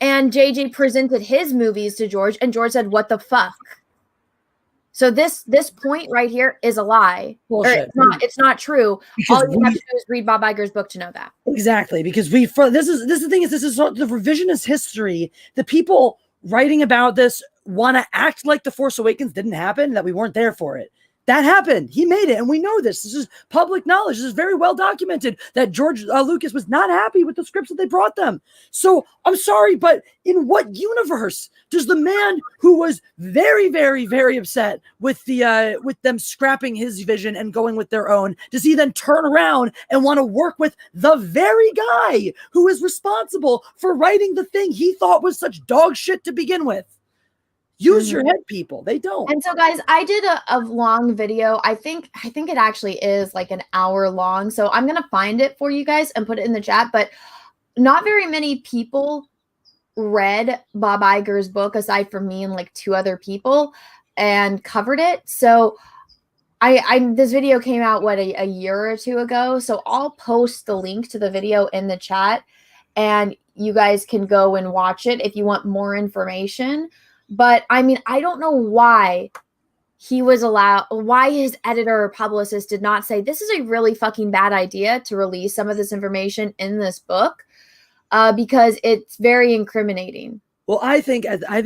and JJ presented his movies to George, and George said, what the fuck? So this point right here is a lie. Bullshit. It's not true. Because all you have to do is read Bob Iger's book to know that. Exactly, because this is the thing is, this is the revisionist history. The people writing about this want to act like The Force Awakens didn't happen, that we weren't there for it. That happened. He made it, and we know this. This is public knowledge. This is very well documented that George Lucas was not happy with the scripts that they brought them. So I'm sorry, but in what universe does the man who was very, very, very upset with them scrapping his vision and going with their own, does he then turn around and want to work with the very guy who is responsible for writing the thing he thought was such dog shit to begin with? Use your head, people. They don't. And so, guys, I did a long video. I think it actually is like an hour long. So I'm going to find it for you guys and put it in the chat. But not very many people read Bob Iger's book aside from me and like 2 other people and covered it. So this video came out, a year or 2 ago. So I'll post the link to the video in the chat and you guys can go and watch it if you want more information. But I mean, I don't know why why his editor or publicist did not say, this is a really fucking bad idea to release some of this information in this book, because it's very incriminating. Well, I think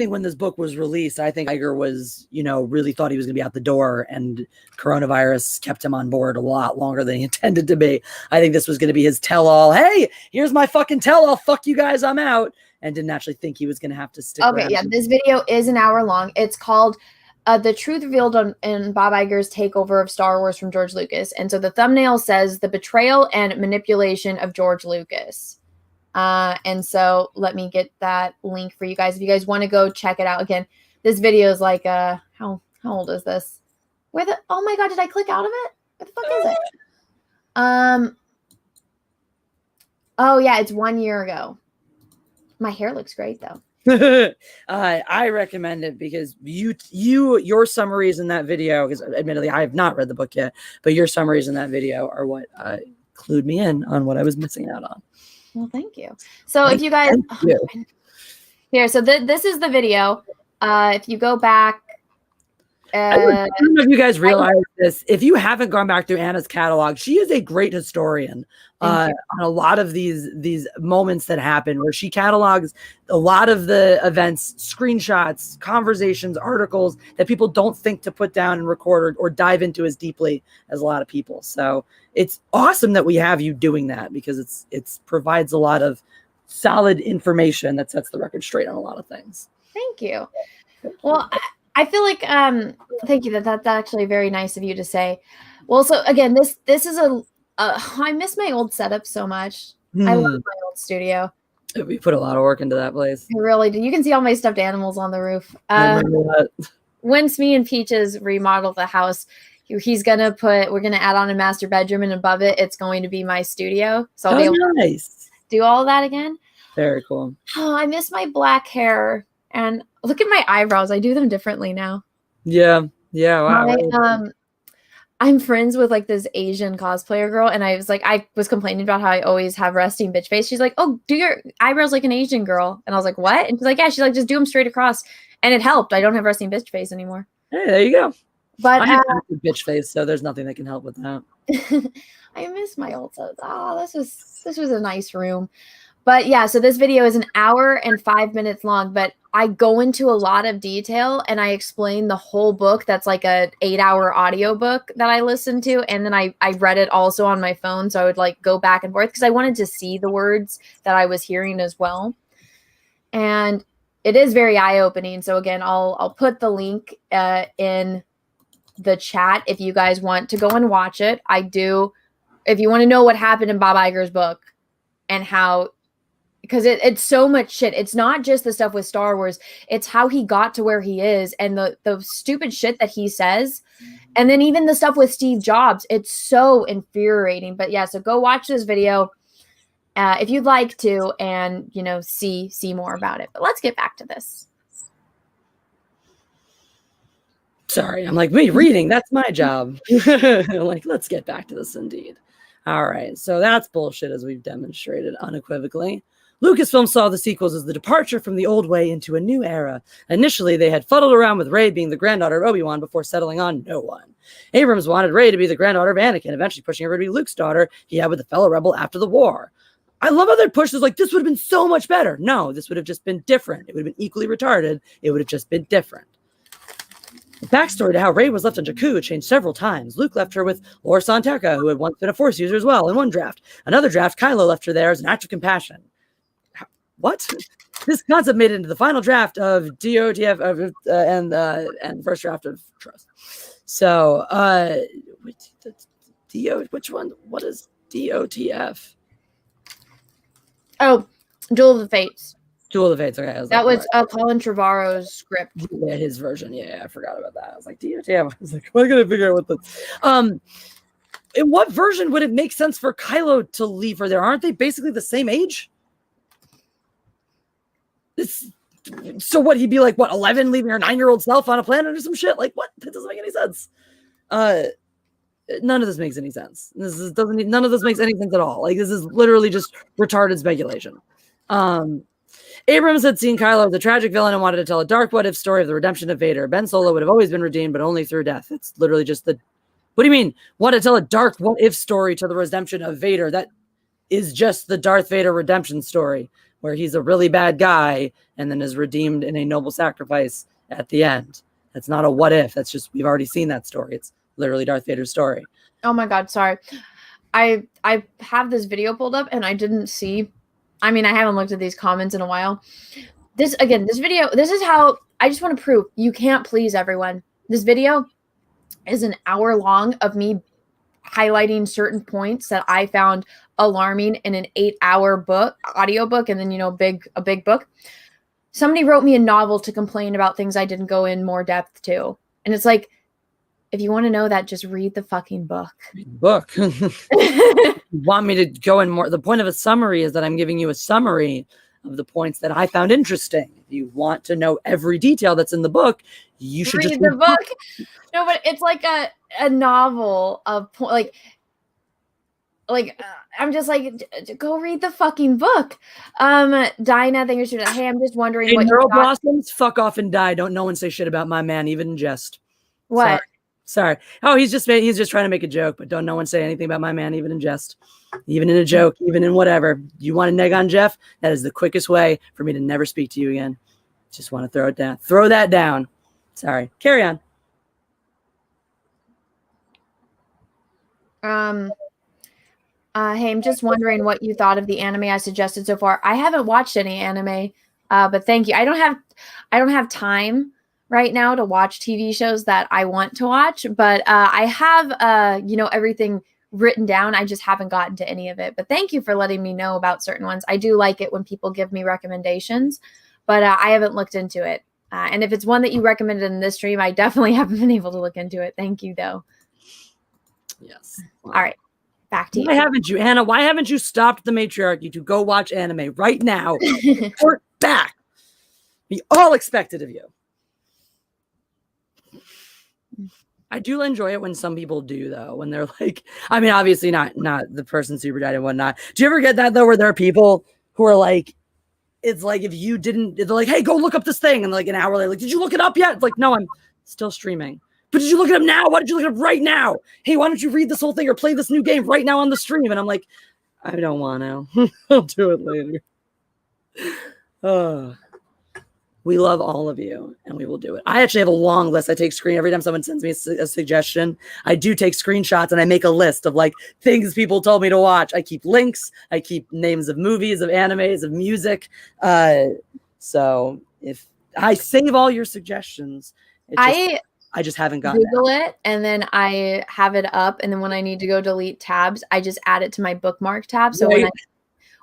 when this book was released, I think Iger was, really thought he was going to be out the door, and coronavirus kept him on board a lot longer than he intended to be. I think this was going to be his tell-all. Hey, here's my fucking tell-all. Fuck you guys, I'm out. And didn't actually think he was going to have to stick around. Okay, yeah, this video is an hour long. It's called The Truth Revealed in Bob Iger's Takeover of Star Wars from George Lucas. And so the thumbnail says, the betrayal and manipulation of George Lucas. And so let me get that link for you guys. If you guys want to go check it out. Again, this video is like how old is this? Oh my god, did I click out of it? What the fuck is it? Oh yeah, it's 1 year ago. My hair looks great though. I recommend it because your summaries in that video, because admittedly I have not read the book yet, but your summaries in that video are what clued me in on what I was missing out on. Well, thank you. So if you guys here, so this is the video. If you go back, I don't know if you guys realize this. If you haven't gone back through Anna's catalog, she is a great historian on a lot of these moments that happen, where she catalogs a lot of the events, screenshots, conversations, articles that people don't think to put down and record or dive into as deeply as a lot of people. So it's awesome that we have you doing that, because it's provides a lot of solid information that sets the record straight on a lot of things. Thank you. Well, I feel like thank you. That's actually very nice of you to say. Well, so again, this is I miss my old setup so much. I love my old studio. We put a lot of work into that place. I really do. You can see all my stuffed animals on the roof. I remember that. Once me and Peaches remodel the house, we're gonna add on a master bedroom, and above it, it's going to be my studio. So I'll be able to do all that again. Very cool. Oh, I miss my black hair. And look at my eyebrows. I do them differently now. Yeah. Wow. I'm friends with like this Asian cosplayer girl, and I was complaining about how I always have resting bitch face. She's like, "Oh, do your eyebrows like an Asian girl?" And I was like, "What?" And she's like, "Yeah." She's like, "Just do them straight across," and it helped. I don't have resting bitch face anymore. Hey, there you go. But I have a bitch face, so there's nothing that can help with that. I miss my old self. Oh, this was a nice room. But yeah, so this video is 1 hour and 5 minutes long, but I go into a lot of detail and I explain the whole book. That's like a 8-hour audio book that I listened to. And then I read it also on my phone. So I would like go back and forth because I wanted to see the words that I was hearing as well. And it is very eye-opening. So again, I'll put the link in the chat if you guys want to go and watch it. I do. If you want to know what happened in Bob Iger's book and how, because it's so much shit. It's not just the stuff with Star Wars. It's how he got to where he is and the stupid shit that he says. And then even the stuff with Steve Jobs. It's so infuriating. But yeah, so go watch this video if you'd like to and, you know, see more about it. But let's get back to this. Sorry, I'm like, me reading, that's my job. Like, let's get back to this indeed. All right, so that's bullshit, as we've demonstrated unequivocally. Lucasfilm saw the sequels as the departure from the old way into a new era. Initially, they had fuddled around with Rey being the granddaughter of Obi-Wan before settling on no one. Abrams wanted Rey to be the granddaughter of Anakin, eventually pushing her to be Luke's daughter he had with a fellow rebel after the war. I love how they pushed this, like, this would have been so much better. No, this would have just been different. It would have been equally retarded. It would have just been different. The backstory to how Rey was left on Jakku changed several times. Luke left her with Lor San Tekka, who had once been a Force user as well, in one draft. Another draft, Kylo left her there as an act of compassion. What? This concept made it into the final draft of DOTF and first draft of Trust. So, which one? What is DOTF? Oh, Duel of the Fates. Duel of the Fates. Okay, that was Colin Trevorrow's script. Yeah, his version. Yeah, I forgot about that. I was like, DOTF. I was like, what am I gonna figure out what the in what version would it make sense for Kylo to leave her there? Aren't they basically the same age? So what, he'd be like, what, 11, leaving her 9-year-old self on a planet or some shit? Like, what? That doesn't make any sense. None of this makes any sense. None of this makes any sense at all. Like, this is literally just retarded speculation. Abrams had seen Kylo as a tragic villain and wanted to tell a dark what-if story of the redemption of Vader. Ben Solo would have always been redeemed, but only through death. It's literally just what do you mean? Want to tell a dark what-if story to the redemption of Vader? That is just the Darth Vader redemption story, where he's a really bad guy and then is redeemed in a noble sacrifice at the end. That's not a what if. That's just, we've already seen that story. It's literally Darth Vader's story. Oh my God, sorry. I have this video pulled up and I didn't see. I mean, I haven't looked at these comments in a while. This video, this is how I just want to prove you can't please everyone. This video is 1 hour long of me highlighting certain points that I found alarming in an 8-hour book, audiobook, and then, you know, a big book. somebody wrote me a novel to complain about things I didn't go in more depth to. And it's like, if you want to know that, just read the fucking book. You want me to go in more? The point of a summary is that I'm giving you a summary of the points that I found interesting. If you want to know every detail that's in the book, you should read just the book. No, but it's like a novel of I'm just like, go read the fucking book. Dinah, thank you. Hey, I'm just wondering Hey, what Neural you thought. Blossoms, fuck off and die. Don't no one say shit about my man, even in jest. What? Sorry. Oh, he's just trying to make a joke, but don't no one say anything about my man, even in jest, even in a joke, even in whatever. You want to neg on Jeff? That is the quickest way for me to never speak to you again. Just want to throw it down. Throw that down. Sorry. Carry on. Hey, I'm just wondering what you thought of the anime I suggested so far. I haven't watched any anime, but thank you. I don't have time right now to watch TV shows that I want to watch, but I have everything written down. I just haven't gotten to any of it. But thank you for letting me know about certain ones. I do like it when people give me recommendations, but I haven't looked into it. And if it's one that you recommended in this stream, I definitely haven't been able to look into it. Thank you, though. Yes. All right. Back to you. Why haven't you, Hannah? Why haven't you stopped the Matriarchy to go watch anime right now? Report back. We all expected of you. I do enjoy it when some people do, though, when they're like, I mean, obviously not the person super died and whatnot. Do you ever get that, though, where there are people who are like, it's like if you didn't, they're like, hey, go look up this thing. And like an hour later, like, did you look it up yet? It's like, no, I'm still streaming. But did you look it up now? Why did you look it up right now? Hey, why don't you read this whole thing or play this new game right now on the stream? And I'm like, I don't want to. I'll do it later. We love all of you, and we will do it. I actually have a long list. I take screen every time someone sends me a suggestion. I do take screenshots, and I make a list of like things people told me to watch. I keep links. I keep names of movies, of animes, of music. So if I save all your suggestions, I just haven't gotten Google it, and then I have it up, and then when I need to go delete tabs, I just add it to my bookmark tab. So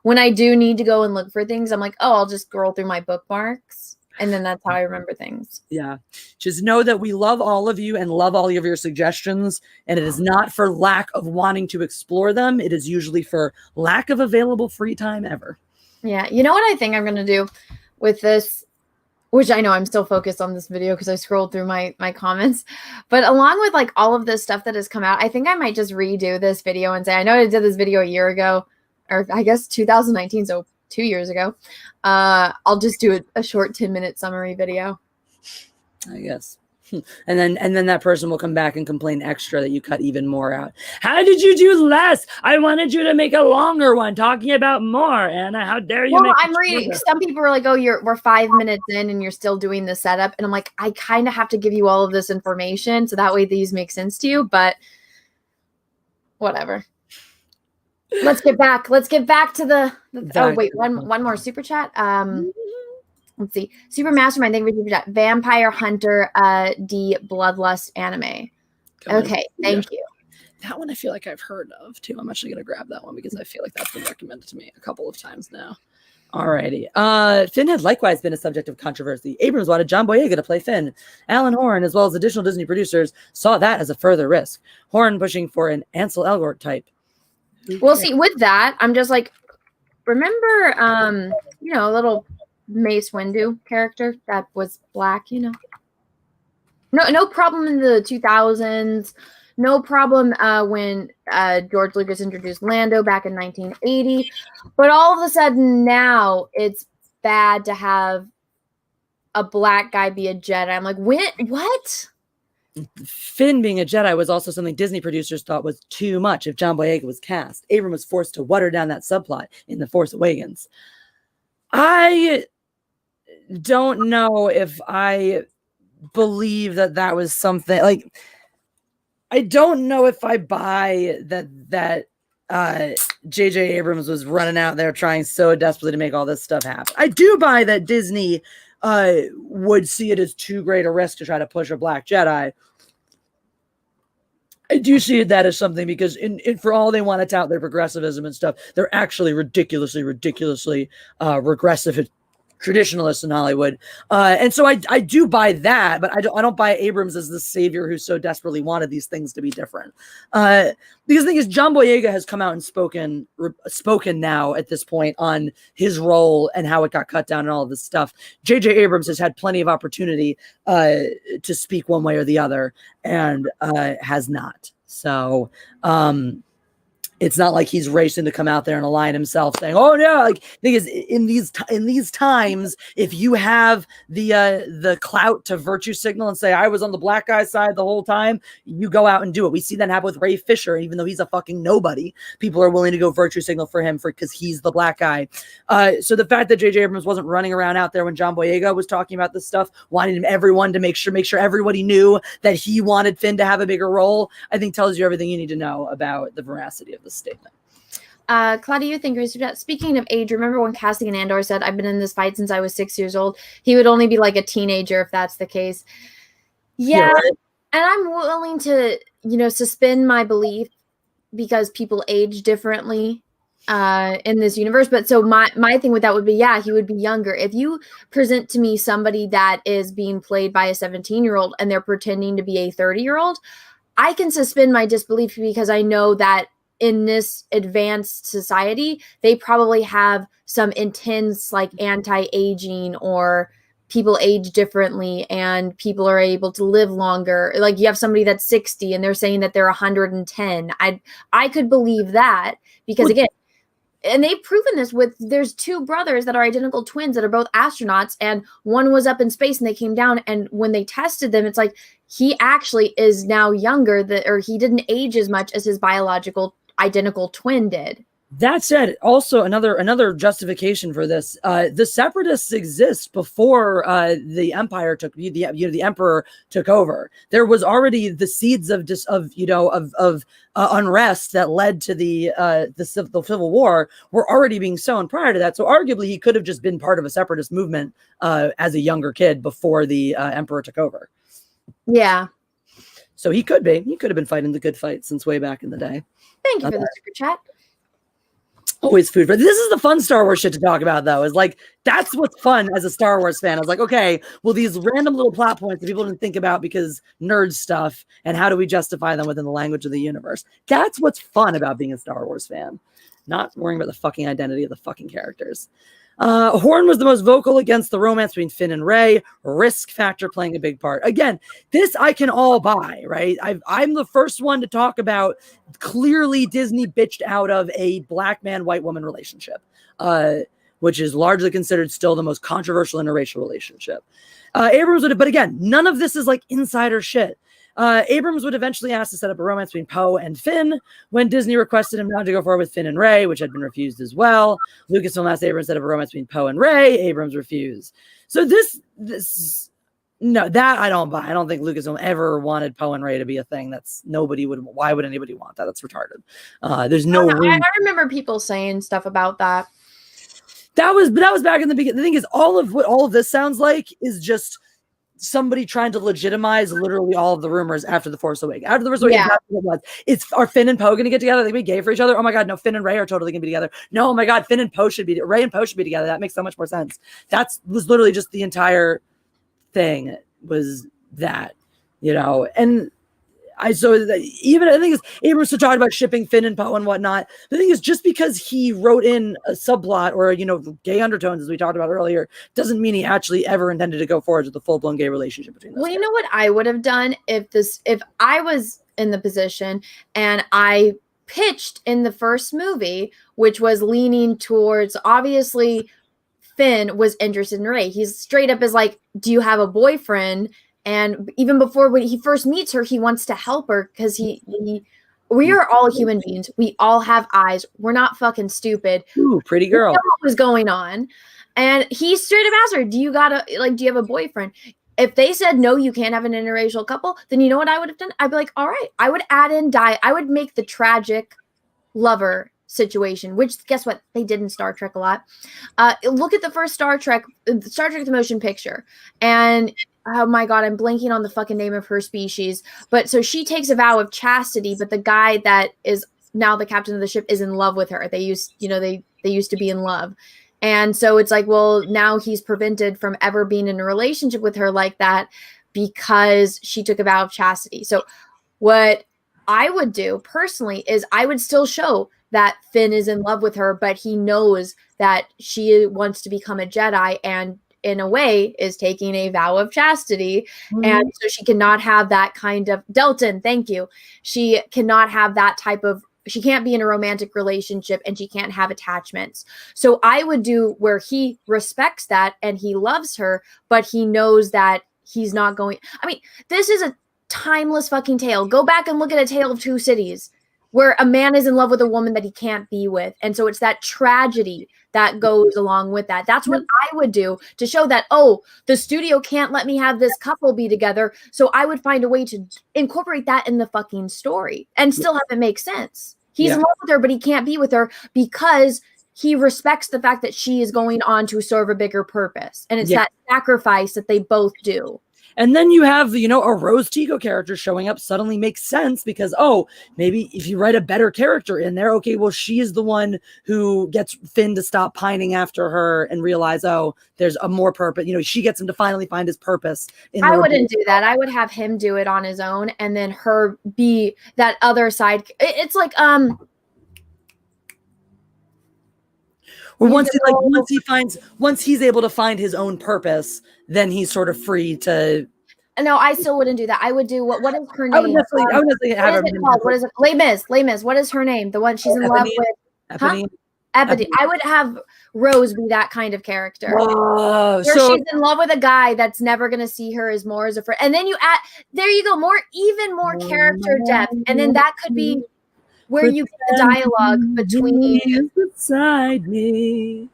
when I do need to go and look for things, I'm like, oh, I'll just scroll through my bookmarks, and then that's how I remember things. Yeah. Just know that we love all of you and love all of your suggestions, and it is not for lack of wanting to explore them. It is usually for lack of available free time ever. Yeah. You know what I think I'm going to do with this, which I know I'm still focused on this video because I scrolled through my comments, but along with like all of this stuff that has come out, I think I might just redo this video and say, I know I did this video a year ago, or I guess 2019, so 2 years ago. I'll just do a short 10-minute summary video. I guess. And then that person will come back and complain extra that you cut even more out. How did you do less? I wanted you to make a longer one talking about more, Anna. How dare you? Well, I'm reading. Some people are like, oh, we're 5 minutes in and you're still doing the setup. And I'm like, I kind of have to give you all of this information so that way these make sense to you, but whatever. Let's get back to the oh wait, one more super chat. Let's see. Super Mastermind, thank you for super chat. Vampire Hunter D Bloodlust anime. Okay, thank you. That one I feel like I've heard of too. I'm actually gonna grab that one because I feel like that's been recommended to me a couple of times now. Alrighty. Finn had likewise been a subject of controversy. Abrams wanted John Boyega to play Finn. Alan Horn, as well as additional Disney producers, saw that as a further risk. Horn pushing for an Ansel Elgort type. Well, see, with that, I'm just like, remember, little Mace Windu character that was black, No problem in the 2000s. No problem when George Lucas introduced Lando back in 1980. But all of a sudden now it's bad to have a black guy be a Jedi. I'm like, what? Finn being a Jedi was also something Disney producers thought was too much if John Boyega was cast. Abrams was forced to water down that subplot in The Force Awakens. I don't know if I believe that was something like, I don't know if I buy that J.J. Abrams was running out there trying so desperately to make all this stuff happen. I do buy that Disney would see it as too great a risk to try to push a black Jedi. I do see that as something because for all they want to tout their progressivism and stuff, they're actually ridiculously regressive traditionalists in Hollywood. And so I do buy that, but I don't buy Abrams as the savior who so desperately wanted these things to be different. Because the thing is, John Boyega has come out and spoken now at this point on his role and how it got cut down and all of this stuff. J.J. Abrams has had plenty of opportunity to speak one way or the other and has not. So, it's not like he's racing to come out there and align himself saying, oh yeah, like thing is in these times, if you have the clout to virtue signal and say, I was on the black guy's side the whole time, you go out and do it. We see that happen with Ray Fisher, even though he's a fucking nobody, people are willing to go virtue signal for him because he's the black guy. So the fact that J.J. Abrams wasn't running around out there when John Boyega was talking about this stuff, wanting everyone to make sure everybody knew that he wanted Finn to have a bigger role, I think tells you everything you need to know about the veracity of the statement. Claudia, you think, speaking of age, remember when casting an Andor said, I've been in this fight since I was 6 years old? He would only be like a teenager if that's the case. Yeah. Right. And I'm willing to, suspend my belief because people age differently in this universe. But so my thing with that would be, yeah, he would be younger. If you present to me somebody that is being played by a 17-year-old and they're pretending to be a 30-year-old, I can suspend my disbelief because I know that in this advanced society, they probably have some intense like anti-aging or people age differently and people are able to live longer. Like you have somebody that's 60 and they're saying that they're 110. I could believe that because again, and they've proven this there's two brothers that are identical twins that are both astronauts and one was up in space and they came down and when they tested them, it's like he actually is now younger or he didn't age as much as his biological identical twin did. That said, also another justification for this: the Separatists exist before the Empire took the Emperor took over. There was already the seeds of unrest that led to the Civil War were already being sown prior to that. So arguably, he could have just been part of a Separatist movement as a younger kid before the Emperor took over. Yeah. So he could have been fighting the good fight since way back in the day. Thank you for the super chat. Always food for this is the fun Star Wars shit to talk about though, is like that's what's fun as a Star Wars fan. I was like, okay, well, these random little plot points that people didn't think about because nerd stuff, and how do we justify them within the language of the universe? That's what's fun about being a Star Wars fan, not worrying about the fucking identity of the fucking characters. Horn was the most vocal against the romance between Finn and Rey, risk factor playing a big part. Again, this I can all buy, right? I'm the first one to talk about clearly Disney bitched out of a black man, white woman relationship, which is largely considered still the most controversial interracial relationship. Abrams would have, but again, none of this is like insider shit. Abrams would eventually ask to set up a romance between Poe and Finn when Disney requested him not to go forward with Finn and Rey, which had been refused as well. Lucasfilm asked Abrams to set up a romance between Poe and Rey. Abrams refused. So no, that I don't buy. I don't think Lucasfilm ever wanted Poe and Rey to be a thing. Why would anybody want that? That's retarded. There's no room. I remember people saying stuff about that. That was back in the beginning. The thing is, all of this sounds like is just somebody trying to legitimize literally all of the rumors after The Force Awakens. After The Force Awakens, are Finn and Poe going to get together? Are they going to be gay for each other? Oh my God, no, Finn and Rey are totally going to be together. No, oh my God, Rey and Poe should be together. That makes so much more sense. That was literally just the entire thing was that, and I think Abrams to talk about shipping Finn and Poe and whatnot. The thing is, just because he wrote in a subplot or gay undertones, as we talked about earlier, doesn't mean he actually ever intended to go forward with a full blown gay relationship between them. Well, you know what I would have done if I was in the position and I pitched in the first movie, which was leaning towards obviously Finn was interested in Rey. He's straight up is like, do you have a boyfriend? And even before when he first meets her, he wants to help her because we are all human beings. We all have eyes. We're not fucking stupid. Ooh, pretty girl. We know what was going on. And he straight up asked her, do you have a boyfriend? If they said, no, you can't have an interracial couple, then you know what I would have done? I'd be like, all right, I would add in I would make the tragic lover situation, which guess what? They did in Star Trek a lot. Look at the first Star Trek, the motion picture. And oh my God, I'm blanking on the fucking name of her species. But so she takes a vow of chastity, but the guy that is now the captain of the ship is in love with her. They used to be in love. And so it's like, well, now he's prevented from ever being in a relationship with her like that because she took a vow of chastity. So what I would do personally is I would still show that Finn is in love with her, but he knows that she wants to become a Jedi and in a way is taking a vow of chastity. And so she cannot have that kind of Delton. Thank you. She cannot have that type of, she can't be in a romantic relationship and she can't have attachments. So I would do where he respects that and he loves her, but he knows that he's not going. I mean, this is a timeless fucking tale. Go back and look at A Tale of Two Cities where a man is in love with a woman that he can't be with. And so it's that tragedy that goes along with that. That's what I would do to show that, oh, the studio can't let me have this couple be together. So I would find a way to incorporate that in the fucking story and still have it make sense. He's in love with her, but he can't be with her because he respects the fact that she is going on to serve a bigger purpose. And it's that sacrifice that they both do. And then you have, you know, a Rose Tico character showing up suddenly makes sense because, oh, maybe if you write a better character in there, okay, well, she is the one who gets Finn to stop pining after her and realize, oh, there's a more purpose. You know, she gets him to finally find his purpose. I wouldn't do that. I would have him do it on his own and then her be that other side. It's like, or once he's able to find his own purpose, then he's sort of free to. No, I still wouldn't do that. I would do what is her name? I would definitely have what is it called? What is it? Les Mis. What is her name? The one she's in love with. Ebony. Ebony. I would have Rose be that kind of character. Whoa, where she's in love with a guy that's never going to see her as more as a friend. And then you add, there you go, even more character depth. And then that could be where you get the dialogue between beside me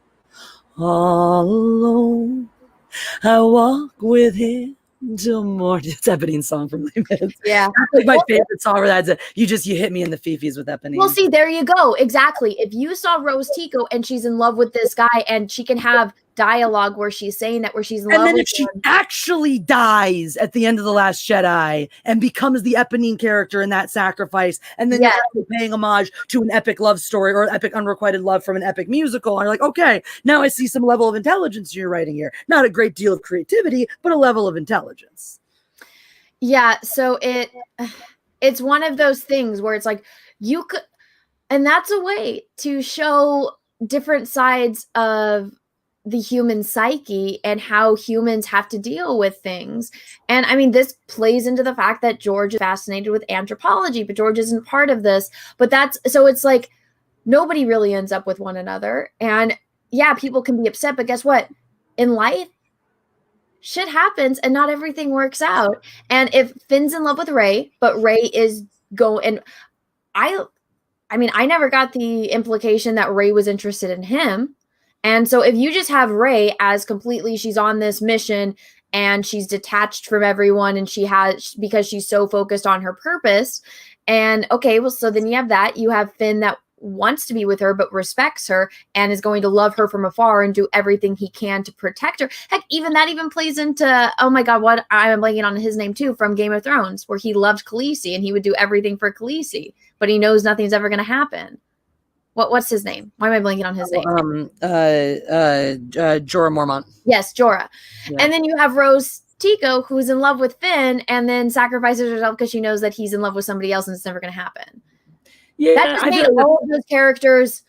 all alone. I walk with him till morning. It's Eponine song from Les Mis. Yeah. That's like my favorite song where that's you hit me in the fifis with Eponine. Well, see, there you go. Exactly. If you saw Rose Tico and she's in love with this guy and she can have dialogue where she's saying that, where she's in love with him. And then if she actually dies at the end of The Last Jedi and becomes the Eponine character in that sacrifice, and then you're paying homage to an epic love story or epic unrequited love from an epic musical, and you're like, okay, now I see some level of intelligence you're writing here. Not a great deal of creativity, but a level of intelligence. Yeah, so it's one of those things where it's like you could, and that's a way to show different sides of the human psyche and how humans have to deal with things. And I mean, this plays into the fact that George is fascinated with anthropology, but George isn't part of this. But so it's like nobody really ends up with one another. And yeah, people can be upset, but guess what? In life, shit happens and not everything works out. And if Finn's in love with Rey, but Rey is and I mean, I never got the implication that Rey was interested in him. And so if you just have Rey as completely, she's on this mission and she's detached from everyone and because she's so focused on her purpose. And okay, well, so then you have that. You have Finn that wants to be with her, but respects her and is going to love her from afar and do everything he can to protect her. Heck, even that even plays into, oh my God, what I'm blanking on his name too, from Game of Thrones, where he loved Khaleesi and he would do everything for Khaleesi, but he knows nothing's ever going to happen. What's his name? Why am I blanking on his name? Jorah Mormont. Yes, Jorah. Yeah. And then you have Rose Tico, who's in love with Finn and then sacrifices herself because she knows that he's in love with somebody else and it's never going to happen. Yeah, that just made all of those characters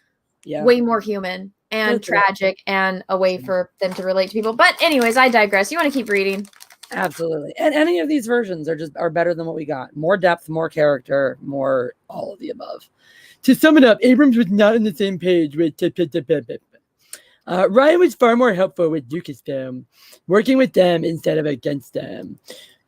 yeah. way more human and tragic and a way for them to relate to people. But anyways, I digress. You want to keep reading? Absolutely. And any of these versions are better than what we got. More depth, more character, more all of the above. To sum it up, Abrams was not on the same page with Ryan was far more helpful with Lucasfilm, working with them instead of against them.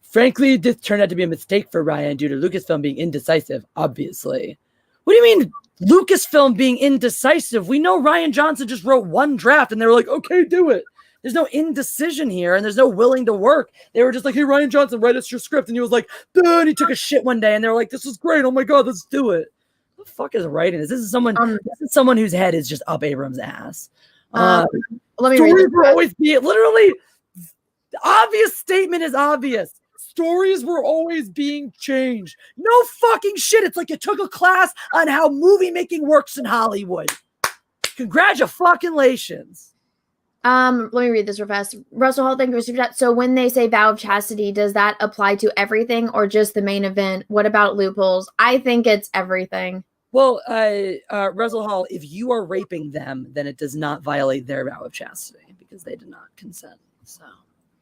Frankly, this turned out to be a mistake for Ryan due to Lucasfilm being indecisive, obviously. What do you mean Lucasfilm being indecisive? We know Rian Johnson just wrote one draft and they were like, okay, do it. There's no indecision here and there's no willing to work. They were just like, hey, Rian Johnson, write us your script. And he was like, duh, and he took a shit one day and they were like, this is great. Oh my God, let's do it. What the fuck is writing this? This is someone whose head is just up Abrams' ass. Let me stories read will always be literally the obvious statement is obvious. Stories were always being changed. No fucking shit. It's like you took a class on how movie making works in Hollywood. Congratulations. Let me read this real fast. Russell Hall, thank you for super chat. So when they say vow of chastity, does that apply to everything or just the main event? What about loopholes? I think it's everything. Well, Russell Hall, if you are raping them, then it does not violate their vow of chastity because they did not consent. So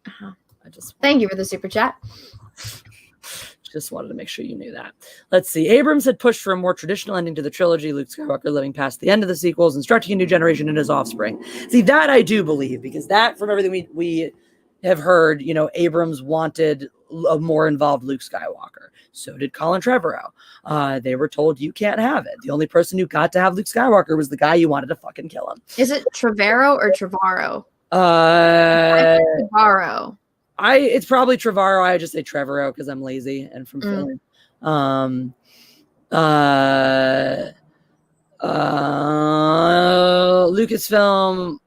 I just thank you for the super chat. Just wanted to make sure you knew that. Let's see. Abrams had pushed for a more traditional ending to the trilogy, Luke Skywalker living past the end of the sequels, instructing a new generation in his offspring. See, that I do believe, because that, from everything we have heard, you know, Abrams wanted a more involved Luke Skywalker. So did Colin Trevorrow. They were told, you can't have it. The only person who got to have Luke Skywalker was the guy you wanted to fucking kill him. Is it Trevorrow or Trevorrow? Trevorrow. It's probably Trevorrow. I just say Trevorrow because I'm lazy and from Philly. Lucasfilm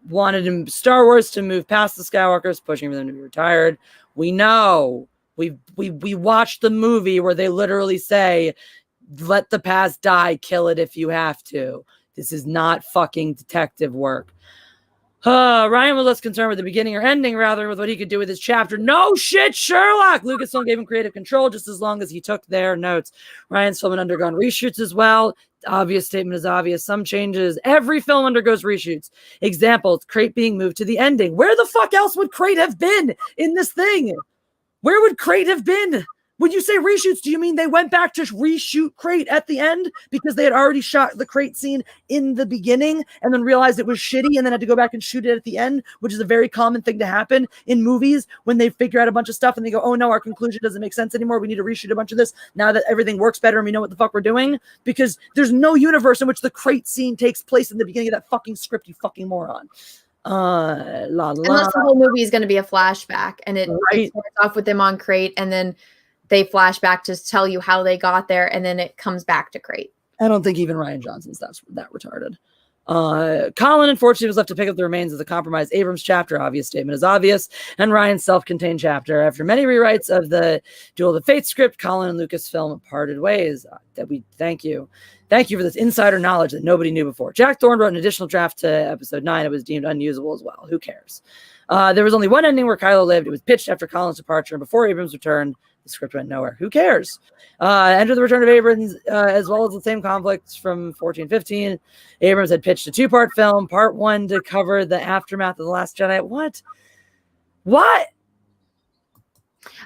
wanted Star Wars to move past the Skywalkers, pushing for them to be retired. We know. We watched the movie where they literally say, let the past die, kill it if you have to. This is not fucking detective work. Ryan was less concerned with the beginning or ending, rather with what he could do with his chapter. No shit, Sherlock! Lucasfilm gave him creative control just as long as he took their notes. Ryan's film had undergone reshoots as well. Obvious statement is obvious. Some changes. Every film undergoes reshoots. Example, Crate being moved to the ending. Where the fuck else would Crate have been in this thing? Where would Crate have been? When you say reshoots, do you mean they went back to reshoot Crate at the end because they had already shot the Crate scene in the beginning and then realized it was shitty and then had to go back and shoot it at the end, which is a very common thing to happen in movies when they figure out a bunch of stuff and they go, oh no, our conclusion doesn't make sense anymore. We need to reshoot a bunch of this now that everything works better and we know what the fuck we're doing, because there's no universe in which the Crate scene takes place in the beginning of that fucking script, you fucking moron. Unless the whole movie is going to be a flashback and it starts off with them on Crate and then they flash back to tell you how they got there, and then it comes back to Crate. I don't think even Rian Johnson's that retarded. Colin, unfortunately, was left to pick up the remains of the compromised Abrams chapter. Obvious statement is obvious. And Ryan's self-contained chapter. After many rewrites of the Duel of the Fates script, Colin and Lucasfilm parted ways. That we thank you. Thank you for this insider knowledge that nobody knew before. Jack Thorne wrote an additional draft to episode 9. It was deemed unusable as well. Who cares? There was only one ending where Kylo lived. It was pitched after Colin's departure and before Abrams returned. The script went nowhere. Who cares? Enter the Return of Abrams, as well as the same conflicts from 14-15. Abrams had pitched a 2-part film, part 1 to cover the aftermath of The Last Jedi. What?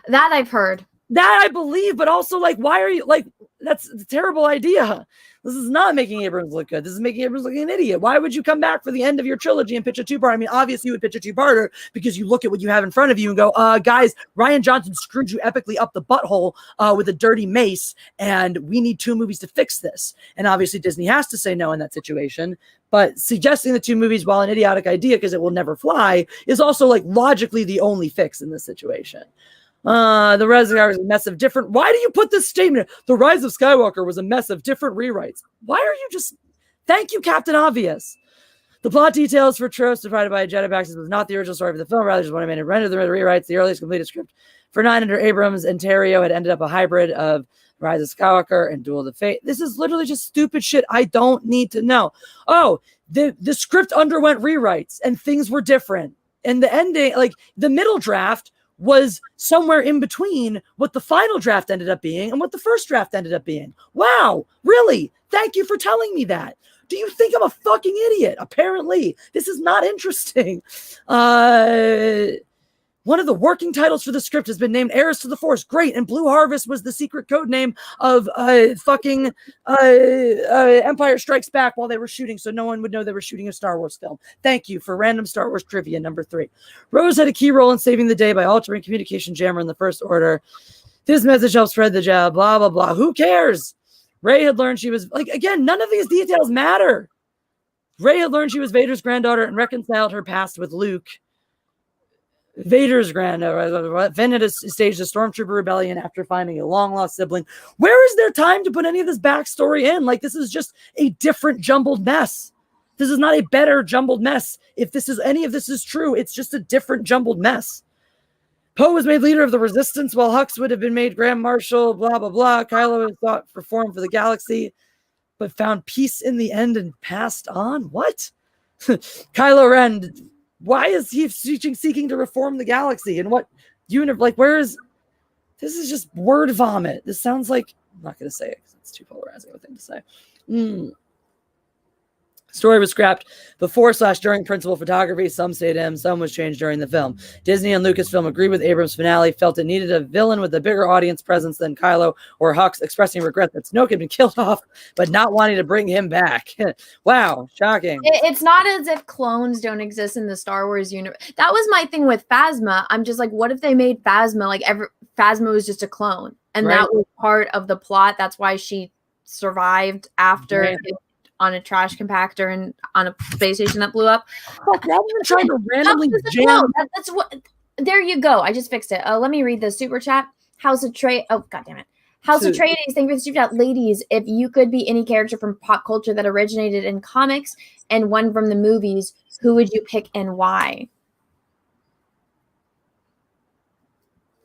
That I've heard. That I believe, but also, like, why are you, like, that's a terrible idea. This is not making Abrams look good. This is making Abrams look like an idiot. Why would you come back for the end of your trilogy and pitch a 2-part? I mean, obviously you would pitch a 2-parter because you look at what you have in front of you and go, guys, Rian Johnson screwed you epically up the butthole with a dirty mace, and we need 2 movies to fix this. And obviously Disney has to say no in that situation. But suggesting the 2 movies, while an idiotic idea because it will never fly, is also, like, logically the only fix in this situation. The Rise of Skywalker was a mess of different. Why do you put this statement? The Rise of Skywalker was a mess of different rewrites. Why are you just? Thank you, Captain Obvious. The plot details for Tros divided by Jedi Baxter was not the original story for the film, rather just one I made and rendered the rewrites. The earliest completed script for 9 under Abrams and Terrio had ended up a hybrid of Rise of Skywalker and Duel of the Fate. This is literally just stupid shit I don't need to know. Oh, the script underwent rewrites and things were different. And the ending, like the middle draft, was somewhere in between what the final draft ended up being and what the first draft ended up being. Wow, really? Thank you for telling me that. Do you think I'm a fucking idiot? Apparently. This is not interesting. One of the working titles for the script has been named Heiress to the Force. Great. And Blue Harvest was the secret code name of Empire Strikes Back while they were shooting, so no one would know they were shooting a Star Wars film. Thank you for random Star Wars trivia. Number 3. Rose had a key role in saving the day by altering communication jammer in the First Order. This message helped spread the jab, blah, blah, blah. Who cares? Rey had learned she was, like, again, none of these details matter. Rey had learned she was Vader's granddaughter and reconciled her past with Luke. Vader's granddaughter. Finn had staged a stormtrooper rebellion after finding a long-lost sibling. Where is there time to put any of this backstory in? Like, this is just a different jumbled mess. This is not a better jumbled mess. If this is any of this is true, it's just a different jumbled mess. Poe was made leader of the Resistance, while Hux would have been made Grand Marshal, blah, blah, blah. Kylo had sought reform for the galaxy, but found peace in the end and passed on. What? Kylo Ren why is he seeking to reform the galaxy? And what universe? Like, where is this? Is just word vomit. This sounds like, I'm not going to say it because it's too polarizing of a thing to say. Story was scrapped before/during principal photography. Some stayed in, some was changed during the film. Disney and Lucasfilm agreed with Abrams' finale, felt it needed a villain with a bigger audience presence than Kylo or Hux, expressing regret that Snoke had been killed off, but not wanting to bring him back. Wow, shocking. It's not as if clones don't exist in the Star Wars universe. That was my thing with Phasma. I'm just like, what if they made Phasma like Phasma was just a clone, and that was part of the plot. That's why she survived after on a trash compactor and on a space station that blew up. Rather than trying to randomly jam. That's what. There you go. I just fixed it. Let me read the super chat. House of Trade. Oh, God damn it. House of Trades. Thank you for the super chat. Ladies, if you could be any character from pop culture that originated in comics and one from the movies, who would you pick and why?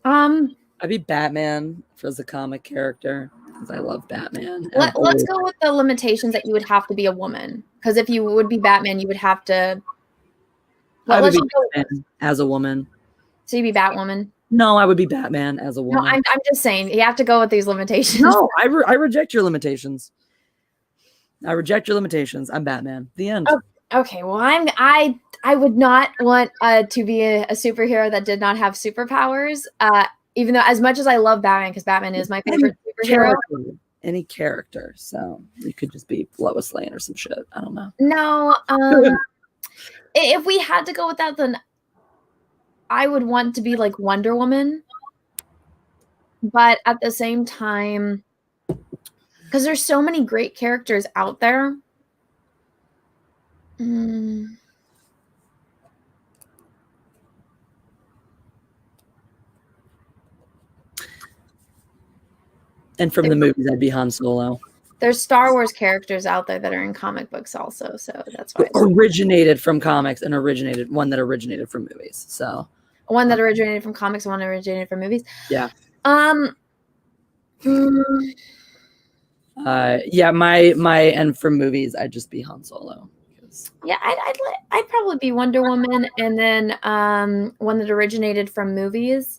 I'd be Batman as a comic character because I love Batman. Let's go with the limitations that you would have to be a woman. Because if you would be Batman, you would have to. I would be Batman as a woman. So you'd be Batwoman? No, I would be Batman as a woman. No, I'm just saying you have to go with these limitations. No, I reject your limitations. I reject your limitations. I'm Batman. The end. Oh, okay, well, I would not want to be a superhero that did not have superpowers. Even though, as much as I love Batman, because Batman is my favorite superhero. Any character. So you could just be Lois Lane or some shit. I don't know. No. If we had to go with that, then I would want to be like Wonder Woman. But at the same time, because there's so many great characters out there. And from the movies, I'd be Han Solo. There's Star Wars characters out there that are in comic books also, so that's why. Originated from comics and one that originated from movies. So one that originated from comics, and one that originated from movies. Yeah. Yeah, my and from movies, I'd just be Han Solo. Yeah, I'd probably be Wonder Woman, and then one that originated from movies.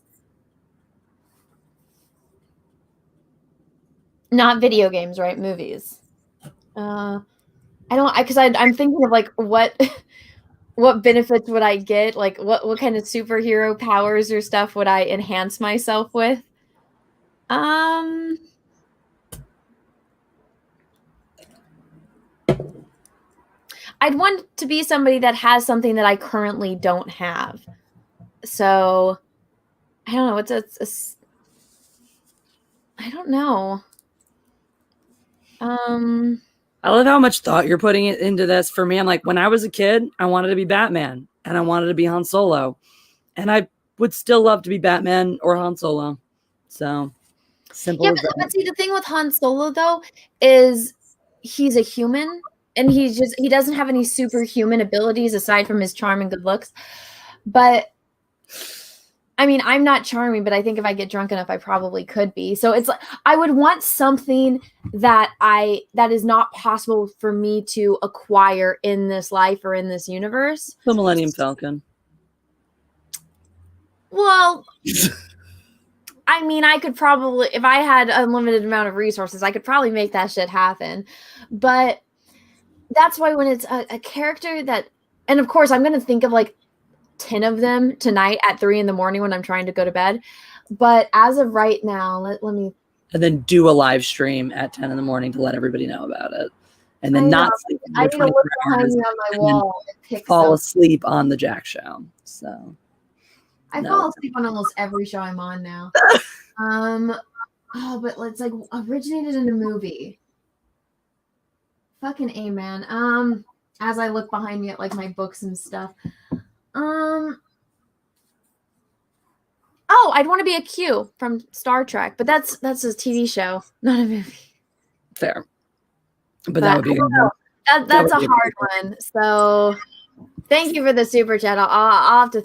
Not video games, right? Movies. I'm thinking of like what benefits would I get? Like what kind of superhero powers or stuff would I enhance myself with? I'd want to be somebody that has something that I currently don't have. So I don't know. I don't know. I love how much thought you're putting into this. For me, I'm like, when I was a kid, I wanted to be Batman and I wanted to be Han Solo, and I would still love to be Batman or Han Solo. So simple. Yeah, but see, the thing with Han Solo though is he's a human, and he doesn't have any superhuman abilities aside from his charm and good looks. But I mean, I'm not charming, but I think if I get drunk enough, I probably could be. So it's like I would want something that is not possible for me to acquire in this life or in this universe. The Millennium Falcon. Well, I mean, I could probably, if I had unlimited amount of resources, I could probably make that shit happen. But that's why when it's a character that, and of course, I'm going to think of like 10 of them tonight at 3 a.m. when I'm trying to go to bed. But as of right now, let me. And then do a live stream at 10 a.m. to let everybody know about it. And then not sleep I need to look behind me on my wall and pick fall asleep on the Jack Show. So I fall asleep on almost every show I'm on now. But it's like originated in a movie. Fucking A, man. As I look behind me at like my books and stuff. Oh, I'd want to be a Q from Star Trek, but that's a TV show, not a movie. Fair. But that would be that's a hard one. So thank you for the super chat. I'll have to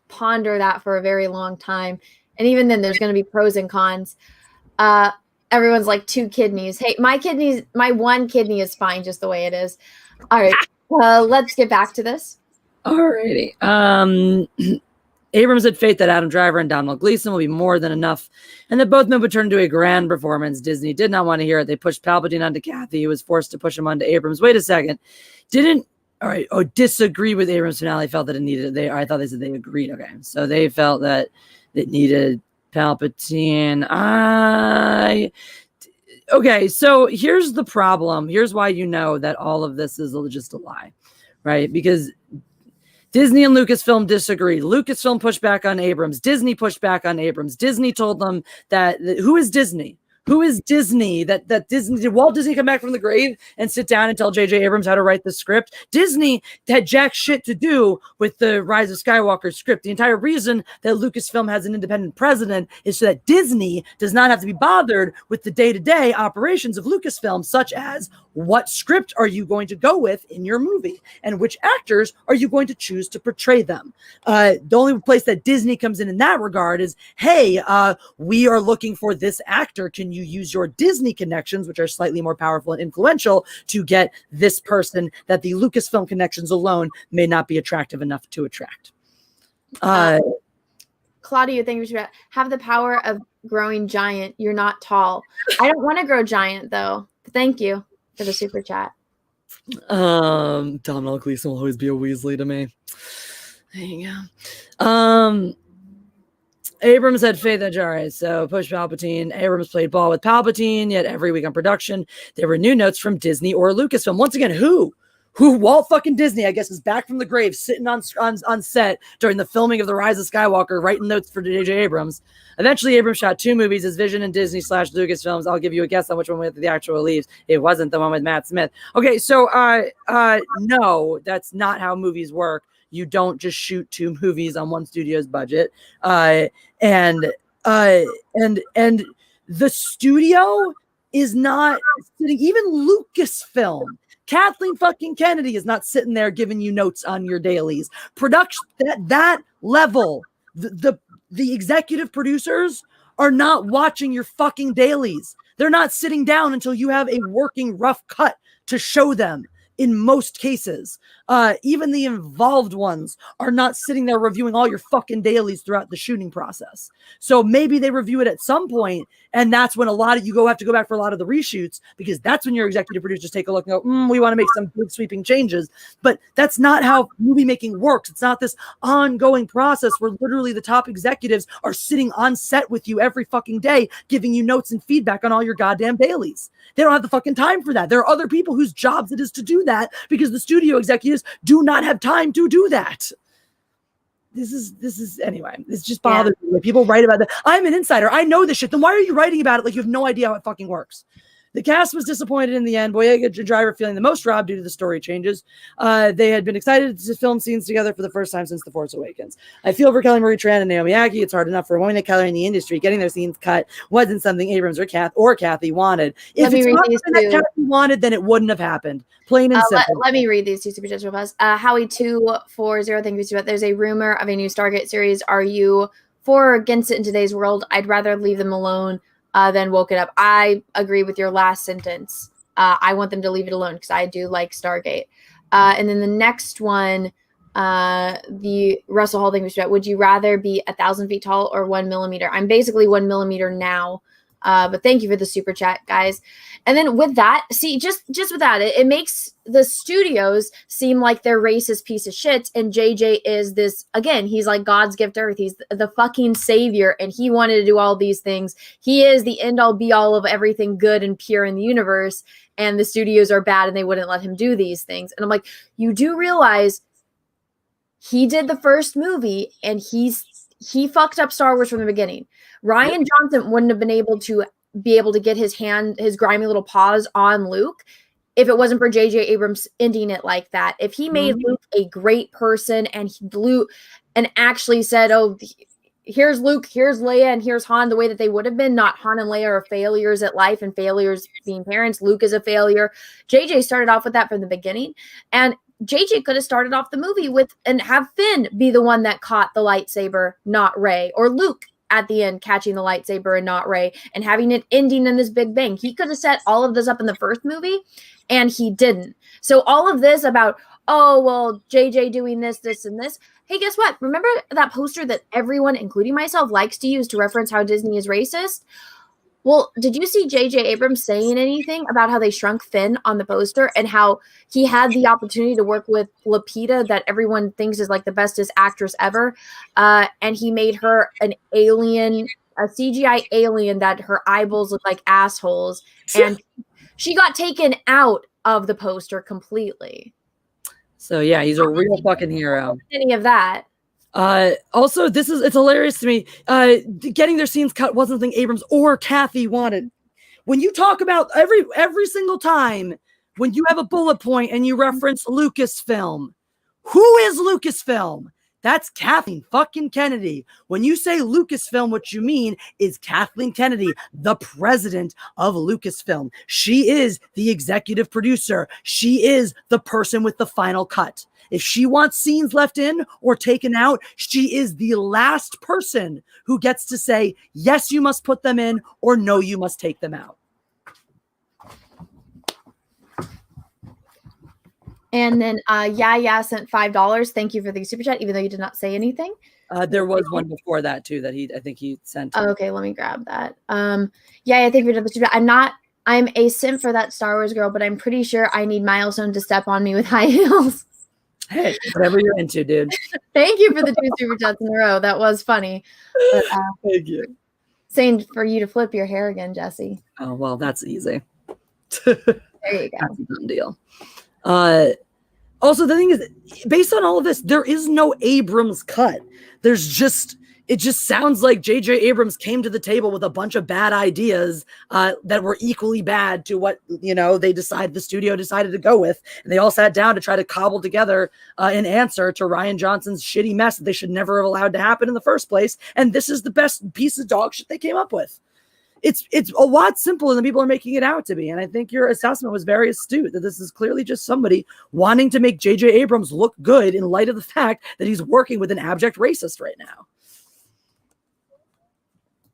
ponder that for a very long time. And even then there's going to be pros and cons. Everyone's like 2 kidneys. Hey, my 1 kidney is fine just the way it is. All right. Let's get back to this. Alrighty. Abrams had faith that Adam Driver and Donald Gleason will be more than enough, and that both men would turn into a grand performance. Disney did not want to hear it. They pushed Palpatine onto Kathy, who was forced to push him onto Abrams. Wait a second. Disagree with Abrams' finale. Felt that it needed. I thought they said they agreed. Okay, so they felt that it needed Palpatine. Okay, so here's the problem. Here's why you know that all of this is just a lie, right? Because Disney and Lucasfilm disagreed. Lucasfilm pushed back on Abrams. Disney pushed back on Abrams. Disney told them that who is Disney? Who is Disney? That Disney, did Walt Disney come back from the grave and sit down and tell J.J. Abrams how to write the script? Disney had jack shit to do with the Rise of Skywalker script. The entire reason that Lucasfilm has an independent president is so that Disney does not have to be bothered with the day-to-day operations of Lucasfilm, such as what script are you going to go with in your movie and which actors are you going to choose to portray them. The only place that Disney comes in that regard is, hey, we are looking for this actor. Can you use your Disney connections, which are slightly more powerful and influential, to get this person that the Lucasfilm connections alone may not be attractive enough to attract? Claudia, thank you for that. Have the power of growing giant. You're not tall. I don't want to grow giant though. Thank you for the super chat. Donald Gleason will always be a Weasley to me. There you go. Abrams had faith in Jari, so push Palpatine. Abrams played ball with Palpatine, yet every week on production, there were new notes from Disney or Lucasfilm. Once again, who? Walt fucking Disney, I guess, is back from the grave, sitting on set during the filming of The Rise of Skywalker, writing notes for J.J. Abrams. Eventually, Abrams shot 2 movies, his Vision and Disney / Lucasfilms. I'll give you a guess on which one with the actual leaves. It wasn't the one with Matt Smith. Okay, so no, that's not how movies work. You don't just shoot 2 movies on one studio's budget. And the studio is not sitting, even Lucasfilm. Kathleen fucking Kennedy is not sitting there giving you notes on your dailies. Production, that level, the executive producers are not watching your fucking dailies. They're not sitting down until you have a working rough cut to show them. In most cases, even the involved ones are not sitting there reviewing all your fucking dailies throughout the shooting process. So maybe they review it at some point, and that's when you have to go back for a lot of the reshoots, because that's when your executive producers take a look and go, we want to make some big sweeping changes. But that's not how movie making works. It's not this ongoing process where literally the top executives are sitting on set with you every fucking day, giving you notes and feedback on all your goddamn dailies. They don't have the fucking time for that. There are other people whose jobs it is to do that, because the studio executives do not have time to do that. This is anyway, it's just bothers me when people write about that. I'm an insider. I know this shit. Then why are you writing about it like you have no idea how it fucking works? The cast was disappointed in the end. Boyega and Driver feeling the most robbed due to the story changes. They had been excited to film scenes together for the first time since The Force Awakens. I feel for Kelly Marie Tran and Naomi Ackie. It's hard enough for a woman of color in the industry. Getting their scenes cut wasn't something Abrams or Kathy wanted. If it's not something that Kathy wanted, then it wouldn't have happened. Plain and simple. Let me read these 2 super chats real fast. Howie240, thank you so much. There's a rumor of a new Stargate series. Are you for or against it in today's world? I'd rather leave them alone than woke it up. I agree with your last sentence. I want them to leave it alone because I do like Stargate. And then the next one, the Russell Hall thing was about, would you rather be 1,000 feet tall or 1 millimeter? I'm basically 1 millimeter now. But thank you for the super chat, guys. And then with that, see, just with that, it makes the studios seem like they're racist piece of shit. And JJ is this, again, he's like God's gift to earth. He's the fucking savior. And he wanted to do all these things. He is the end all be all of everything good and pure in the universe. And the studios are bad and they wouldn't let him do these things. And I'm like, you do realize he did the first movie and he fucked up Star Wars from the beginning. Rian Johnson wouldn't have been able to get his grimy little paws on Luke if it wasn't for J.J. Abrams ending it like that. If he made Luke a great person and actually said, oh, here's Luke, here's Leia, and here's Han, the way that they would have been, not Han and Leia are failures at life and failures being parents. Luke is a failure. J.J. started off with that from the beginning. And JJ could have started off the movie with and have Finn be the one that caught the lightsaber, not Rey, or Luke at the end catching the lightsaber and not Rey, and having it ending in this big bang. He could have set all of this up in the first movie, and he didn't. So all of this about, oh, well, JJ doing this, this, and this. Hey, guess what? Remember that poster that everyone, including myself, likes to use to reference how Disney is racist? Well, did you see J.J. Abrams saying anything about how they shrunk Finn on the poster and how he had the opportunity to work with Lupita, that everyone thinks is like the bestest actress ever, and he made her an alien, a CGI alien that her eyeballs look like assholes, and she got taken out of the poster completely. So yeah, he's a real fucking hero. Any of that. Also, it's hilarious to me. Getting their scenes cut wasn't something Abrams or Kathy wanted. When you talk about every single time when you have a bullet point and you reference Lucasfilm, who is Lucasfilm? That's Kathleen fucking Kennedy. When you say Lucasfilm, what you mean is Kathleen Kennedy, the president of Lucasfilm. She is the executive producer. She is the person with the final cut. If she wants scenes left in or taken out, she is the last person who gets to say, yes, you must put them in, or no, you must take them out. And then Yaya sent $5. Thank you for the super chat, even though you did not say anything. There was one before that too that I think he sent. Oh, okay, let me grab that. Yaya, thank you for the super chat. I'm a simp for that Star Wars girl, but I'm pretty sure I need Milestone to step on me with high heels. Hey, whatever you're into, dude. Thank you for the 2 super chats in a row. That was funny. But, thank you. Saying for you to flip your hair again, Jesse. Oh, well, that's easy. There you go. That's a done deal. Also, the thing is, based on all of this, there is no Abrams cut. It just sounds like J.J. Abrams came to the table with a bunch of bad ideas that were equally bad to what, the studio decided to go with. And they all sat down to try to cobble together an answer to Rian Johnson's shitty mess that they should never have allowed to happen in the first place. And this is the best piece of dog shit they came up with. It's a lot simpler than people are making it out to be. And I think your assessment was very astute, that this is clearly just somebody wanting to make J.J. Abrams look good in light of the fact that he's working with an abject racist right now.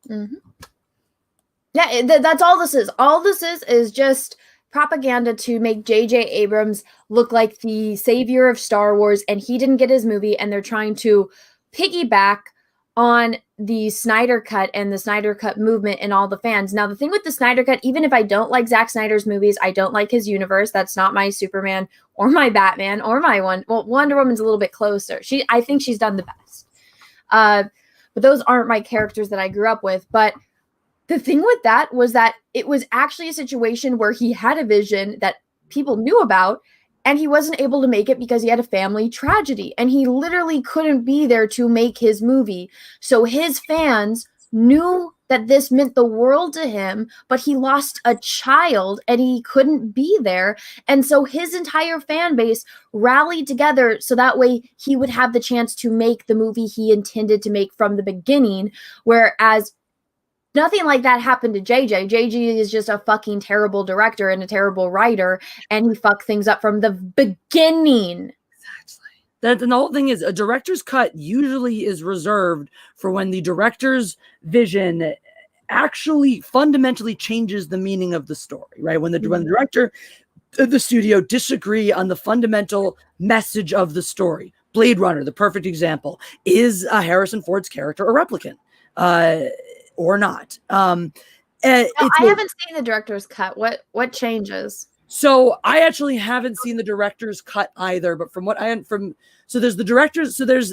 Mm-hmm. Yeah, that's all this is. All this is just propaganda to make J.J. Abrams look like the savior of Star Wars, and he didn't get his movie, and they're trying to piggyback on the Snyder Cut and the Snyder Cut movement and all the fans. Now, the thing with the Snyder Cut, even if I don't like Zack Snyder's movies, I don't like his universe. That's not my Superman or my Batman or my Wonder Woman's a little bit closer. I think she's done the best. But those aren't my characters that I grew up with. But the thing with that was that it was actually a situation where he had a vision that people knew about, and he wasn't able to make it because he had a family tragedy. And he literally couldn't be there to make his movie. So his fans knew that this meant the world to him, but he lost a child and he couldn't be there. And so his entire fan base rallied together so that way he would have the chance to make the movie he intended to make from the beginning. Whereas nothing like that happened to JJ. JJ is just a fucking terrible director and a terrible writer, and he fucked things up from the beginning. And the whole thing is, a director's cut usually is reserved for when the director's vision actually fundamentally changes the meaning of the story, right? When the director of the studio disagree on the fundamental message of the story. Blade Runner, the perfect example. Is Harrison Ford's character a replicant or not? I haven't seen the director's cut. What changes? So I actually haven't seen the director's cut either, but from what so there's the director's, so there's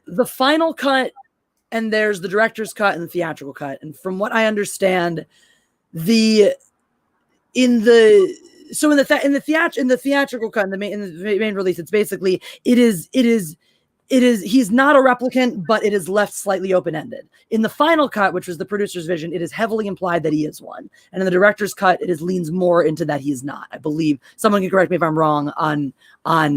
the final cut and there's the director's cut and the theatrical cut. And from what I understand, in the theatrical cut, in the main release, it's basically, he's not a replicant, but it is left slightly open-ended. In the final cut, which was the producer's vision, it is heavily implied that he is one. And in the director's cut, leans more into that he is not. I believe someone can correct me if I'm wrong on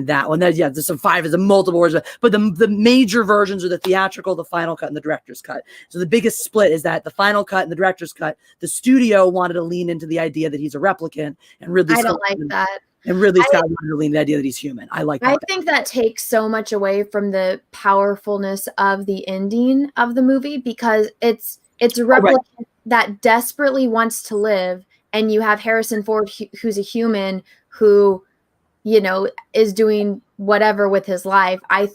that one. There's some 5 is a multiple words, but the major versions are the theatrical, the final cut, and the director's cut. So the biggest split is that the final cut and the director's cut, the studio wanted to lean into the idea that he's a replicant, and Ridley I Scott don't like that. And Ridley Scott wanted to lean the idea that he's human. I like that. I think that takes so much away from the powerfulness of the ending of the movie, because it's a replicant that desperately wants to live, and you have Harrison Ford, who's a human, who you know, is doing whatever with his life, I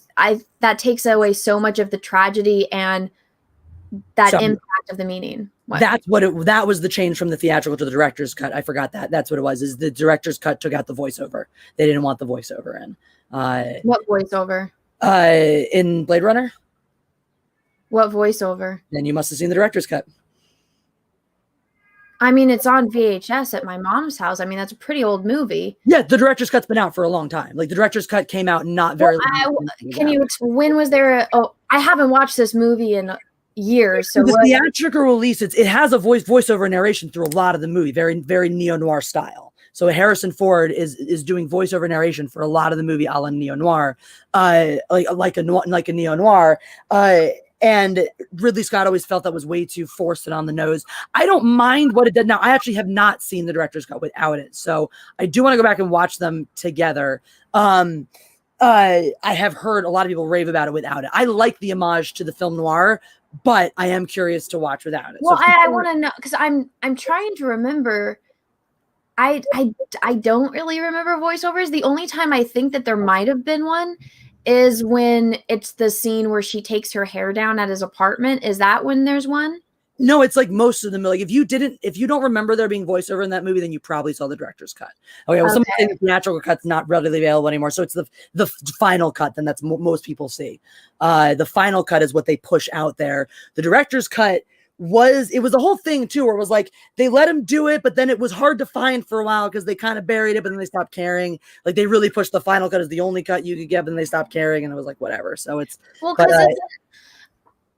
that takes away so much of the tragedy and that impact of the meaning. That was the change from the theatrical to the director's cut. I forgot that. That's what it was. Is the director's cut took out the voiceover. They didn't want the voiceover in. What voiceover? In Blade Runner. What voiceover? Then you must have seen the director's cut. I mean, it's on VHS at my mom's house. I mean, that's a pretty old movie. Yeah, the director's cut's been out for a long time. Like the director's cut came out not very long. When was there I haven't watched this movie in years. So the theatrical release, it has a voiceover narration through a lot of the movie, very, very neo-noir style. So Harrison Ford is doing voiceover narration for a lot of the movie a la neo-noir, like a neo-noir. And Ridley Scott always felt that was way too forced and on the nose. I don't mind what it did. Now, I actually have not seen the director's cut without it. So I do want to go back and watch them together. I have heard a lot of people rave about it without it. I like the homage to the film noir, but I am curious to watch without it. Well, so I want to know, because I'm trying to remember. I don't really remember voiceovers. The only time I think that there might have been one is when it's the scene where she takes her hair down at his apartment. Is that when there's one? No, it's like most of them. Like if you don't remember there being voiceover in that movie, then you probably saw the director's cut. Okay, well, some saying the theatrical cut's not readily available anymore, so it's the final cut. Then that's most people see. The final cut is what they push out there. The director's cut was a whole thing too, where it was like they let him do it, but then it was hard to find for a while because they kind of buried it, but then they stopped caring. Like they really pushed the final cut as the only cut you could get, but then they stopped caring, and it was like whatever. So it's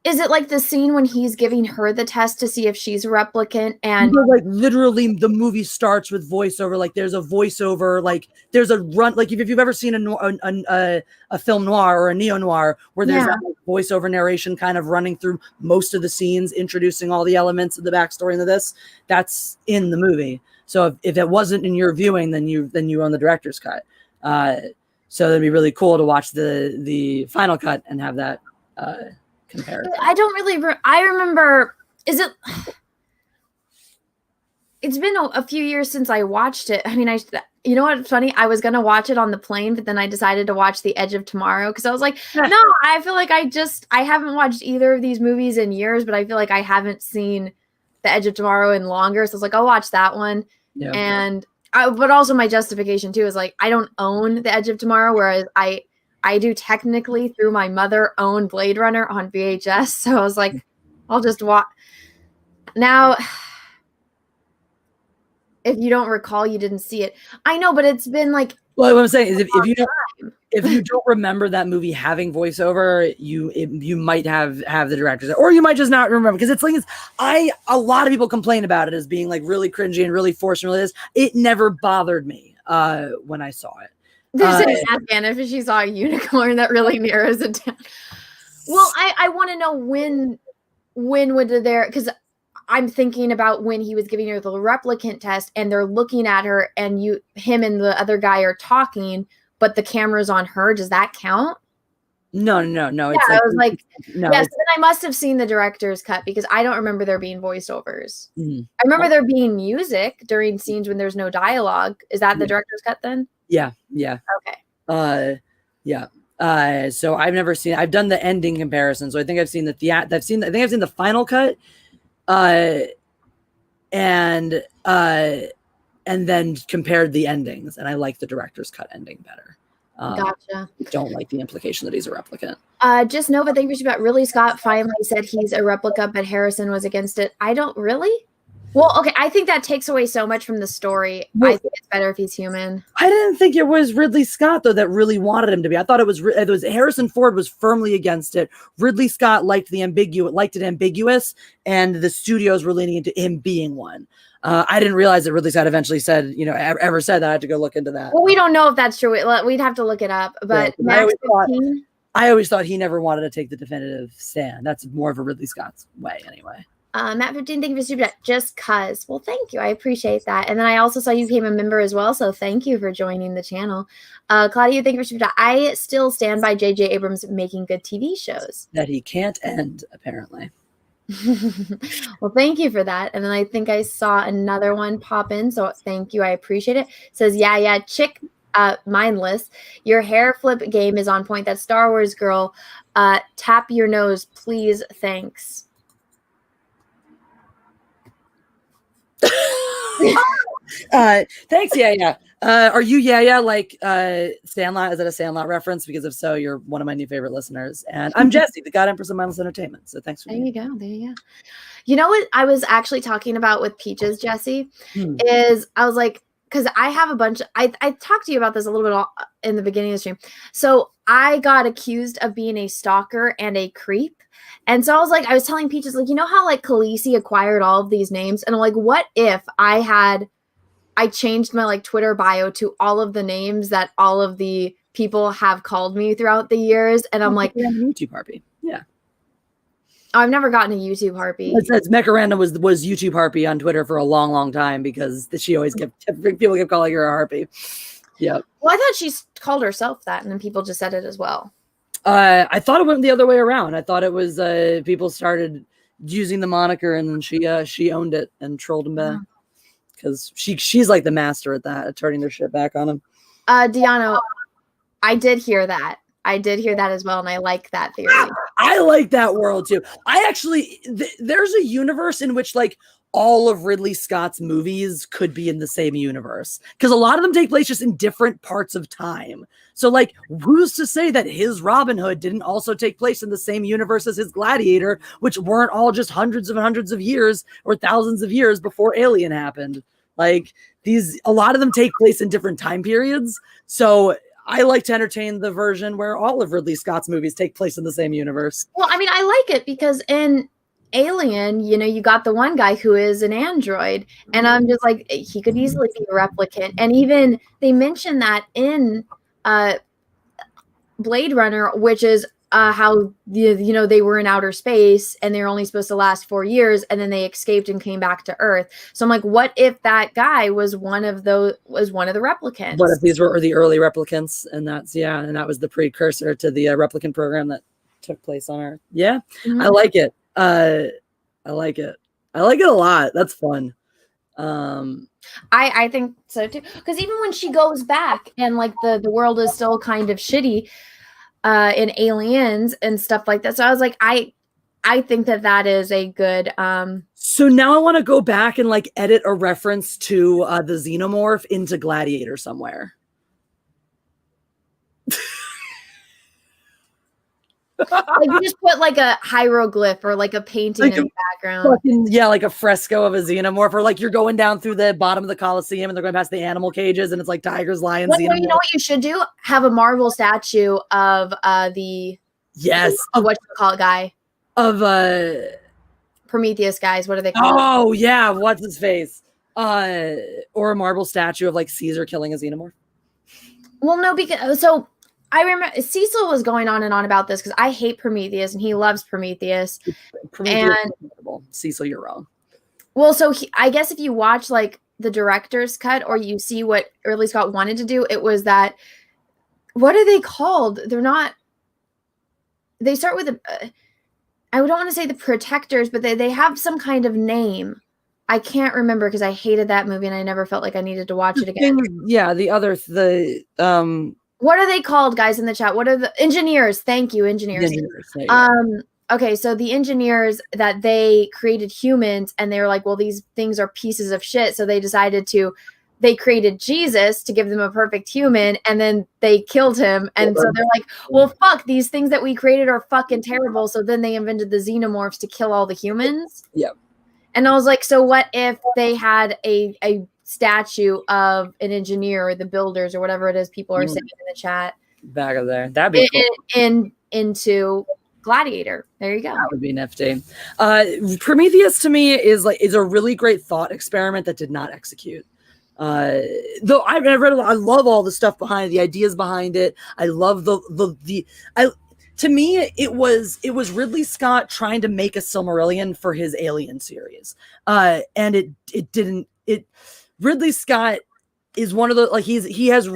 is it like the scene when he's giving her the test to see if she's a replicant? And like literally the movie starts with voiceover. Like there's a voiceover, like there's a run. Like if you've ever seen a film noir or a neo-noir where there's that voiceover narration kind of running through most of the scenes, introducing all the elements of the backstory into this, that's in the movie. So if it wasn't in your viewing, then you own the director's cut. So it'd be really cool to watch the final cut and have that comparison. I don't really. I remember. It's been a few years since I watched it. I mean, you know what's funny? I was gonna watch it on the plane, but then I decided to watch The Edge of Tomorrow because I was like, no, I feel like I haven't watched either of these movies in years, but I feel like I haven't seen The Edge of Tomorrow in longer. So I was like, I'll watch that one. Yeah. And but also my justification too is like I don't own The Edge of Tomorrow, whereas I do technically through my mother own Blade Runner on VHS. So I was like, I'll just watch. Now, if you don't recall, you didn't see it. I know, but it's been like. Well, what I'm saying is if you don't remember that movie having voiceover, you might have the director's, or you might just not remember because it's like a lot of people complain about it as being like really cringy and really forced and really this. It never bothered me when I saw it. There's an Afghan if she saw a unicorn that really narrows it down. Well, I want to know when would there, because I'm thinking about when he was giving her the replicant test and they're looking at her and him and the other guy are talking, but the camera's on her. Does that count? No. Yeah, I was like, no. Yes, then I must have seen the director's cut because I don't remember there being voiceovers. Mm-hmm. I remember there being music during scenes when there's no dialogue. Is that the director's cut then? Yeah. Okay. Yeah. So I've never seen. I've done the ending comparison. So I think I've seen I think I've seen the final cut, and then compared the endings, and I like the director's cut ending better. Gotcha. Don't like the implication that he's a replicant. Just Nova, thank you about Ridley Scott finally said he's a replica, but Harrison was against it. I don't really. Well, okay, I think that takes away so much from the story. Well, I think it's better if he's human. I didn't think it was Ridley Scott, though, that really wanted him to be. I thought it was Harrison Ford was firmly against it. Ridley Scott liked it ambiguous, and the studios were leaning into him being one. I didn't realize that Ridley Scott eventually said, ever said that. I had to go look into that. Well, we don't know if that's true. We'd have to look it up. But yeah, I always thought he never wanted to take the definitive stand. That's more of a Ridley Scott's way, anyway. Matt 15, thank you for super chat. Just cuz. Well, thank you. I appreciate that. And then I also saw you became a member as well. So thank you for joining the channel. Claudia, thank you for super chat. I still stand by J.J. Abrams making good TV shows. That he can't end, apparently. Well, thank you for that. And then I think I saw another one pop in. So thank you. I appreciate it. It says, yeah, chick mindless. Your hair flip game is on point. That Star Wars girl. Tap your nose, please. Thanks. Thanks. Yeah. Are you like Sandlot? Is that a Sandlot reference? Because if so, you're one of my new favorite listeners. And I'm Jesse, the God Empress of Mindless Entertainment. So thanks for There you go. There you go. You know what I was actually talking about with Peaches, Jesse, is I was like, because I have a bunch. I talked to you about this a little bit in the beginning of the stream. So I got accused of being a stalker and a creep. And so I was telling Peaches, like, you know how like Khaleesi acquired all of these names? And I'm like, what if I changed my like Twitter bio to all of the names that all of the people have called me throughout the years? And I'm like, YouTube Harpy. Yeah. I've never gotten a YouTube Harpy. It says Mekaranda was YouTube Harpy on Twitter for a long, long time because she always people kept calling her a Harpy. Yeah. Well, I thought she called herself that, and then people just said it as well. I thought it went the other way around. I thought it was people started using the moniker, and then she owned it and trolled him back because she's like the master at that, at turning their shit back on him. Diano, I did hear that. I did hear that as well, and I like that theory. I like that world too. I actually, there's a universe in which like all of Ridley Scott's movies could be in the same universe because a lot of them take place just in different parts of time. So like, who's to say that his Robin Hood didn't also take place in the same universe as his Gladiator, which weren't all just hundreds and hundreds of years or thousands of years before Alien happened? Like a lot of them take place in different time periods. So I like to entertain the version where all of Ridley Scott's movies take place in the same universe. Well, I mean, I like it because in Alien, you got the one guy who is an android, and I'm just like, he could easily be a replicant. And even they mentioned that in Blade Runner, which is how they were in outer space and they're only supposed to last 4 years, and then they escaped and came back to Earth. So I'm like, what if that guy was one of the replicants? What if these were the early replicants, and that was the precursor to the replicant program that took place on Earth? Yeah, I like it. I like it a lot. That's fun. I think so too, because even when she goes back and like the world is still kind of shitty in Aliens and stuff like that, so I was like, I think that is a good so now I want to go back and like edit a reference to the xenomorph into Gladiator somewhere. Like you just put like a hieroglyph or like a painting like in the background. Like a fresco of a xenomorph, or like you're going down through the bottom of the Coliseum and they're going past the animal cages and it's like tigers, lions, xenomorphs. You know what you should do? Have a marble statue of what you call it, guy of Prometheus guys. What are they called? Oh yeah, what's his face? Or a marble statue of like Caesar killing a xenomorph. Well, no, because I remember Cecil was going on and on about this because I hate Prometheus and he loves Prometheus. Cecil, you're wrong. Well, so I guess if you watch like the director's cut or you see what Ridley Scott wanted to do, it was that, what are they called? They start with I don't want to say the protectors, but they have some kind of name. I can't remember because I hated that movie and I never felt like I needed to watch it again. Yeah, what are they called, guys in the chat? What are the engineers? Thank you, engineers. Okay, so the engineers that they created humans, and they were like, well, these things are pieces of shit. So they created Jesus to give them a perfect human, and then they killed him. And so they're like, well, fuck, these things that we created are fucking terrible. So then they invented the xenomorphs to kill all the humans. Yep. And I was like, so what if they had a statue of an engineer or the builders or whatever it is people are saying in the chat back of there? That'd be cool. Into Gladiator. There you go. That would be nifty. Prometheus to me is a really great thought experiment that did not execute. Though I've read I love all the stuff behind it, the ideas behind it. I love to me, it was Ridley Scott trying to make a Silmarillion for his Alien series. And it didn't. Ridley Scott is one of the, like, he has a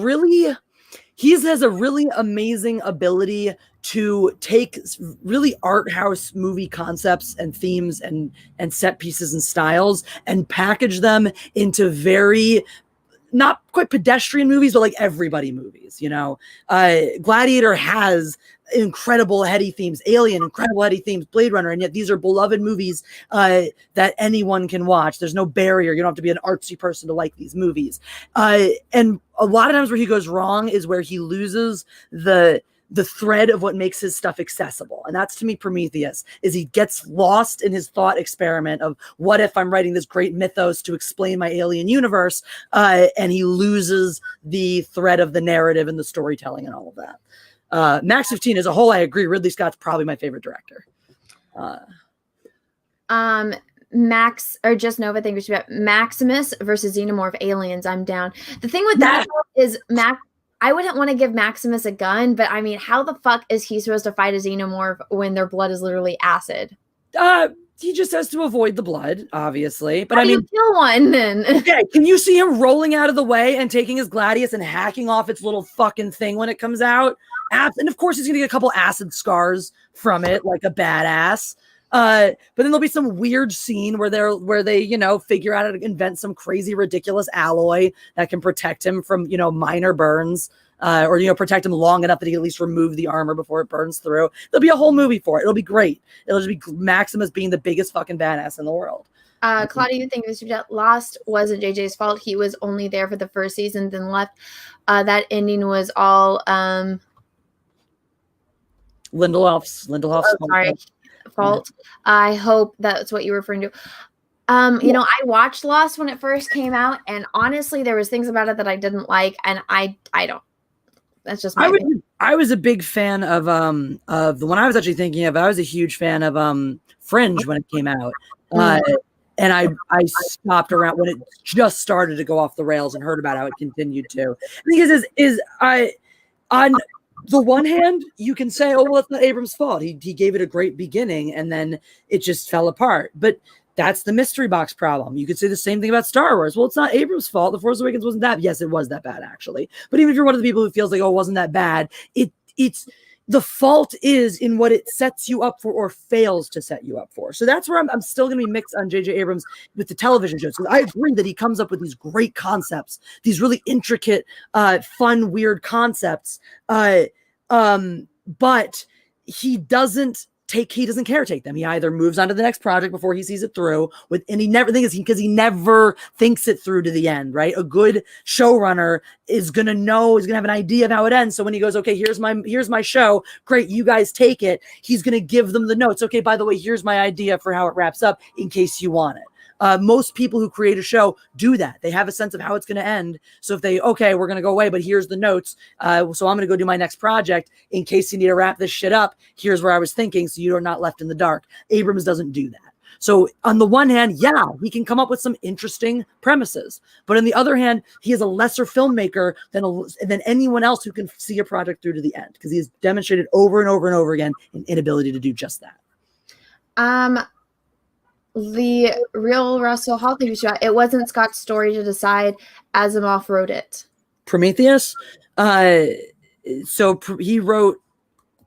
really amazing ability to take really art house movie concepts and themes and set pieces and styles and package them into very not quite pedestrian movies, but like everybody movies, you know. Gladiator has incredible heady themes, Alien, incredible heady themes, Blade Runner, and yet these are beloved movies that anyone can watch. There's no barrier. You don't have to be an artsy person to like these movies. And a lot of times where he goes wrong is where he loses the thread of what makes his stuff accessible. And that's, to me, Prometheus, is he gets lost in his thought experiment of what if I'm writing this great mythos to explain my alien universe, and he loses the thread of the narrative and the storytelling and all of that. Max 15 as a whole, I agree. Ridley Scott's probably my favorite director. Max, or just Nova, think we should bet Maximus versus Xenomorph aliens. I'm down. The thing with that is I wouldn't want to give Maximus a gun, but I mean, how the fuck is he supposed to fight a xenomorph when their blood is literally acid? He just has to avoid the blood, obviously. But how I mean, do you kill one then? Okay, can you see him rolling out of the way and taking his Gladius and hacking off its little fucking thing when it comes out? And of course, he's gonna get a couple acid scars from it, like a badass. But then there'll be some weird scene where they, you know, figure out how to invent some crazy, ridiculous alloy that can protect him from, you know, minor burns, or, you know, protect him long enough that he can at least remove the armor before it burns through. There'll be a whole movie for it. It'll be great. It'll just be Maximus being the biggest fucking badass in the world. Claudia, you think Lost wasn't JJ's fault? He was only there for the first season, then left. That ending was all Lindelof's fault. I hope that's what you were referring to. You know, I watched Lost when it first came out, and honestly, there was things about it that I didn't like, and I don't. That's just my opinion. I was a big fan of the one I was actually thinking of. I was a huge fan of Fringe when it came out. And I stopped around when it just started to go off the rails and heard about how it continued to. Because on the one hand, you can say, oh, well, it's not Abrams' fault. He gave it a great beginning and then it just fell apart. But that's the mystery box problem. You could say the same thing about Star Wars. Well, it's not Abrams' fault. The Force Awakens wasn't that. Yes, it was that bad, actually. But even if you're one of the people who feels like, oh, it wasn't that bad, it's the fault is in what it sets you up for or fails to set you up for. So that's where I'm still going to be mixed on J.J. Abrams with the television shows. Because I agree that he comes up with these great concepts, these really intricate, fun, weird concepts. But he doesn't care to take them. He either moves on to the next project before he sees it through and he never thinks because he never thinks it through to the end, right? A good showrunner is going to have an idea of how it ends. So when he goes, okay, here's my show. Great. You guys take it. He's going to give them the notes. Okay, by the way, here's my idea for how it wraps up in case you want it. Most people who create a show do that. They have a sense of how it's going to end. So if we're going to go away, but here's the notes. So I'm going to go do my next project in case you need to wrap this shit up. Here's where I was thinking. So you're not left in the dark. Abrams doesn't do that. So on the one hand, yeah, he can come up with some interesting premises, but on the other hand, he is a lesser filmmaker than anyone else who can see a project through to the end because he has demonstrated over and over and over again an inability to do just that. The real Russell Hall TV show, it wasn't Scott's story to decide. Asimov wrote it. Prometheus. So he wrote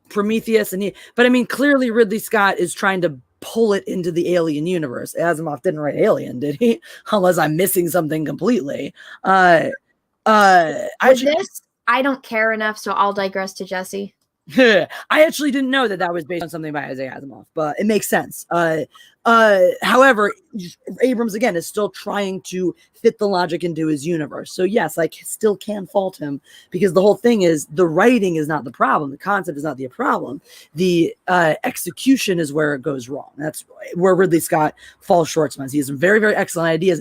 Prometheus, but I mean, clearly Ridley Scott is trying to pull it into the Alien universe. Asimov didn't write Alien, did he? Unless I'm missing something completely. I don't care enough, so I'll digress to Jesse. I actually didn't know that was based on something by Isaiah Asimov, but it makes sense. However, Abrams again is still trying to fit the logic into his universe. So yes, I still can fault him because the whole thing is the writing is not the problem. The concept is not the problem. The execution is where it goes wrong. That's where Ridley Scott falls short sometimes. He has some very, very excellent ideas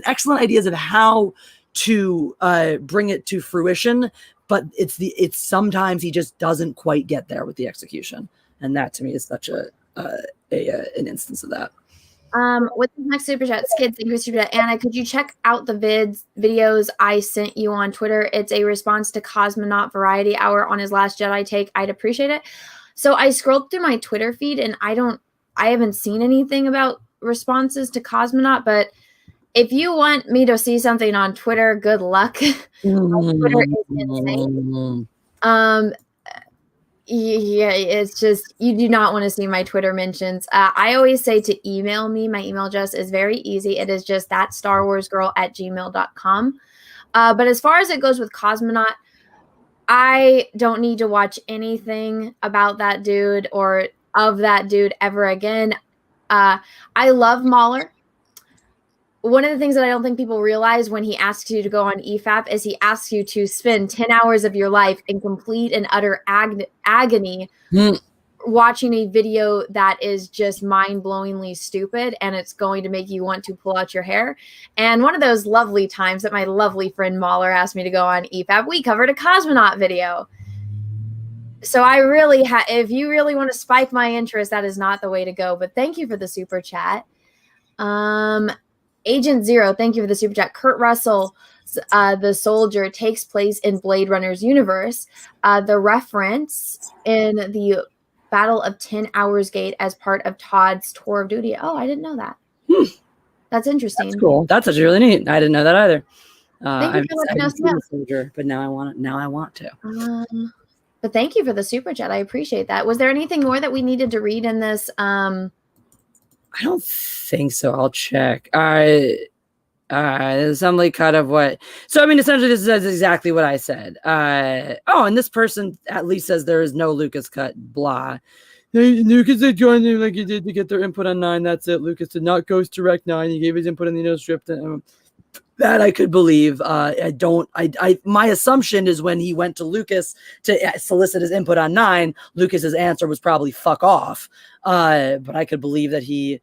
of how to bring it to fruition. But it's sometimes he just doesn't quite get there with the execution, and that to me is such an instance of that. With the next super chat, Skid, thank you for super chat. Anna, could you check out the videos I sent you on Twitter? It's a response to Cosmonaut Variety Hour on his Last Jedi take. I'd appreciate it. So I scrolled through my Twitter feed, and I haven't seen anything about responses to Cosmonaut, but if you want me to see something on Twitter, good luck. Twitter is insane. Yeah, it's just, you do not want to see my Twitter mentions. I always say to email me. My email address is very easy. It is just thatstarwarsgirl@gmail.com. But as far as it goes with Cosmonaut, I don't need to watch anything about that dude or of that dude ever again. I love Mahler. One of the things that I don't think people realize when he asks you to go on EFAP is he asks you to spend 10 hours of your life in complete and utter agony watching a video that is just mind-blowingly stupid, and it's going to make you want to pull out your hair. And one of those lovely times that my lovely friend Mahler asked me to go on EFAP, we covered a Cosmonaut video. So I really if you really want to spike my interest, that is not the way to go. But thank you for the super chat. Agent Zero, thank you for the super chat. Kurt Russell, the soldier, takes place in Blade Runner's universe. The reference in the Battle of 10 Hours Gate as part of Todd's tour of duty. Oh, I didn't know that. That's interesting. That's cool. That's actually really neat. I didn't know that either. Thank you for letting us know. Soldier, but now I want it. Now I want to. But thank you for the super chat. I appreciate that. Was there anything more that we needed to read in this? I don't think so. I'll check. Assembly cut of what? So I mean, essentially, this is exactly what I said. And this person at least says there is no Lucas cut. Blah. Lucas did join them like he did to get their input on 9. That's it. Lucas did not ghost direct 9. He gave his input in the script. That I could believe. My assumption is when he went to Lucas to solicit his input on 9, Lucas's answer was probably fuck off. But I could believe that he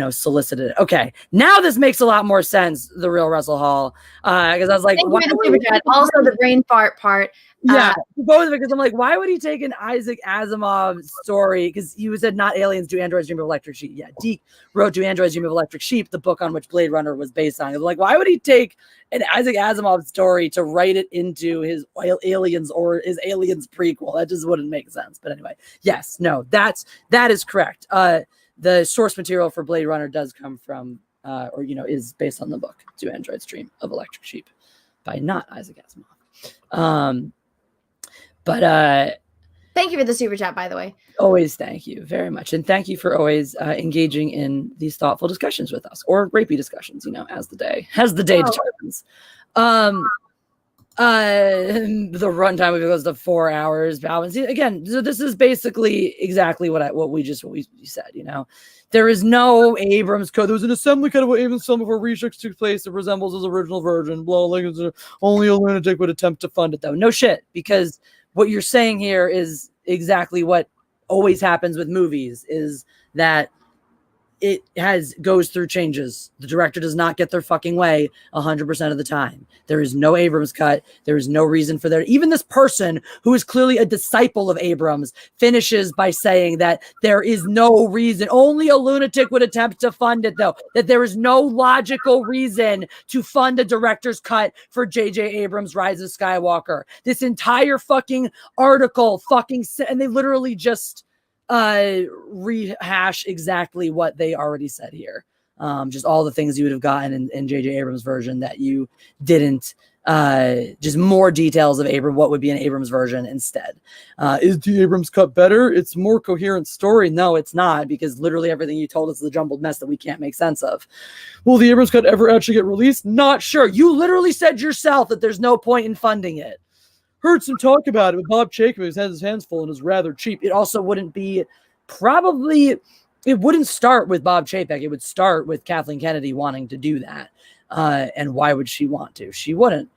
solicited it. Okay, now this makes a lot more sense. The real Russell Hall, because I was like, also the brain fart part. Yeah, both of it, because I'm like, why would he take an Isaac Asimov story? Because you said not aliens to androids dream of electric sheep. Yeah, Deke wrote To Androids Dream of Electric Sheep, the book on which Blade Runner was based on. I'm like, why would he take an Isaac Asimov story to write it into his Aliens or his Aliens prequel? That just wouldn't make sense. But anyway, yes, no, that is correct. The source material for Blade Runner does come from, is based on the book To Androids Dream of Electric Sheep by not Isaac Asimov. But thank you for the super chat, by the way. Always thank you very much. And thank you for always engaging in these thoughtful discussions with us, or rapey discussions, as the day determines. The runtime goes to 4 hours. Balance again. So this is basically exactly what we said. There is no Abrams cut. There was an assembly cut of what Abrams film before restricts took place that resembles his original version. Blah, like only a lunatic would attempt to fund it, though. No shit, because what you're saying here is exactly what always happens with movies: is that it goes through changes. The director does not get their fucking way 100% of the time. There is no Abrams cut. There is no reason for there. Even this person who is clearly a disciple of Abrams finishes by saying that there is no reason. Only a lunatic would attempt to fund it, though. That there is no logical reason to fund a director's cut for J.J. Abrams' Rise of Skywalker. This entire fucking article and they literally just rehash exactly what they already said here. Just all the things you would have gotten in J.J. Abrams' version that you didn't. Just more details of what would be an Abrams version instead. Is the Abrams cut better? It's more coherent story. No, it's not, because literally everything you told us is a jumbled mess that we can't make sense of. Will the Abrams cut ever actually get released? Not sure. You literally said yourself that there's no point in funding it. Heard some talk about it, but Bob Chapek has his hands full and is rather cheap. It also wouldn't start with Bob Chapek. It would start with Kathleen Kennedy wanting to do that. And why would she want to? She wouldn't.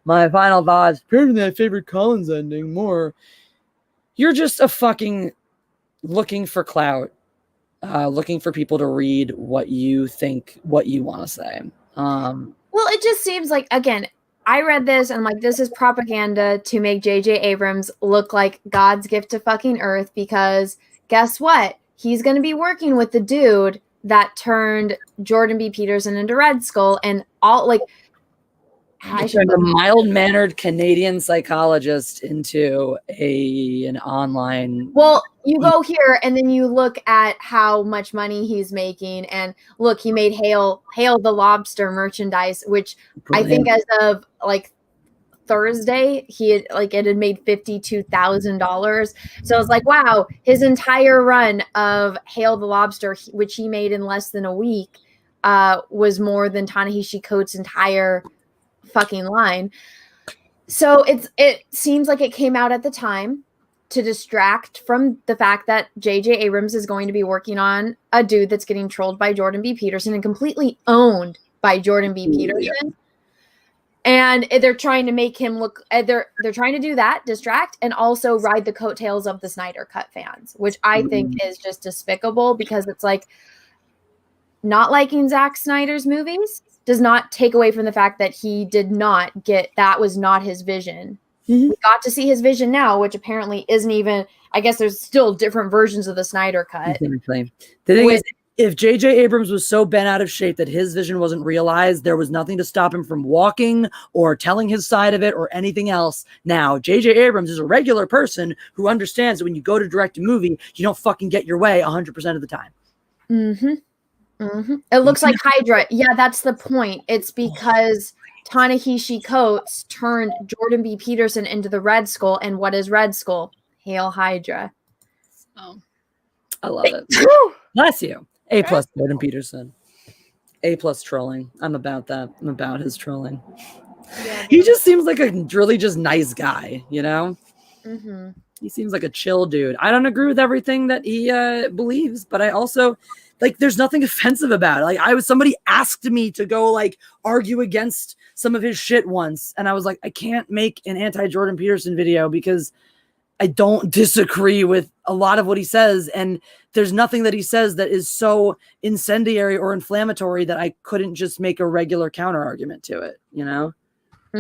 My final thoughts, apparently I favored Collins' ending more. You're just a fucking looking for clout, looking for people to read what you think, what you want to say. Well, it just seems like, again, I read this and I'm like, this is propaganda to make J.J. Abrams look like God's gift to fucking earth, because guess what? He's going to be working with the dude that turned Jordan B. Peterson into Red Skull and all, like, I turned a mild-mannered Canadian psychologist into an online. Well, you go here and then you look at how much money he's making, and look, he made Hail the Lobster merchandise, which Brilliant. I think as of like Thursday, it had made $52,000. So it's like, wow, his entire run of Hail the Lobster, which he made in less than a week, was more than Ta-Nehisi Coates' entire fucking line. So it seems like it came out at the time to distract from the fact that J.J. Abrams is going to be working on a dude that's getting trolled by Jordan B. Peterson and completely owned by Jordan B. Peterson. Yeah. And they're trying to make him look, they're trying to do that, distract, and also ride the coattails of the Snyder Cut fans, which I think is just despicable, because it's like, not liking Zack Snyder's movies does not take away from the fact that he did not get, that was not his vision. We got to see his vision now, which apparently isn't even, I guess there's still different versions of the Snyder Cut. Exactly. The thing is, if J.J. Abrams was so bent out of shape that his vision wasn't realized, there was nothing to stop him from walking or telling his side of it or anything else. Now, J.J. Abrams is a regular person who understands that when you go to direct a movie, you don't fucking get your way 100% of the time. It looks like Hydra. Yeah, that's the point. It's because Ta-Nehisi Coates turned Jordan B. Peterson into the Red Skull. And what is Red Skull? Hail Hydra. Oh, I love it. Bless you. A+ Jordan Peterson. A+ trolling. I'm about that. I'm about his trolling. Yeah, he just seems like a really just nice guy, you know? He seems like a chill dude. I don't agree with everything that he believes, but I also, like, there's nothing offensive about it. Like, somebody asked me to go, like, argue against some of his shit once, and I was like, I can't make an anti-Jordan Peterson video because I don't disagree with a lot of what he says, and there's nothing that he says that is so incendiary or inflammatory that I couldn't just make a regular counter argument to it, you know? I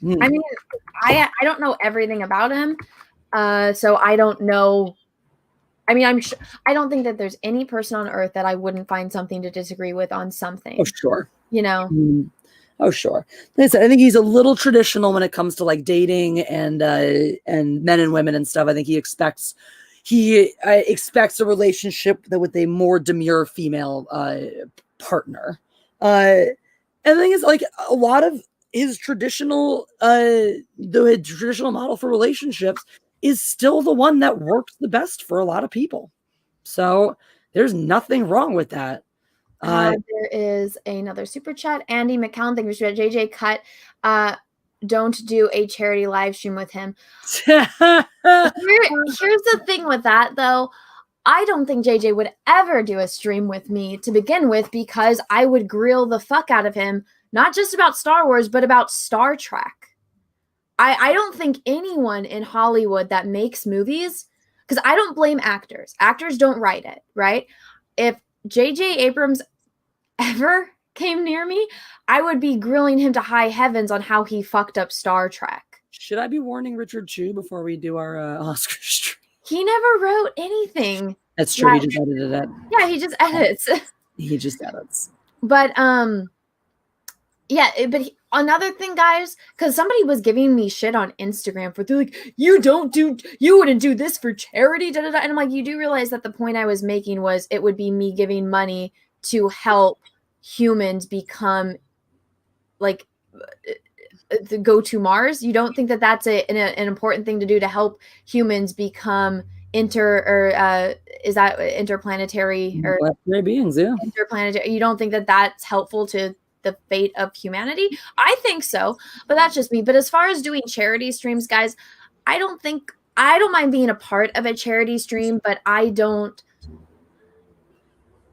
mean, I don't know everything about him, so I don't know. I mean, I don't think that there's any person on earth that I wouldn't find something to disagree with on something. Oh, sure. You know? Oh, sure. Like I said, I think he's a little traditional when it comes to like dating and men and women and stuff. I think he expects a relationship with a more demure female partner. And the thing is, like, a lot of his traditional the traditional model for relationships is still the one that works the best for a lot of people. So there's nothing wrong with that. There is another super chat. Andy McCown, thank you for JJ Cut. Don't do a charity live stream with him. Here's the thing with that, though. I don't think JJ would ever do a stream with me to begin with, because I would grill the fuck out of him, not just about Star Wars, but about Star Trek. I don't think anyone in Hollywood that makes movies, because I don't blame actors. Actors don't write it, right? If J.J. Abrams ever came near me, I would be grilling him to high heavens on how he fucked up Star Trek. Should I be warning Richard Chu before we do our Oscar stream? He never wrote anything. That's true. He just edited it. Yeah, he just edits. He just edits. But yeah, but another thing, guys, because somebody was giving me shit on Instagram for, they're like, you wouldn't do this for charity, da, da, da. And I'm like, you do realize that the point I was making was it would be me giving money to help humans become, like, go to Mars. You don't think that that's an important thing to do to help humans become is that interplanetary or beings? Yeah, interplanetary. You don't think that that's helpful to the fate of humanity? I think so, but that's just me. But as far as doing charity streams, guys, I don't mind being a part of a charity stream, but I don't.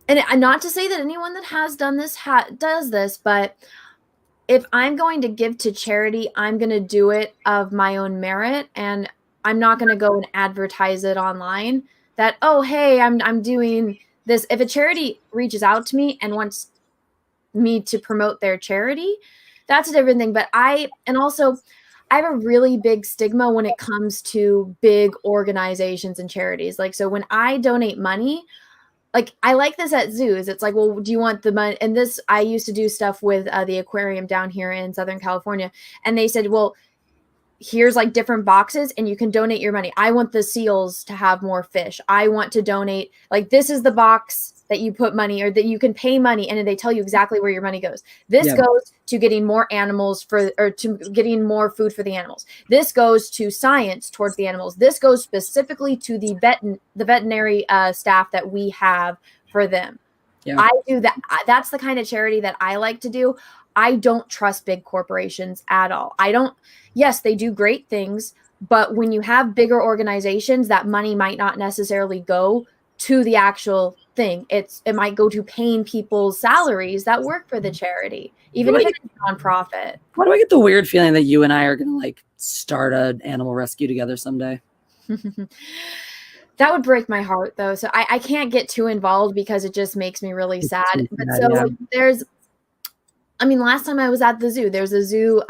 And not to say that anyone that has done this does this, but if I'm going to give to charity, I'm going to do it of my own merit, and I'm not going to go and advertise it online that, oh, hey, I'm doing this. If a charity reaches out to me and wants me to promote their charity, that's a different thing. But I have a really big stigma when it comes to big organizations and charities. Like, so when I donate money, like, I like this at zoos. It's like, well, do you want the money? And this, I used to do stuff with the aquarium down here in Southern California. And they said, well, here's like different boxes and you can donate your money. I want the seals to have more fish. I want to donate, like, this is the box that you put money, or that you can pay money, and they tell you exactly where your money goes. This goes to getting more animals to getting more food for the animals. This goes to science towards the animals. This goes specifically to the veterinary staff that we have for them. I do that. That's the kind of charity that I like to do. I don't trust big corporations at all. Yes, they do great things, but when you have bigger organizations, that money might not necessarily go to the actual thing. It might go to paying people's salaries that work for the charity, even if it's a nonprofit. Why do I get the weird feeling that you and I are going to like start an animal rescue together someday? That would break my heart though. So I can't get too involved because it just makes me really sad. But so there's, I mean, last time I was at the zoo, there's a zoo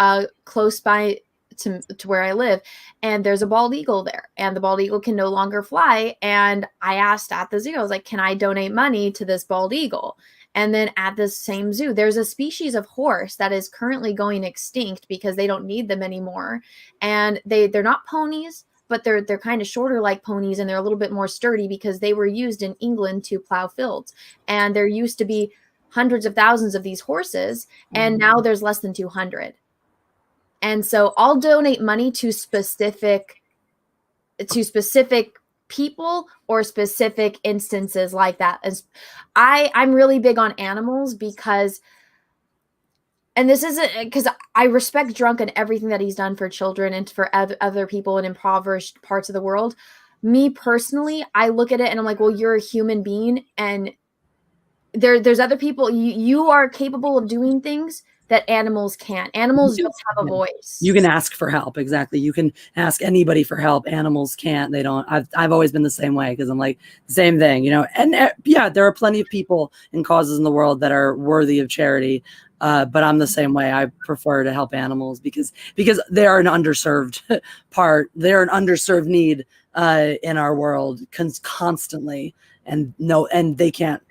close by to where I live, and there's a bald eagle there, and the bald eagle can no longer fly. And I asked at the zoo, I was like, can I donate money to this bald eagle? And then at this same zoo, there's a species of horse that is currently going extinct because they don't need them anymore. And they're not ponies, but they're kind of shorter like ponies, and they're a little bit more sturdy because they were used in England to plow fields. And there used to be hundreds of thousands of these horses, and now there's less than 200. And so I'll donate money to specific people or specific instances like that. As I'm really big on animals because, and this isn't because I respect Drunk and everything that he's done for children and for other people in impoverished parts of the world. Me personally, I look at it and I'm like, well, you're a human being, and there's other people. You are capable of doing things that animals can't. Animals don't have a voice. You can ask for help. Exactly. You can ask anybody for help. Animals can't. They don't. I've always been the same way because I'm like the same thing, you know. And yeah, there are plenty of people and causes in the world that are worthy of charity. But I'm the same way. I prefer to help animals because they are an underserved part. They're an underserved need in our world constantly, and they can't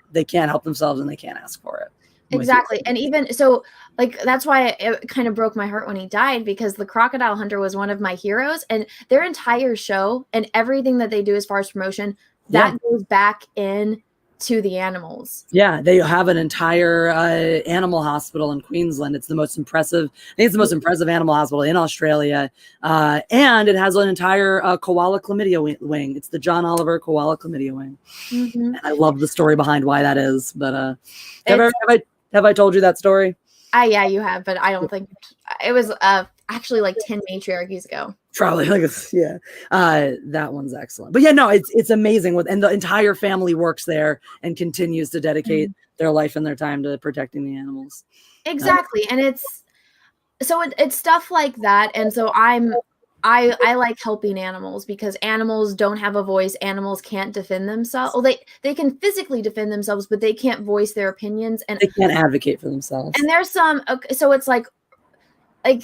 help themselves and they can't ask for it. Exactly. And even so, like, that's why it kind of broke my heart when he died, because the crocodile hunter was one of my heroes, and their entire show and everything that they do as far as promotion, that goes back in to the animals. Yeah, they have an entire animal hospital in Queensland. It's the most impressive. I think it's the most impressive animal hospital in Australia, and it has an entire koala chlamydia wing. It's the John Oliver koala chlamydia wing. And I love the story behind why that is. But have I told you that story? Yeah, you have, but I don't think it was actually like 10 matriarchies ago. Probably that one's excellent. But yeah, no, it's amazing and the entire family works there and continues to dedicate their life and their time to protecting the animals. Exactly. And it's stuff like that. And so I like helping animals because animals don't have a voice. Animals can't defend themselves. Well, they can physically defend themselves, but they can't voice their opinions, and they can't advocate for themselves. And there's so it's like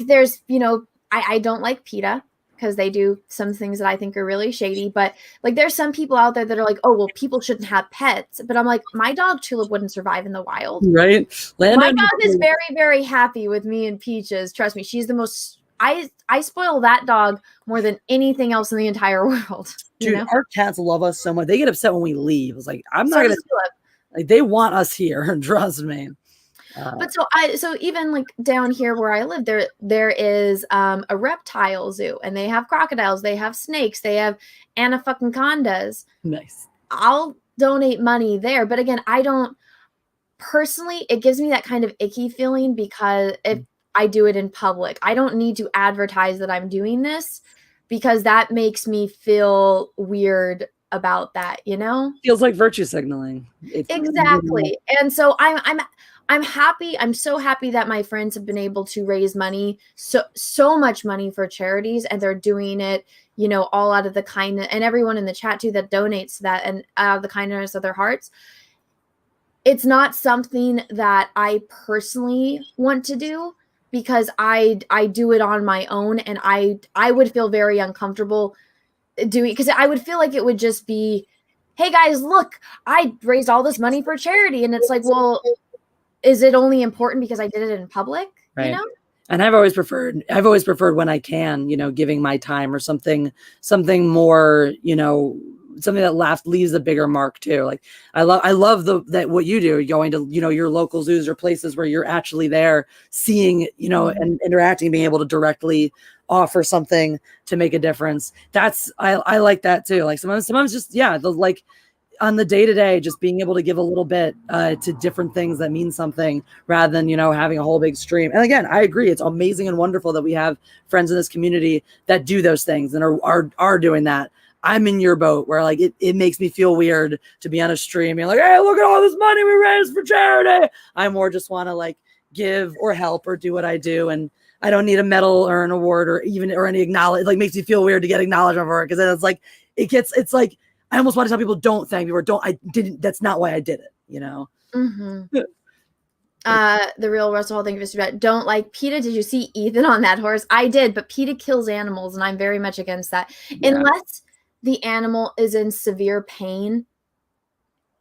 there's, you know, I don't like PETA because they do some things that I think are really shady, but like there's some people out there that are like, oh, well, people shouldn't have pets. But I'm like, my dog Tulip wouldn't survive in the wild. Right. My dog is very, very happy with me and Peaches. Trust me. She's the most, I spoil that dog more than anything else in the entire world. Dude, our cats love us so much. They get upset when we leave. It's like, I'm not going to, like, they want us here. Trust me. But so even like down here where I live, there is a reptile zoo, and they have crocodiles, they have snakes, they have anacondas. Nice. I'll donate money there, but again, I don't personally. It gives me that kind of icky feeling because if I do it in public, I don't need to advertise that I'm doing this because that makes me feel weird about that. You know, feels like virtue signaling. Exactly, and so I'm happy. I'm so happy that my friends have been able to raise money, so much money for charities, and they're doing it, you know, all out of the kindness, and everyone in the chat too that donates to that and out of the kindness of their hearts. It's not something that I personally want to do because I do it on my own, and I would feel very uncomfortable doing, because I would feel like it would just be, hey guys, look, I raised all this money for charity, and it's like, well, is it only important because I did it in public? Right. You know? And I've always preferred when I can, you know, giving my time or something more, you know, something that leaves a bigger mark too. Like I love that what you do, going to, you know, your local zoos or places where you're actually there seeing, you know, and interacting, being able to directly offer something to make a difference. I like that too. Like sometimes just, on the day-to-day, just being able to give a little bit to different things that mean something rather than, having a whole big stream. And again, I agree. It's amazing and wonderful that we have friends in this community that do those things and are doing that. I'm in your boat where like it makes me feel weird to be on a stream and like, hey, look at all this money we raised for charity. I more just want to like give or help or do what I do. And I don't need a medal or an award or any acknowledge. It like makes me feel weird to get acknowledgement for it. Cause then it's like, it's like, I almost want to tell people don't thank me or that's not why I did it, Mm-hmm. The real Russell Hall, thank you, Mr. Bet. Don't like PETA. Did you see Ethan on that horse? I did, but PETA kills animals, and I'm very much against that. Yeah. Unless the animal is in severe pain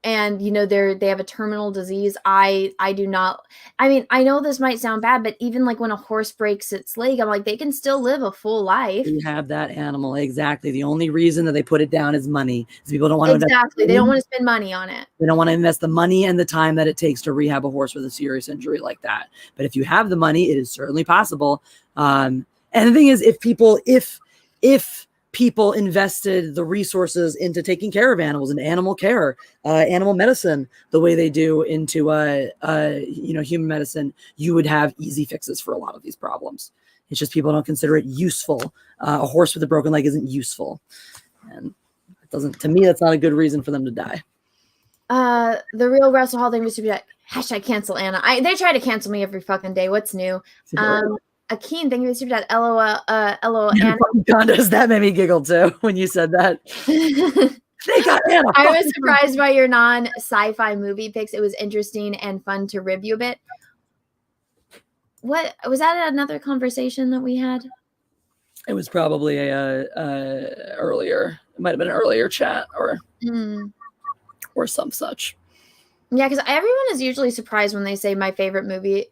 and they have a terminal disease, I do not. I mean, I know this might sound bad, but even like when a horse breaks its leg, I'm like, they can still live a full life. You have that animal. Exactly. The only reason that they put it down is money. People don't want to exactly. They don't want to spend money on it. They don't want to invest the money and the time that it takes to rehab a horse with a serious injury like that. But if you have the money, it is certainly possible. And the thing is, if people invested the resources into taking care of animals and animal care, animal medicine, the way they do into human medicine, you would have easy fixes for a lot of these problems. It's just people don't consider it useful. A horse with a broken leg isn't useful, and it doesn't. To me, that's not a good reason for them to die. The real Russell Hall thing was to be like, hashtag cancel Anna. They try to cancel me every fucking day. What's new? Akeen, thank you for super chat. LOL. Anna. Condos, that made me giggle too when you said that. They got Anna. I was surprised by your non-sci-fi movie picks. It was interesting and fun to review a bit. What was that? Another conversation that we had? It was probably a earlier. It might have been an earlier chat or some such. Yeah, because everyone is usually surprised when they say my favorite movie.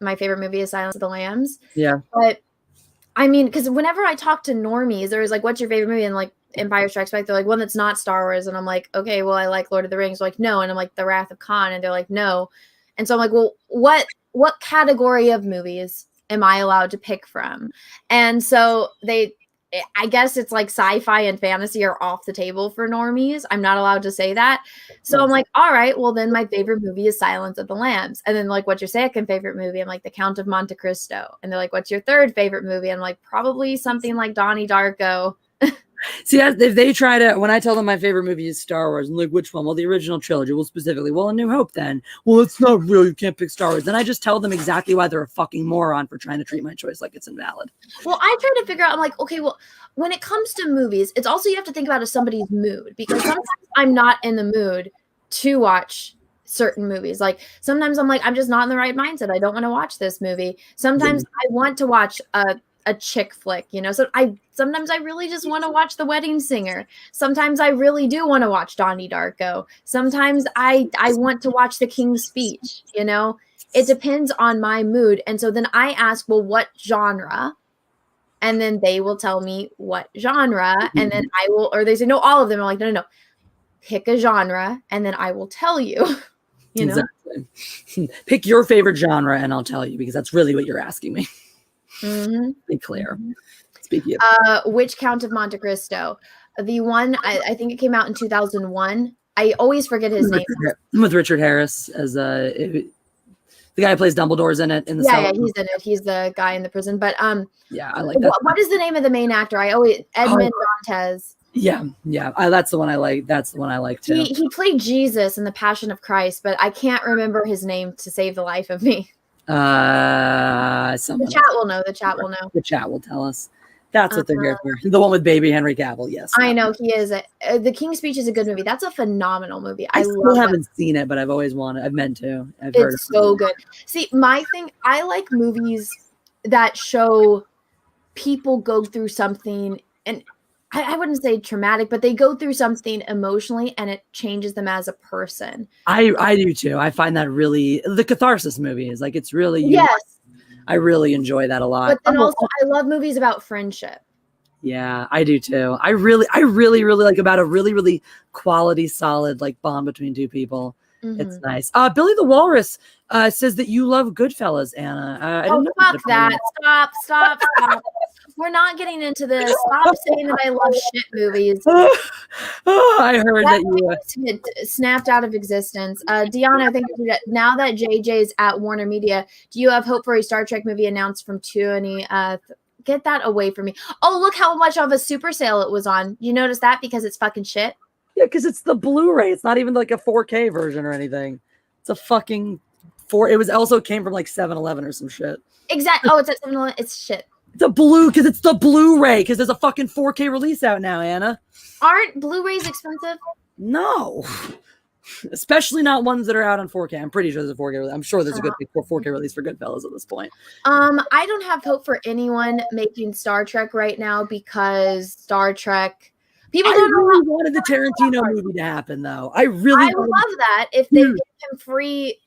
My favorite movie is Silence of the Lambs. Yeah. But I mean, because whenever I talk to normies, there was like, what's your favorite movie? And like Empire Strikes Back, they're like, one that's not Star Wars. And I'm like, okay, well, I like Lord of the Rings. They're like, no. And I'm like, The Wrath of Khan. And they're like, no. And so I'm like, well, what category of movies am I allowed to pick from? And so I guess it's like sci-fi and fantasy are off the table for normies. I'm not allowed to say that. So I'm like, all right, well then my favorite movie is Silence of the Lambs. And then like, what's your second favorite movie? I'm like, The Count of Monte Cristo. And they're like, what's your third favorite movie? I'm like, probably something like Donnie Darko. See, if they try to, when I tell them my favorite movie is Star Wars, and like, which one? Well, the original trilogy. Well, specifically, well, A New Hope then. Well, it's not real. You can't pick Star Wars. Then I just tell them exactly why they're a fucking moron for trying to treat my choice like it's invalid. Well, I try to figure out, I'm like, okay, well, when it comes to movies, it's also, you have to think about somebody's mood, because sometimes I'm not in the mood to watch certain movies. Like sometimes I'm like, I'm just not in the right mindset. I don't want to watch this movie. Sometimes I want to watch a chick flick, so sometimes I really just want to watch The Wedding Singer. Sometimes I really do want to watch Donnie Darko. Sometimes I want to watch The King's Speech. It depends on my mood. And so then I ask, well, what genre? And then they will tell me what genre, and then I will, or they say no, all of them. I'm like, no, pick a genre, and then I will tell you. Exactly. Pick your favorite genre, and I'll tell you, because that's really what you're asking me. Mm-hmm. Be clear. Speaking of which Count of Monte Cristo, the one I think it came out in 2001. I always forget his name. With Richard Harris as the guy who plays Dumbledore's in it. Yeah, he's in it. He's the guy in the prison. But yeah, I like that. What is the name of the main actor? Edmond Dantes. Yeah. That's the one I like. That's the one I like too. He played Jesus in The Passion of Christ, but I can't remember his name to save the life of me. The chat will know. The chat will know. The chat will tell us. That's what they're here for. The one with baby Henry Cavill. Yes, I know he is. The King's Speech is a good movie. That's a phenomenal movie. I still haven't seen it, but I've always wanted. I've meant to. It's so good. See, my thing. I like movies that show people go through something, and I wouldn't say traumatic, but they go through something emotionally and it changes them as a person. I do too. I find that really, the catharsis movie is like, it's really, yes. I really enjoy that a lot. But then also I love movies about friendship. Yeah, I do too. I really like about a really, really quality, solid like bond between two people. Mm-hmm. It's nice. Billy the Walrus says that you love Goodfellas, Anna. Fuck that. Stop. We're not getting into this. Stop saying that I love shit movies. I heard that you get snapped out of existence. Deanna, I think now that JJ's at Warner Media, do you have hope for a Star Trek movie announced from Tuoni? Get that away from me. Oh, look how much of a super sale it was on. You notice that because it's fucking shit? Yeah, because it's the Blu-ray. It's not even like a 4K version or anything. It's a fucking it was also came from like 7-Eleven or some shit. Exactly. Oh, it's at 7-Eleven. It's shit. Because it's the Blu-ray, because there's a fucking 4K release out now, Anna. Aren't Blu-rays expensive? No. Especially not ones that are out on 4K. I'm pretty sure there's a 4K release. I'm sure there's a good 4K release for Goodfellas at this point. I don't have hope for anyone making Star Trek right now because Star Trek... People don't really wanted the Tarantino movie to happen, though. I would love that if they give him free,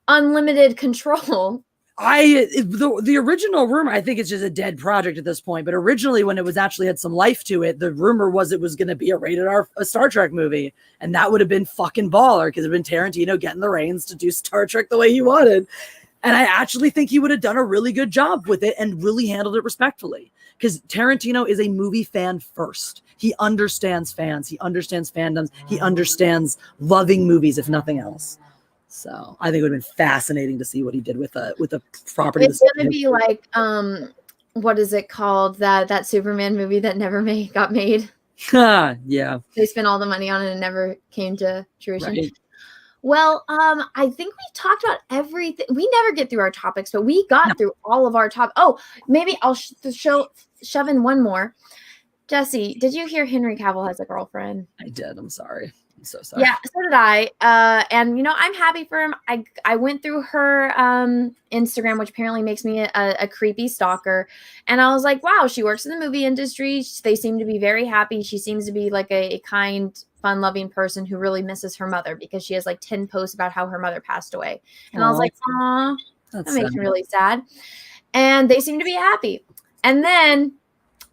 unlimited control. The original rumor, I think it's just a dead project at this point. But originally, when it was actually had some life to it, the rumor was it was going to be a rated R Star Trek movie, and that would have been fucking baller because it would have been Tarantino getting the reins to do Star Trek the way he wanted. And I actually think he would have done a really good job with it and really handled it respectfully. Because Tarantino is a movie fan first. He understands fans. He understands fandoms. He understands loving movies, if nothing else. So I think it would have been fascinating to see what he did with a property. It's going to be like, what is it called? That Superman movie that never got made. Yeah. They spent all the money on it and never came to fruition. Right. Well, I think we talked about everything. We never get through our topics, but we got through all of our topics. Oh, maybe I'll shove in one more. Jesse, did you hear Henry Cavill has a girlfriend? I did. I'm sorry. I'm so sorry. Yeah, so did I. And, I'm happy for him. I went through her Instagram, which apparently makes me a creepy stalker. And I was like, wow, she works in the movie industry. They seem to be very happy. She seems to be like a kind, fun-loving person who really misses her mother because she has like 10 posts about how her mother passed away. And I was like, aw, that makes me really sad. And they seem to be happy. And then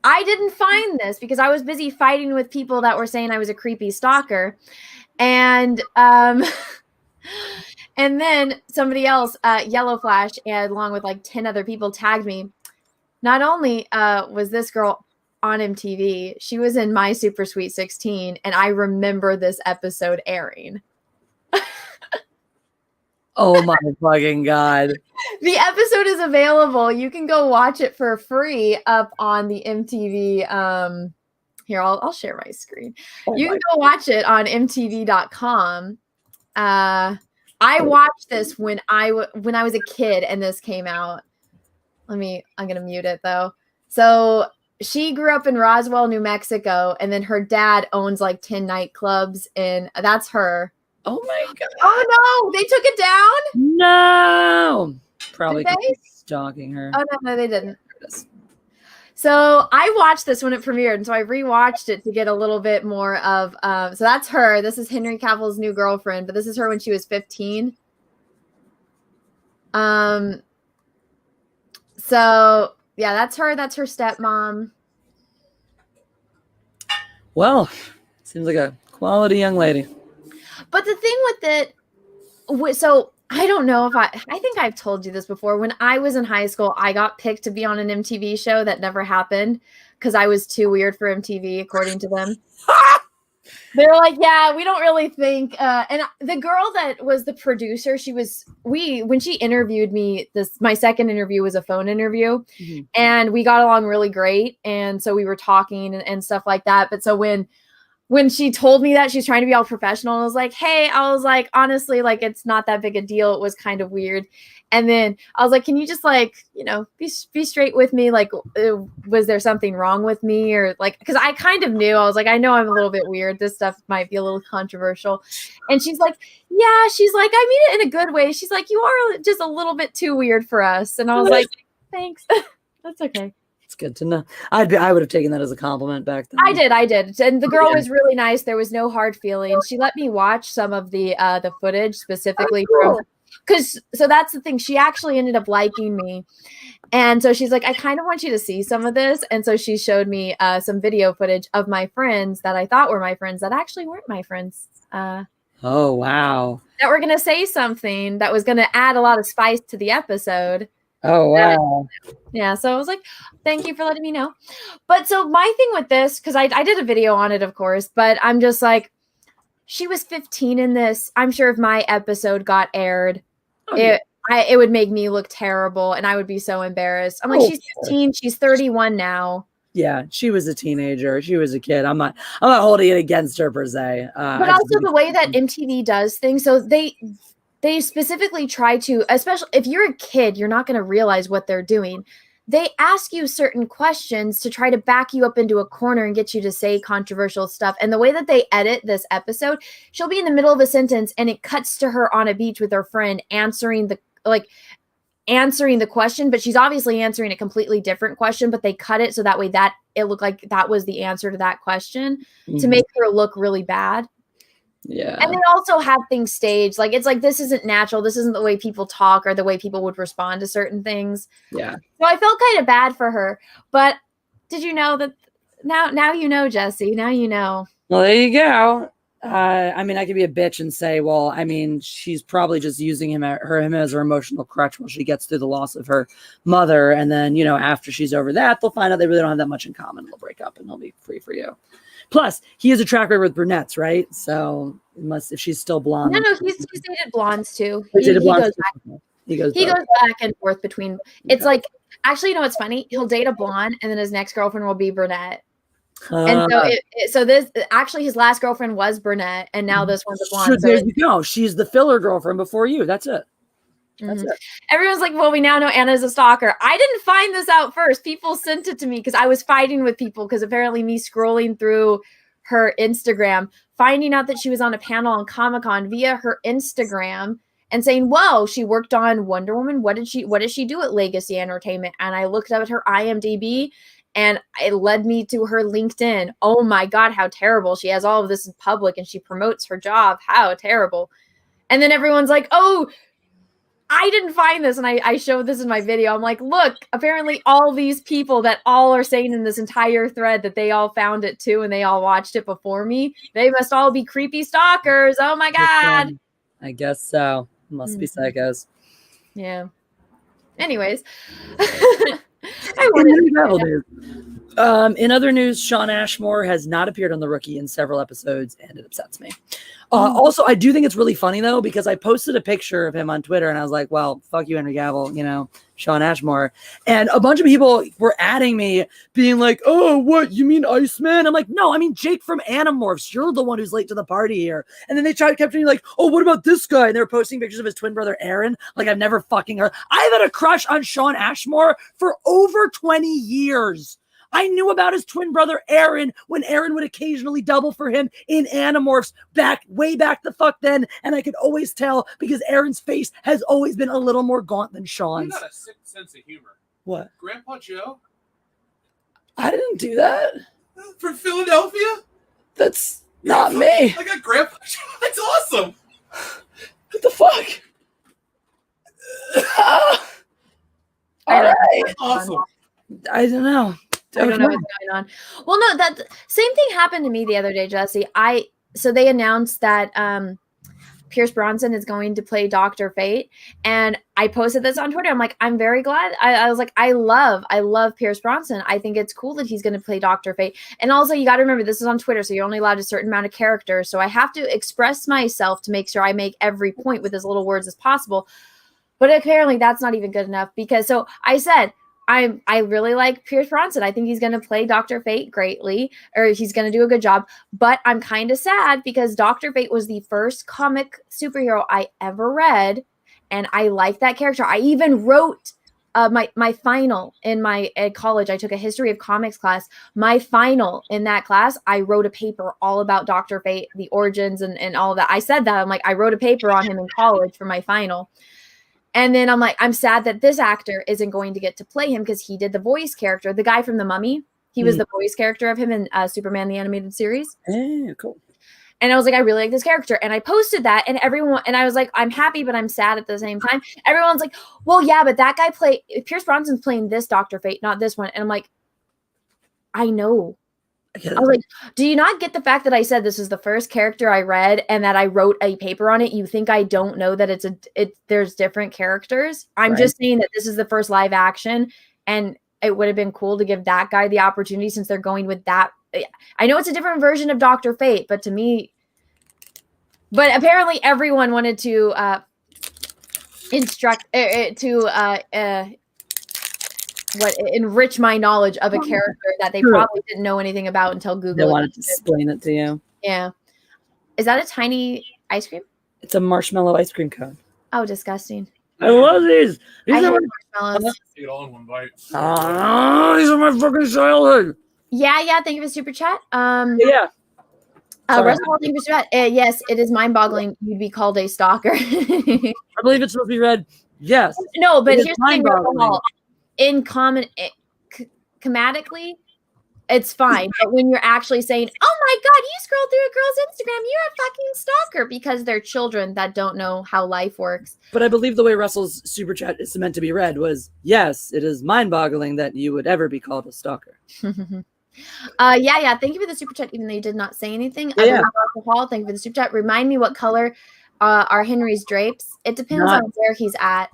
I didn't find this because I was busy fighting with people that were saying I was a creepy stalker. And and then somebody else, Yellow Flash, and along with like 10 other people tagged me. Not only was this girl on MTV, she was in My Super Sweet 16, and I remember this episode airing. Oh my fucking God. The episode is available. You can go watch it for free up on the MTV. Here, I'll share my screen. You can go watch it on MTV.com. I watched this when I was a kid and this came out. I'm going to mute it though. So she grew up in Roswell, New Mexico, and then her dad owns like 10 nightclubs, and that's her. Oh my God. Oh no, they took it down? No. Probably stalking her. Oh no, they didn't. So I watched this when it premiered, and so I rewatched it to get a little bit more of. So that's her. This is Henry Cavill's new girlfriend, but this is her when she was 15. So yeah, that's her. That's her stepmom. Well, seems like a quality young lady. But the thing with it, so I don't know if I think I've told you this before. When I was in high school, I got picked to be on an MTV show that never happened because I was too weird for MTV, according to them. They're like, yeah, we don't really think. And the girl that was the producer, when she interviewed me, my second interview was a phone interview, and we got along really great. And so we were talking and stuff like that. But so when she told me that she's trying to be all professional, I was like, hey, honestly, like, it's not that big a deal. It was kind of weird. And then I was like, can you just be straight with me? Like, was there something wrong with me? Or like, cause I kind of knew, I was like, I know I'm a little bit weird. This stuff might be a little controversial. And she's like, yeah, she's like, I mean it in a good way. She's like, you are just a little bit too weird for us. And I was like, thanks. That's okay. It's good to know. I would have taken that as a compliment back then. I did. And the girl was really nice. There was no hard feelings. She let me watch some of the footage specifically so that's the thing. She actually ended up liking me. And so she's like, I kind of want you to see some of this. And so she showed me some video footage of my friends that I thought were my friends that actually weren't my friends. Oh, wow. That were going to say something that was going to add a lot of spice to the episode. Oh, wow. Yeah, so I was like, thank you for letting me know. But so my thing with this, because I did a video on it, of course, but I'm just like, she was 15 in this. I'm sure if my episode got aired, it would make me look terrible and I would be so embarrassed. I'm like, she's 15, she's 31 now. Yeah, she was a teenager. She was a kid. I'm not holding it against her per se. But also the way that MTV does things, so they specifically try to, especially if you're a kid, you're not going to realize what they're doing. They ask you certain questions to try to back you up into a corner and get you to say controversial stuff. And the way that they edit this episode, she'll be in the middle of a sentence and it cuts to her on a beach with her friend answering the question, but she's obviously answering a completely different question, but they cut it so that way that it looked like that was the answer to that question to make her look really bad. Yeah. And they also have things staged. Like, it's like, this isn't natural. This isn't the way people talk or the way people would respond to certain things. Yeah. So I felt kind of bad for her. But did you know that now you know, Jesse, now you know. Well, there you go. I mean, I could be a bitch and say, well, I mean, she's probably just using him as her emotional crutch while she gets through the loss of her mother. And then, you know, after she's over that, they'll find out they really don't have that much in common. They'll break up and they'll be free for you. Plus, he has a track record with brunettes, right? So if she's still blonde. No, he's dated blondes too. He goes back and forth between. It's like, actually, you know what's funny? He'll date a blonde, and then his next girlfriend will be brunette. And so this actually, his last girlfriend was brunette, and now this one's a blonde. So there you go. She's the filler girlfriend before you. That's it. That's it. Everyone's like, well, we now know Anna's a stalker. I didn't find this out first. People sent it to me because I was fighting with people because apparently me scrolling through her Instagram, finding out that she was on a panel on Comic-Con via her Instagram and saying, whoa, she worked on Wonder Woman. What did she do at Legacy Entertainment? And I looked up at her IMDb and it led me to her LinkedIn. Oh my God, how terrible. She has all of this in public and she promotes her job. How terrible. And then everyone's like, oh, I didn't find this. And I showed this in my video. I'm like, look, apparently all these people that all are saying in this entire thread that they all found it too and they all watched it before me, they must all be creepy stalkers. Oh my God. I guess so. Must be psychos. Yeah. Anyways. In other news, Shawn Ashmore has not appeared on The Rookie in several episodes, and it upsets me. Also, I do think it's really funny, though, because I posted a picture of him on Twitter, and I was like, well, fuck you, Henry Cavill, you know, Shawn Ashmore. And a bunch of people were adding me, being like, oh, what, you mean Iceman? I'm like, no, I mean Jake from Animorphs. You're the one who's late to the party here. And then they kept being like, oh, what about this guy? And they were posting pictures of his twin brother, Aaron. Like, I've never fucking heard. I've had a crush on Shawn Ashmore for over 20 years. I knew about his twin brother, Aaron, when Aaron would occasionally double for him in Animorphs way back the fuck then. And I could always tell because Aaron's face has always been a little more gaunt than Shawn's. You got a sick sense of humor. What? Grandpa Joe? I didn't do that. From Philadelphia? That's not me. I got Grandpa Joe. That's awesome. What the fuck? All right. That's awesome. I don't know. I don't know what's going on. Well, no, that same thing happened to me the other day, Jesse. So they announced that Pierce Brosnan is going to play Dr. Fate, and I posted this on Twitter. I'm like, I'm very glad. I was like, I love Pierce Brosnan. I think it's cool that he's going to play Dr. Fate. And also, you got to remember, this is on Twitter, so you're only allowed a certain amount of characters. So I have to express myself to make sure I make every point with as little words as possible. But apparently, that's not even good enough because so I said. I really like Pierce Brosnan. I think he's going to play Dr. Fate greatly, or he's going to do a good job. But I'm kind of sad because Dr. Fate was the first comic superhero I ever read, and I like that character. I even wrote my final in at college. I took a history of comics class. My final in that class, I wrote a paper all about Dr. Fate, the origins, and all of that. I said that. I'm like, I wrote a paper on him in college for my final. And then I'm like, I'm sad that this actor isn't going to get to play him because he did the voice character, the guy from The Mummy. He was the voice character of him in Superman, the animated series. Yeah, cool. And I was like, I really like this character. And I posted that and I was like, I'm happy, but I'm sad at the same time. Everyone's like, well, yeah, but that guy Pierce Brosnan's playing this Dr. Fate, not this one. And I'm like, I know. I was like, do you not get the fact that I said this is the first character I read and that I wrote a paper on it? You think I don't know that there's different characters? I'm just saying that this is the first live action, and it would have been cool to give that guy the opportunity since they're going with that. I know it's a different version of Dr. Fate, but to me, but apparently everyone wanted to enrich my knowledge of a character that they probably didn't know anything about until Google. They wanted to explain it to you. Yeah. Is that a tiny ice cream? It's a marshmallow ice cream cone. Oh, disgusting. I love these. I hate are marshmallows. Eat it all in one bite. These are my fucking childhood. Yeah. Thank you for super chat. Yeah. Russell, thank you for super chat. Yes, it is mind-boggling. You'd be called a stalker. I believe it's supposed to be read. Yes. No, but It is here's the thing, mind-boggling. Russell. In comedically, it's fine. But when you're actually saying, "Oh my God, you scrolled through a girl's Instagram, you're a fucking stalker," because they're children that don't know how life works. But I believe the way Russell's super chat is meant to be read was, yes, it is mind-boggling that you would ever be called a stalker. Yeah. Thank you for the super chat, even though you did not say anything. Yeah. Alcohol. Thank you for the super chat. Remind me what color are Henry's drapes. It depends on where he's at.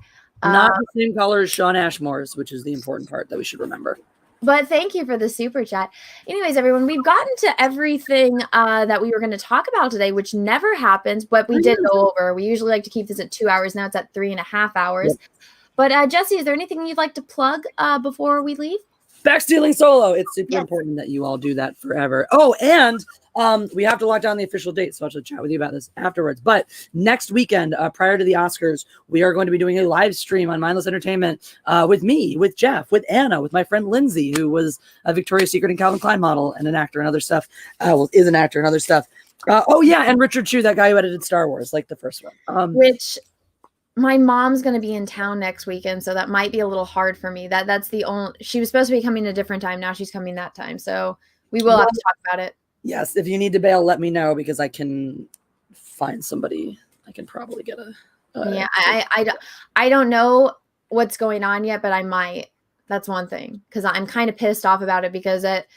Not the same color as Sean Ashmore's, which is the important part that we should remember. But thank you for the super chat. Anyways, everyone, we've gotten to everything that we were going to talk about today, which never happens, but we did go over. We usually like to keep this at 2 hours. Now it's at 3.5 hours. Yep. But Jesse, is there anything you'd like to plug before we leave? Backstealing Solo. It's super important that you all do that forever. Oh, and we have to lock down the official date, so I'll have to chat with you about this afterwards. But next weekend, prior to the Oscars, we are going to be doing a live stream on Mindless Entertainment with me, with Jeff, with Anna, with my friend Lindsay, who was a Victoria's Secret and Calvin Klein model and an actor and other stuff. Is an actor and other stuff. And Richard Chu, that guy who edited Star Wars, like the first one. Which my mom's going to be in town next weekend, so that might be a little hard for me. That's the only. She was supposed to be coming a different time. Now she's coming that time, so we will have to talk about it. Yes, if you need to bail, let me know because I can find somebody. I can probably get a. I don't know what's going on yet, but I might. That's one thing because I'm kind of pissed off about it because it.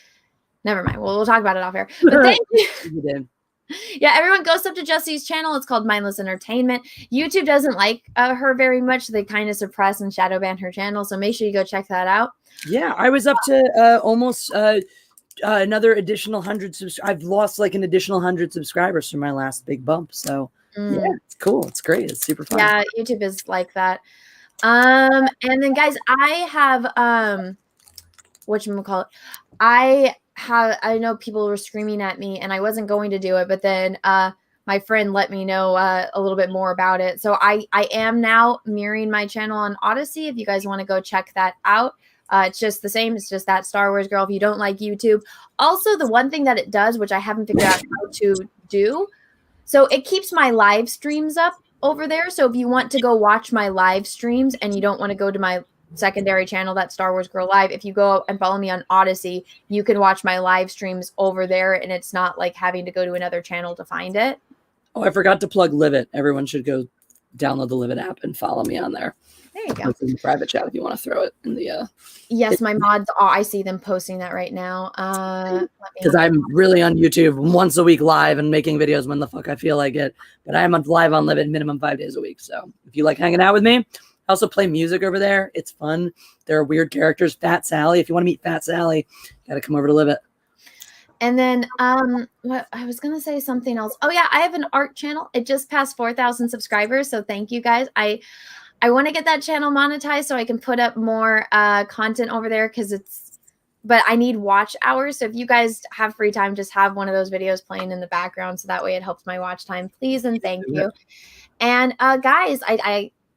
Never mind. We'll talk about it off air. But thank you. You did. Yeah, everyone go up to Jesse's channel. It's called Mindless Entertainment. YouTube doesn't like her very much. They kind of suppress and shadow ban her channel. So make sure you go check that out. Yeah, I was up to almost another additional 100. I've lost like an additional 100 subscribers from my last big bump. So yeah, it's cool. It's great. It's super fun. Yeah, YouTube is like that. And then guys, I have whatchamacallit. I know people were screaming at me and I wasn't going to do it, but then my friend let me know a little bit more about it. So I am now mirroring my channel on Odyssey. If you guys want to go check that out, it's just the same. It's just that Star Wars girl. If you don't like YouTube. Also, the one thing that it does, which I haven't figured out how to do, so it keeps my live streams up over there. So if you want to go watch my live streams and you don't want to go to my secondary channel, that Star Wars Girl Live, if you go and follow me on Odyssey, you can watch my live streams over there and it's not like having to go to another channel to find it. Oh, I forgot to plug Livet. Everyone should go download the Livet app and follow me on there. There you go. It's in the private chat if you want to throw it in the yes, my mods, I see them posting that right now. Because I'm really on YouTube once a week live and making videos when the fuck I feel like it. But I'm live on Livet minimum 5 days a week. So if you like hanging out with me, I also play music over there. It's fun. There are weird characters. Fat Sally. If you want to meet Fat Sally, you got to come over to Livet. And then what I was going to say something else. Oh yeah, I have an art channel. It just passed 4,000 subscribers. So thank you guys. I want to get that channel monetized so I can put up more content over there but I need watch hours. So if you guys have free time, just have one of those videos playing in the background. So that way it helps my watch time. Please and thank you. And guys,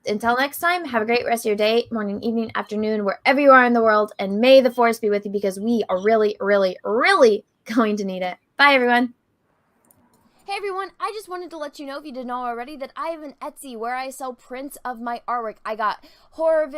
until next time, have a great rest of your day, morning, evening, afternoon, wherever you are in the world. And may the force be with you because we are really, really, really going to need it. Bye, everyone. Hey, everyone. I just wanted to let you know, if you didn't know already, that I have an Etsy where I sell prints of my artwork. I got Horrorville